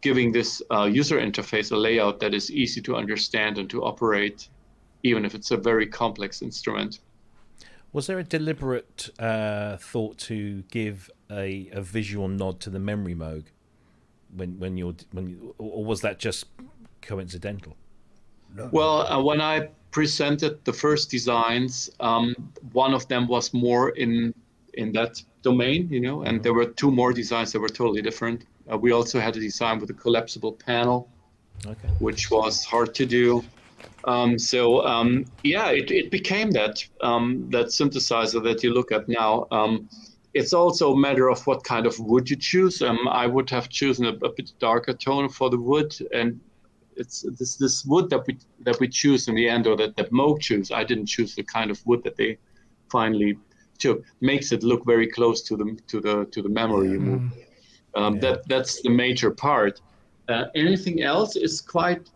giving this user interface a layout that is easy to understand and to operate, even if it's a very complex instrument. Was there a deliberate thought to give a visual nod to the memory Moog or was that just coincidental? Well, when I presented the first designs, one of them was more in that domain, and there were two more designs that were totally different. We also had a design with a collapsible panel, which was hard to do. It became that synthesizer that you look at now. It's also a matter of what kind of wood you choose. I would have chosen a bit darker tone for the wood, and it's this wood that we choose in the end, or that Moog choose. I didn't choose the kind of wood that they finally took. Makes it look very close to the memory. That's the major part. Anything else is quite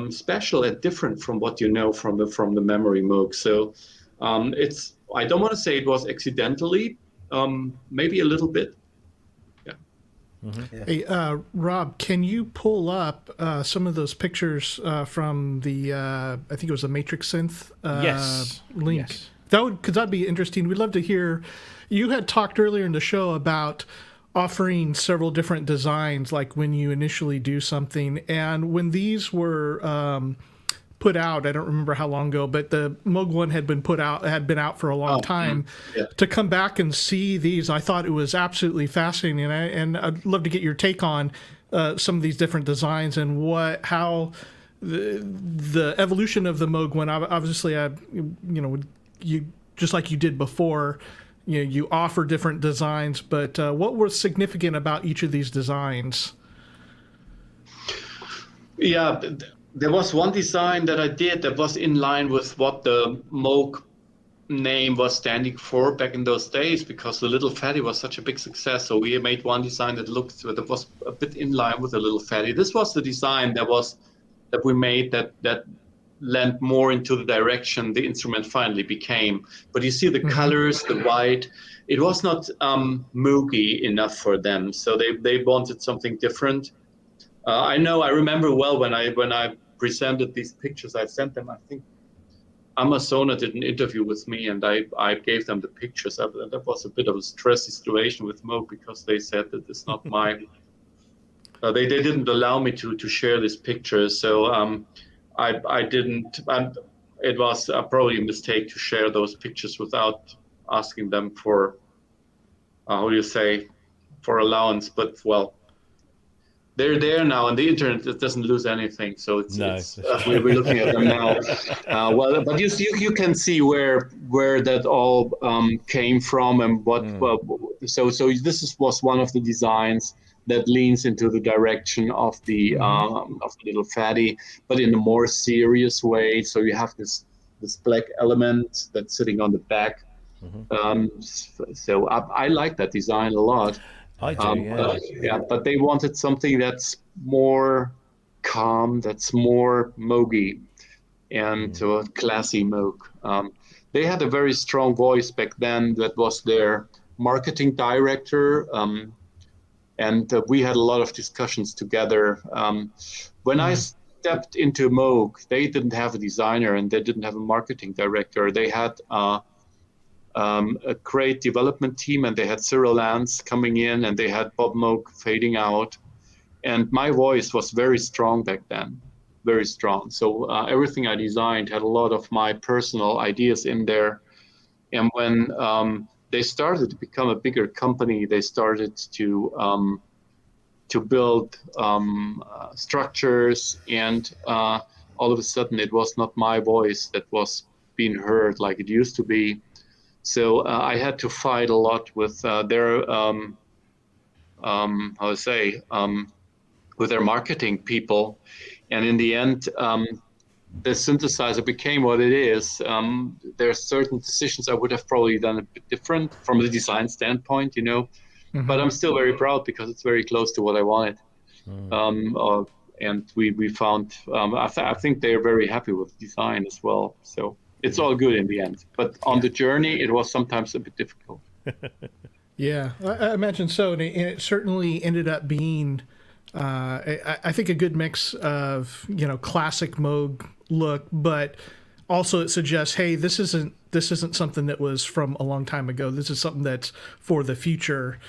special and different from what you know from the memory Moog. So I don't want to say it was accidentally, maybe a little bit. Hey, Rob, can you pull up some of those pictures from the I think it was the Matrix Synth link? Yes. Because that'd be interesting. We'd love to hear. You had talked earlier in the show about offering several different designs, like when you initially do something, and when these were put out, I don't remember how long ago, but the Moog one had been out for a long time. Yeah. To come back and see these, I thought it was absolutely fascinating, and I'd love to get your take on some of these different designs and how the evolution of the Moog one. Obviously, you just like you did before. You offer different designs, but what was significant about each of these designs? Yeah, there was one design that I did that was in line with what the Moog name was standing for back in those days, because the Little Fatty was such a big success. So we made one design that was a bit in line with the Little Fatty. This was the design that we made that lent more into the direction the instrument finally became. But you see the colors, the white, it was not Moogy enough for them. So they wanted something different. I remember well when I presented these pictures, I sent them, I think Amazona did an interview with me, and I gave them the pictures. That was a bit of a stressy situation with Moog, because they said that it's not my, they didn't allow me to share these pictures. So I didn't, and it was probably a mistake to share those pictures without asking them for, for allowance. But well, they're there now, and the internet, it doesn't lose anything. So we're looking at them now. But you can see where that all came from, and what. So this was one of the designs that leans into the direction of the Little Fatty, but in a more serious way. So you have this black element that's sitting on the back. So I like that design a lot. I do, but they wanted something that's more calm, that's more Moogy, and classy Moog. They had a very strong voice back then. That was their marketing director, and we had a lot of discussions together. When I stepped into Moog, they didn't have a designer and they didn't have a marketing director. They had a great development team, and they had Cyril Lance coming in, and they had Bob Moog fading out. And my voice was very strong back then, very strong. So everything I designed had a lot of my personal ideas in there. And when they started to become a bigger company, they started to build structures, and all of a sudden it was not my voice that was being heard like it used to be. So I had to fight a lot with their with their marketing people. And in the end, the synthesizer became what it is. There are certain decisions I would have probably done a bit different from the design standpoint, but I'm still very proud because it's very close to what I wanted. And we found, I think they're very happy with the design as well. So it's all good in the end. But on the journey, it was sometimes a bit difficult. Yeah, I imagine so. And it certainly ended up being, I think, a good mix of, classic Moog look, but also it suggests, hey, this isn't something that was from a long time ago. This is something that's for the future.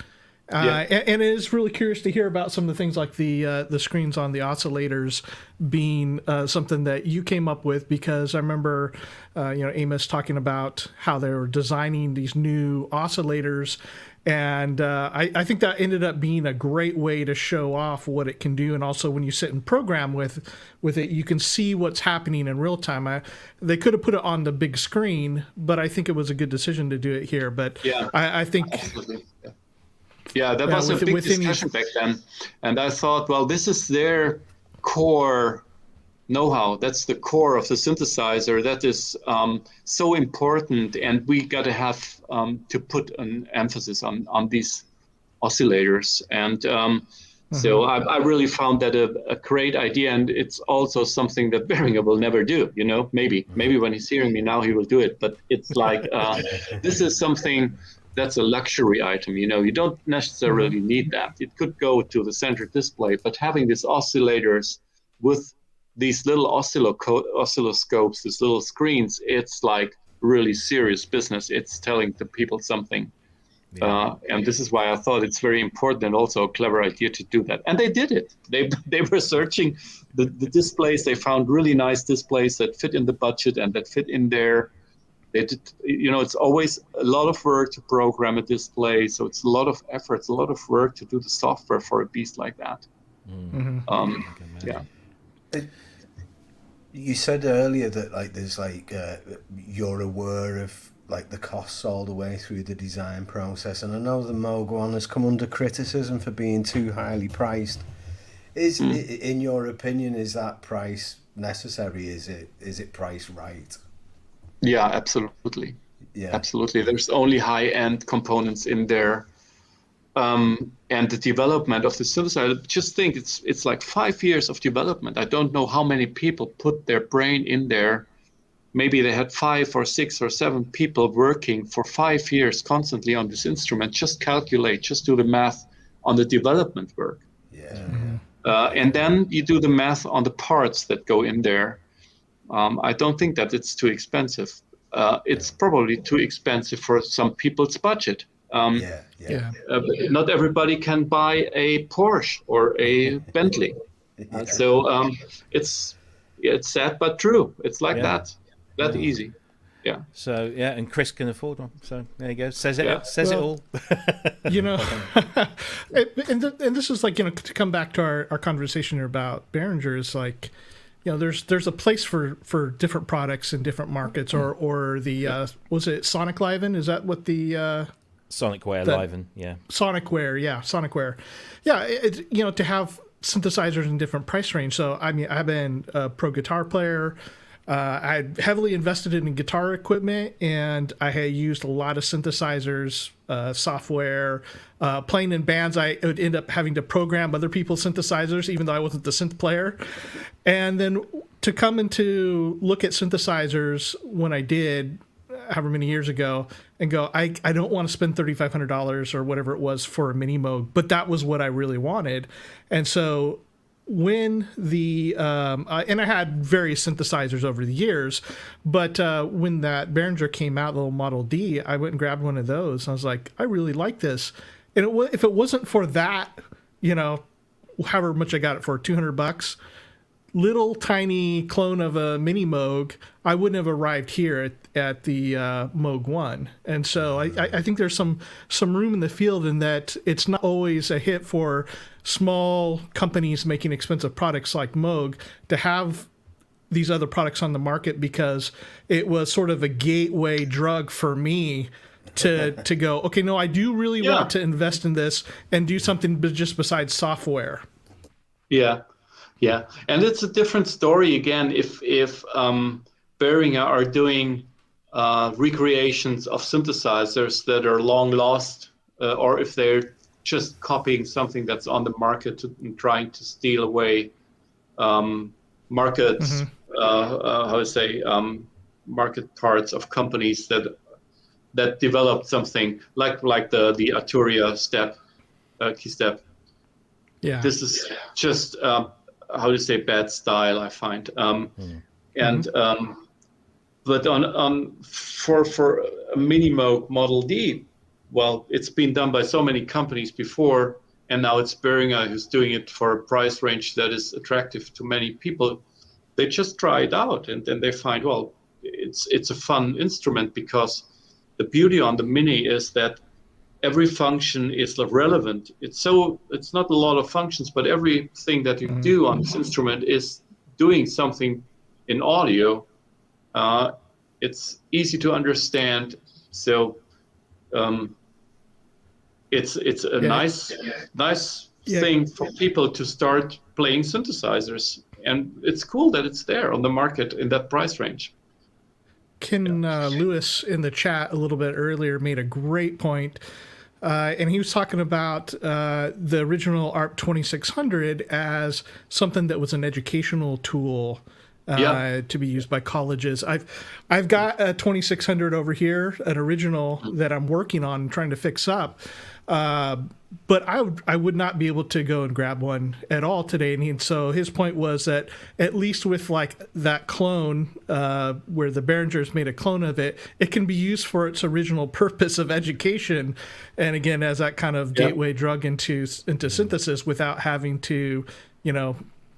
And it is really curious to hear about some of the things like the screens on the oscillators being something that you came up with, because I remember Amos talking about how they were designing these new oscillators, and I think that ended up being a great way to show off what it can do. And also when you sit and program with it, you can see what's happening in real time. They could have put it on the big screen, but I think it was a good decision to do it here. But I think... Absolutely. Yeah, that was a big discussion back then. And I thought, well, this is their core know-how. That's the core of the synthesizer. That is so important. And we got to have to put an emphasis on these oscillators. And so I really found that a great idea. And it's also something that Behringer will never do, maybe when he's hearing me now, he will do it. But it's like, this is something... That's a luxury item, you don't necessarily need that. It could go to the center display, but having these oscillators with these little oscilloscopes, these little screens, it's like really serious business. It's telling the people something. And this is why I thought it's very important and also a clever idea to do that. And they did it. They were searching the displays. They found really nice displays that fit in the budget and that fit in there. They did, it's always a lot of work to program a display, so it's a lot of effort, it's a lot of work to do the software for a beast like that. You said earlier that there's you're aware of the costs all the way through the design process, and I know the Moog one has come under criticism for being too highly priced. In your opinion, is that price necessary? Is it priced right? Yeah, absolutely. Yeah, absolutely. There's only high-end components in there, and the development of the synthesizer. Just think, it's like 5 years of development. I don't know how many people put their brain in there. Maybe they had 5 or 6 or 7 people working for 5 years constantly on this instrument. Just calculate, just do the math on the development work. And then you do the math on the parts that go in there. I don't think that it's too expensive. It's probably too expensive for some people's budget. Not everybody can buy a Porsche or a Bentley. So it's sad but true. It's like that easy. Yeah. So and Cryss can afford one. So there you go. Says it all. And this is to come back to our conversation here about Behringer, is there's a place for different products in different markets, or the was it Sonic Liven? Is that what the Sonicware Liven? Yeah. Sonicware. Yeah, to have synthesizers in different price range. So I've been a pro guitar player. I heavily invested in guitar equipment, and I had used a lot of synthesizers, software. Playing in bands, I would end up having to program other people's synthesizers, even though I wasn't the synth player. And then to come into look at synthesizers when I did, however many years ago, and go, I don't want to spend $3,500 or whatever it was for a mini Moog, but that was what I really wanted. And so when and I had various synthesizers over the years, but when that Behringer came out, the little Model D, I went and grabbed one of those. And I was like, I really like this. And if it wasn't for that, however much I got it for, $200, little tiny clone of a mini Moog, I wouldn't have arrived here at the Moog 1. And so I think there's some room in the field in that it's not always a hit for small companies making expensive products like Moog to have these other products on the market, because it was sort of a gateway drug for me to go, okay, no, I do really want to invest in this and do something just besides software. Yeah, yeah, and it's a different story again if Behringer are doing recreations of synthesizers that are long lost, or if they're just copying something that's on the market and trying to steal away markets, how to say, market parts of companies that developed something like the Arturia step, key step. Yeah. This is just how to say bad style, I find. And but for a Mini Moog Model D, well, it's been done by so many companies before, and now it's Behringer who's doing it for a price range that is attractive to many people. They just try it out, and then they find, well, it's a fun instrument, because the beauty on the Mini is that every function is relevant. It's not a lot of functions, but everything that you do on this instrument is doing something in audio. It's easy to understand, so it's a nice thing for people to start playing synthesizers, and it's cool that it's there on the market in that price range. Lewis in the chat a little bit earlier made a great point. And he was talking about the original ARP 2600 as something that was an educational tool to be used by colleges. I've got a 2600 over here, an original that I'm working on and trying to fix up. But I would not be able to go and grab one at all today. And so his point was that at least with like that clone, where the Behringer's made a clone of it, it can be used for its original purpose of education. And again, as that kind of gateway drug into synthesis without having to,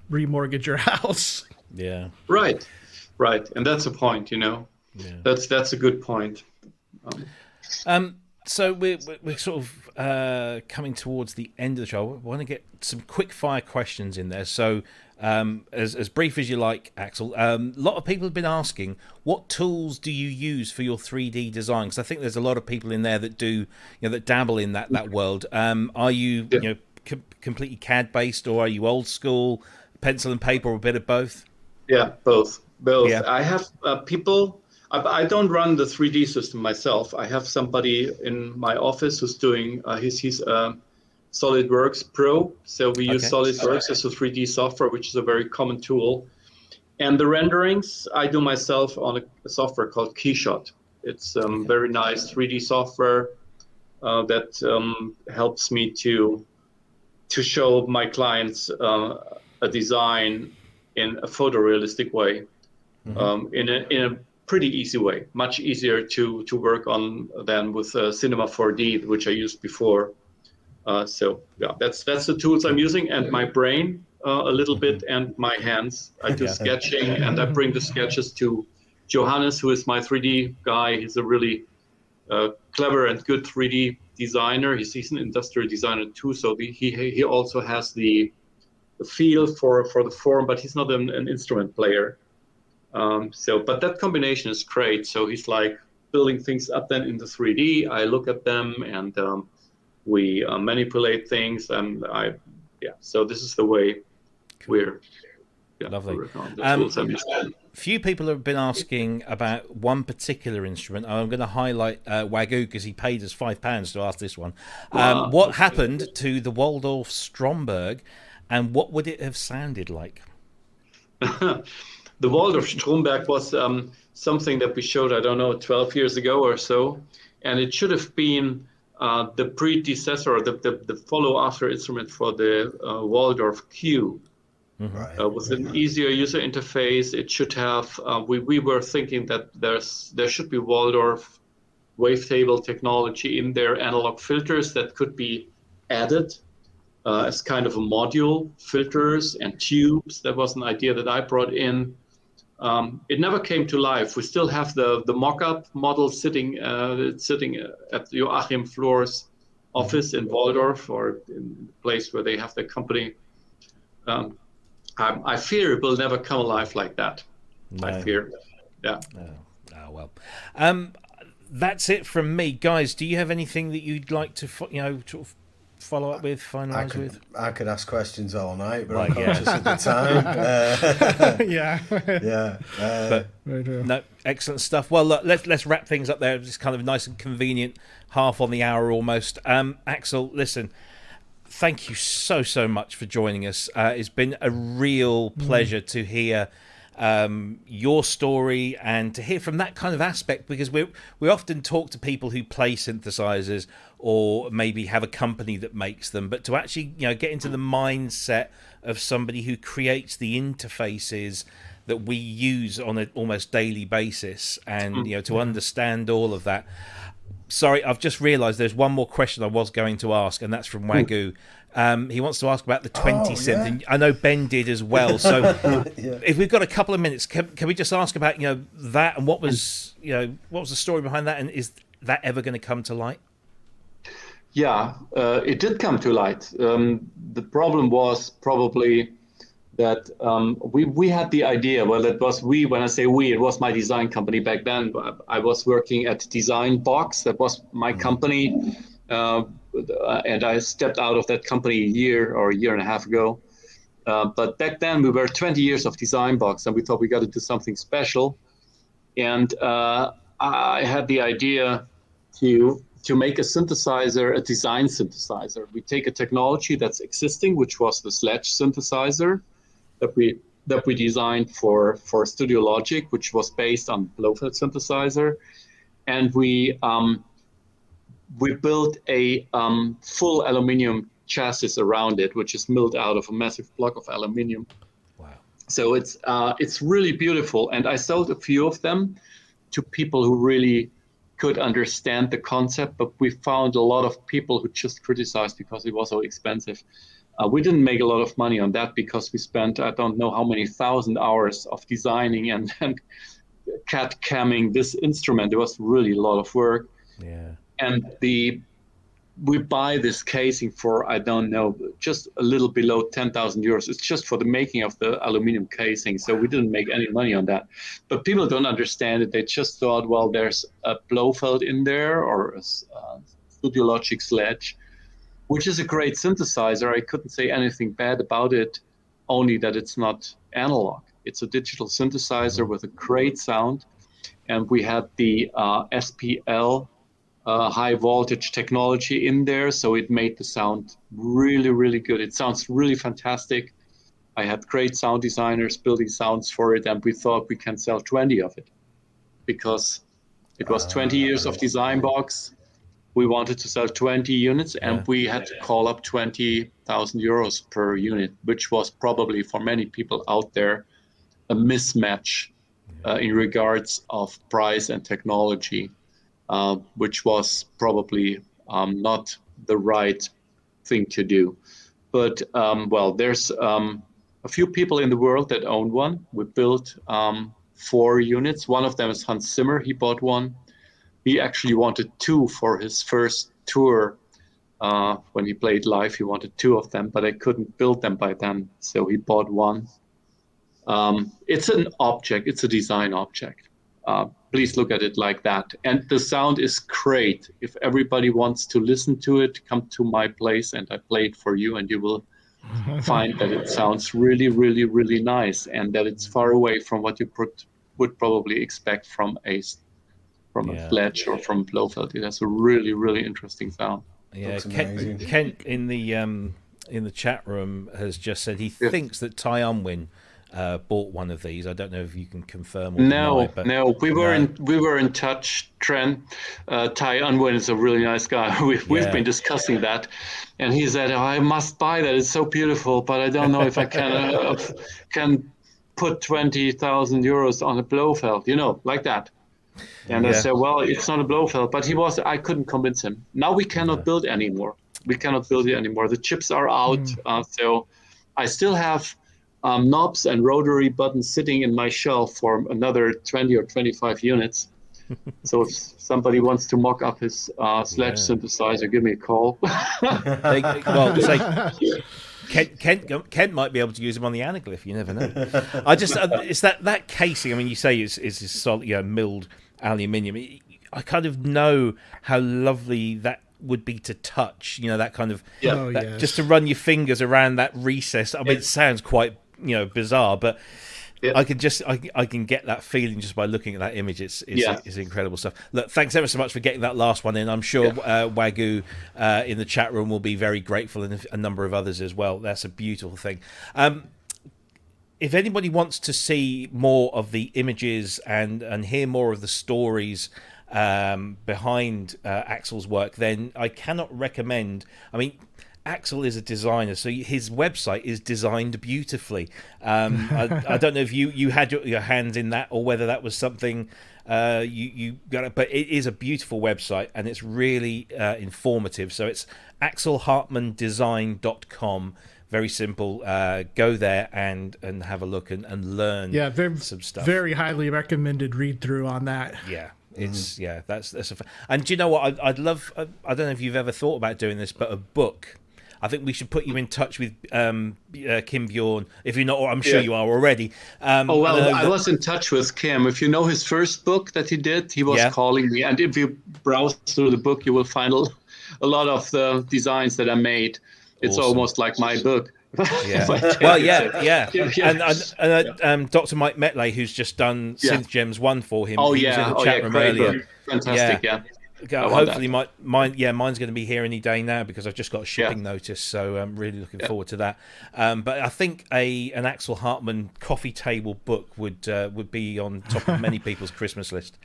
remortgage your house. Yeah. Right. And that's a point, Yeah. That's a good point. So we're sort of coming towards the end of the show. I want to get some quick fire questions in there. So as brief as you like, Axel. A lot of people have been asking, what tools do you use for your 3D design? Because I think there's a lot of people in there that do, that dabble in that world. Are you, completely CAD based, or are you old school, pencil and paper, or a bit of both? Yeah, both. Yeah. I have people. I don't run the 3D system myself. I have somebody in my office who's doing, he's a SolidWorks Pro. So we use SolidWorks as a 3D software, which is a very common tool. And the renderings, I do myself on a software called Keyshot. It's very nice 3D software that helps me to show my clients a design in a photorealistic way, in a pretty easy way, much easier to work on than with Cinema 4D, which I used before. So yeah, that's the tools I'm using, and my brain a little bit, and my hands. I do sketching, and I bring the sketches to Johannes, who is my 3D guy. He's a really clever and good 3D designer. He's an industrial designer too, so he also has the feel for the form, but he's not an instrument player. But that combination is great. So he's like building things up then in the 3D. I look at them, and we manipulate things, and so this is the way we're lovely. The few people have been asking about one particular instrument. I'm going to highlight Wagyu because he paid us £5 to ask this one. What happened to the Waldorf Stromberg, and what would it have sounded like? The Waldorf Stromberg was something that we showed, 12 years ago or so, and it should have been the predecessor, or the follow-after instrument for the Waldorf Q. With an easier user interface. It should have, we were thinking that there should be Waldorf wavetable technology in their analog filters that could be added as kind of a module, filters and tubes. That was an idea that I brought in. It never came to life. We still have the mock-up model sitting at Joachim Flor's office in Waldorf, or in the place where they have their company. I fear it will never come alive like that. No. I fear. Yeah. Oh well. That's it from me, guys. Do you have anything that you'd like to, follow up with, finalise with? I could ask questions all night, but Right, I'm conscious of the time. Yeah. But no, excellent stuff. Well, look, let's wrap things up there. It's kind of nice and convenient, half on the hour almost. Axel, listen, thank you so much for joining us. It's been a real pleasure to hear your story and to hear from that kind of aspect, because we often talk to people who play synthesizers or maybe have a company that makes them, but to actually get into the mindset of somebody who creates the interfaces that we use on an almost daily basis, and to understand all of that. Sorry, I've just realized there's one more question I was going to ask, and that's from Wagyu. He wants to ask about the 20 synth, and I know Ben did as well. So, if we've got a couple of minutes, can we just ask about that, and what was the story behind that, and is that ever going to come to light? Yeah, it did come to light. The problem was probably that we had the idea. Well, it was we. When I say we, it was my design company back then. I was working at Design Box. That was my company. And I stepped out of that company a year and a half ago. But back then we were 20 years of Design Box, and we thought we got to do something special. And I had the idea to make a synthesizer, a design synthesizer. We take a technology that's existing, which was the Sledge synthesizer that we designed for Studio Logic, which was based on Blofeld synthesizer, and we built a full aluminum chassis around it, which is milled out of a massive block of aluminum. Wow! So it's really beautiful, and I sold a few of them to people who really could understand the concept, but we found a lot of people who just criticized because it was so expensive. We didn't make a lot of money on that because we spent, I don't know how many thousand hours of designing and CAD-camming this instrument. It was really a lot of work. Yeah. And we buy this casing for, I don't know, just a little below 10,000 euros. It's just for the making of the aluminum casing. So we didn't make any money on that. But people don't understand it. They just thought, well, there's a Blofeld in there or a Studio Logic Sledge, which is a great synthesizer. I couldn't say anything bad about it, only that it's not analog. It's a digital synthesizer with a great sound. And we had the SPL high voltage technology in there, so it made the sound really, really good. It sounds really fantastic. I had great sound designers building sounds for it, and we thought we can sell 20 of it because it was 20 years of Design Box. We wanted to sell 20 units, and we had to call up 20,000 euros per unit, which was probably for many people out there a mismatch in regards of price and technology. Which was probably not the right thing to do. But, well, there's a few people in the world that own one. We built 4 units. One of them is Hans Zimmer. He bought one. He actually wanted 2 for his first tour. When he played live, he wanted 2 of them, but I couldn't build them by then, so he bought one. It's an object. It's a design object. Please look at it like that. And the sound is great. If everybody wants to listen to it, come to my place and I play it for you, and you will find that it sounds really, really, really nice, and that it's far away from what you would probably expect from a Sledge or from Blofeld. It has a really, really interesting sound. Yeah, Kent in the chat room has just said he thinks that Ty Unwin bought one of these. I don't know if you can confirm or deny, but no, we were in touch. Trent, Ty Unwin is a really nice guy. We've been discussing that, and he said, I must buy that. It's so beautiful, but I don't know if I can put 20,000 euros on a Blofeld, like that. And I said, well, it's not a Blofeld, but I couldn't convince him. Now we cannot build anymore. We cannot build it anymore. The chips are out, so I still have knobs and rotary buttons sitting in my shelf for another 20 or 25 units. So if somebody wants to mock up his Sledge synthesizer, give me a call. Kent might be able to use them on the anaglyph. You never know. I just it's that casing. I mean, you say is solid, milled aluminium. I kind of know how lovely that would be to touch. You know, that kind of yes. just to run your fingers around that recess. I mean, it sounds quite bizarre, but I can get that feeling just by looking at that image. It's incredible stuff. Look, thanks ever so much for getting that last one in. I'm sure Wagyu in the chat room will be very grateful, and a number of others as well. That's a beautiful thing. If anybody wants to see more of the images and hear more of the stories behind Axel's work, then I cannot recommend. I mean, Axel is a designer, so his website is designed beautifully. I don't know if you had your hands in that, or whether that was something you got it, but it is a beautiful website, and it's really informative. So it's axelhartmanndesign.com. Very simple. Go there and have a look and learn some stuff. Very highly recommended read through on that. Yeah. It's that's and do you know what I'd love? I don't know if you've ever thought about doing this, but a book. I think we should put you in touch with Kim Bjorn. If you're not, I'm sure you are already. I was in touch with Kim. If you know his first book that he did, he was calling me. And if you browse through the book, you will find a lot of the designs that I made. It's almost like my book. And Dr. Mike Metley, who's just done Synth Gems 1 for him. He was in the chat room earlier. Book. Fantastic, Hopefully mine's going to be here any day now, because I've just got a shipping notice, so I'm really looking forward to that. But I think an Axel Hartmann coffee table book would be on top of many people's Christmas list.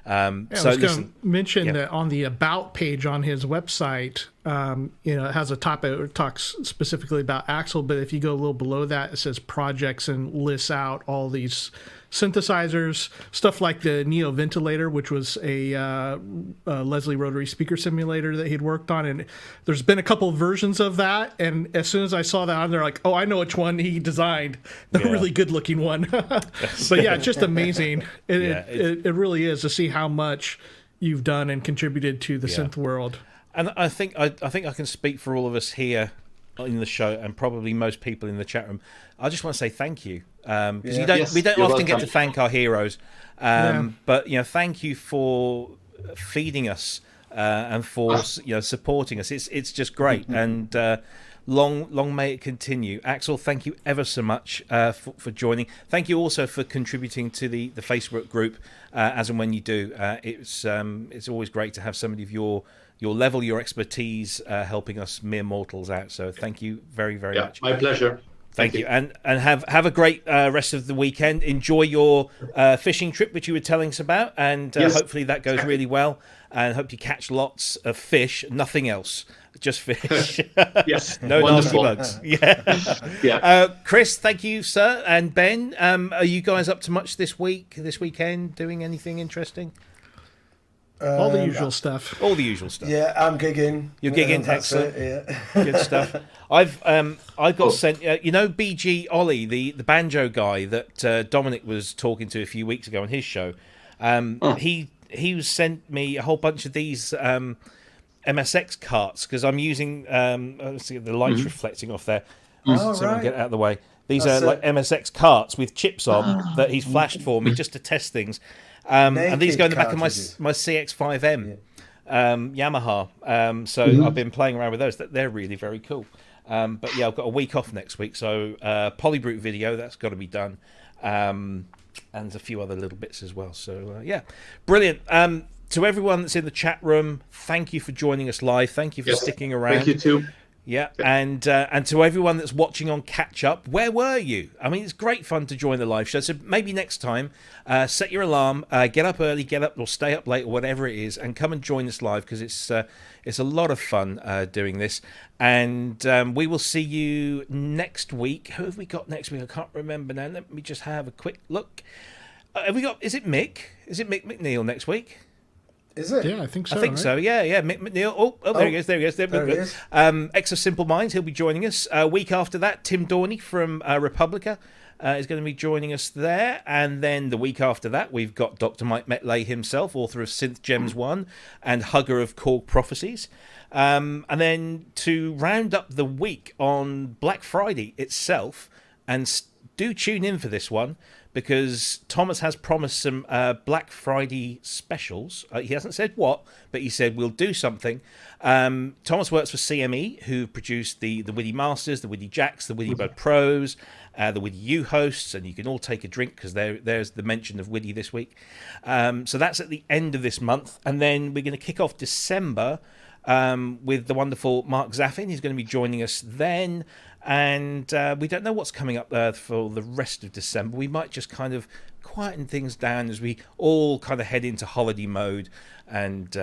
I was going to mention that on the About page on his website, it has a topic that talks specifically about Axel, but if you go a little below that, it says projects and lists out all these synthesizers, stuff like the Neo Ventilator, which was a Leslie rotary speaker simulator that he'd worked on, and there's been a couple of versions of that, and as soon as I saw that on there, like, oh, I know which one he designed, the really good looking one. But it's just amazing. It really is to see how much you've done and contributed to the synth world. And I think I can speak for all of us here in the show, and probably most people in the chat room. I just want to say thank you, because we don't often get to thank our heroes, but thank you for feeding us and for supporting us. It's just great, and long may it continue. Axel, thank you ever so much for joining. Thank you also for contributing to the Facebook group as and when you do. It's always great to have somebody of your level, your expertise, helping us mere mortals out. So thank you very, very much. My pleasure. Thank you. And have a great rest of the weekend. Enjoy your fishing trip, which you were telling us about, and hopefully that goes really well. And hope you catch lots of fish, nothing else, just fish. Yes. No nasty bugs. Cryss, thank you, sir. And Ben, are you guys up to much this weekend, doing anything interesting? All the usual stuff. All the usual stuff. Yeah, I'm gigging. You're gigging, excellent. Good stuff. I got sent. BG Ollie, the banjo guy that Dominic was talking to a few weeks ago on his show. He sent me a whole bunch of these MSX carts, because I'm using the light's reflecting off there. So right. Get it out of the way. These are like MSX carts with chips on that he's flashed for me just to test things. And these go in the back of my CX5M Yamaha. So I've been playing around with those. They're really very cool. But I've got a week off next week. So Polybrute video, that's got to be done. And a few other little bits as well. So brilliant. To everyone that's in the chat room, thank you for joining us live. Thank you for sticking around. Thank you too. Yeah, and to everyone that's watching on catch up, where were you? I mean, it's great fun to join the live show. So maybe next time, set your alarm, get up early, get up or stay up late or whatever it is, and come and join us live, because it's a lot of fun doing this. And we will see you next week. Who have we got next week? I can't remember now. Let me just have a quick look. Have we got? Is it Mick? Is it Mick McNeil next week? Is it? Yeah, I think so. I think so. Yeah. Mick McNeil. Oh, there he goes. There he is. X of Simple Minds. He'll be joining us. A week after that, Tim Dorney from Republica is going to be joining us there. And then the week after that, we've got Dr. Mike Metley himself, author of Synth Gems 1 and hugger of Korg Prophecies. And then to round up the week on Black Friday itself, and do tune in for this one, because Thomas has promised some Black Friday specials. He hasn't said what, but he said we'll do something. Thomas works for CME, who produced the WIDI Masters, the WIDI Jacks, the WIDI Bud Pros, the WIDI U hosts, and you can all take a drink because there's the mention of WIDI this week. So that's at the end of this month, and then we're going to kick off December with the wonderful Mark Zaffin. He's going to be joining us then. And we don't know what's coming up for the rest of December. We might just kind of quieten things down as we all kind of head into holiday mode and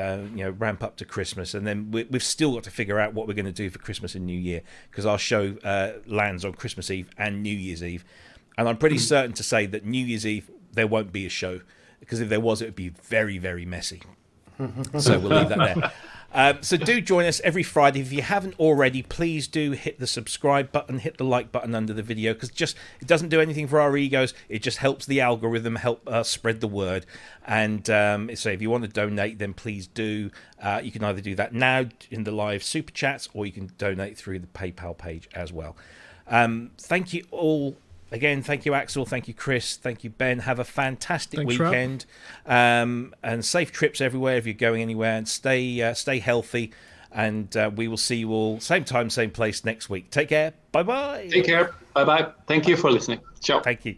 ramp up to Christmas. And then we've still got to figure out what we're going to do for Christmas and New Year, because our show lands on Christmas Eve and New Year's Eve. And I'm pretty certain to say that New Year's Eve there won't be a show, because if there was, it would be very, very messy. So we'll leave that there. So do join us every Friday. If you haven't already, please do hit the subscribe button, hit the like button under the video, because it doesn't do anything for our egos. It just helps the algorithm, help us spread the word. And so if you want to donate, then please do. You can either do that now in the live super chats, or you can donate through the PayPal page as well. Thank you all. Again, thank you, Axel. Thank you, Cryss. Thank you, Ben. Have a fantastic weekend, and safe trips everywhere if you're going anywhere. And stay healthy. And we will see you all same time, same place next week. Take care. Bye bye. Take care. Bye bye. Thank you for listening. Ciao. Thank you.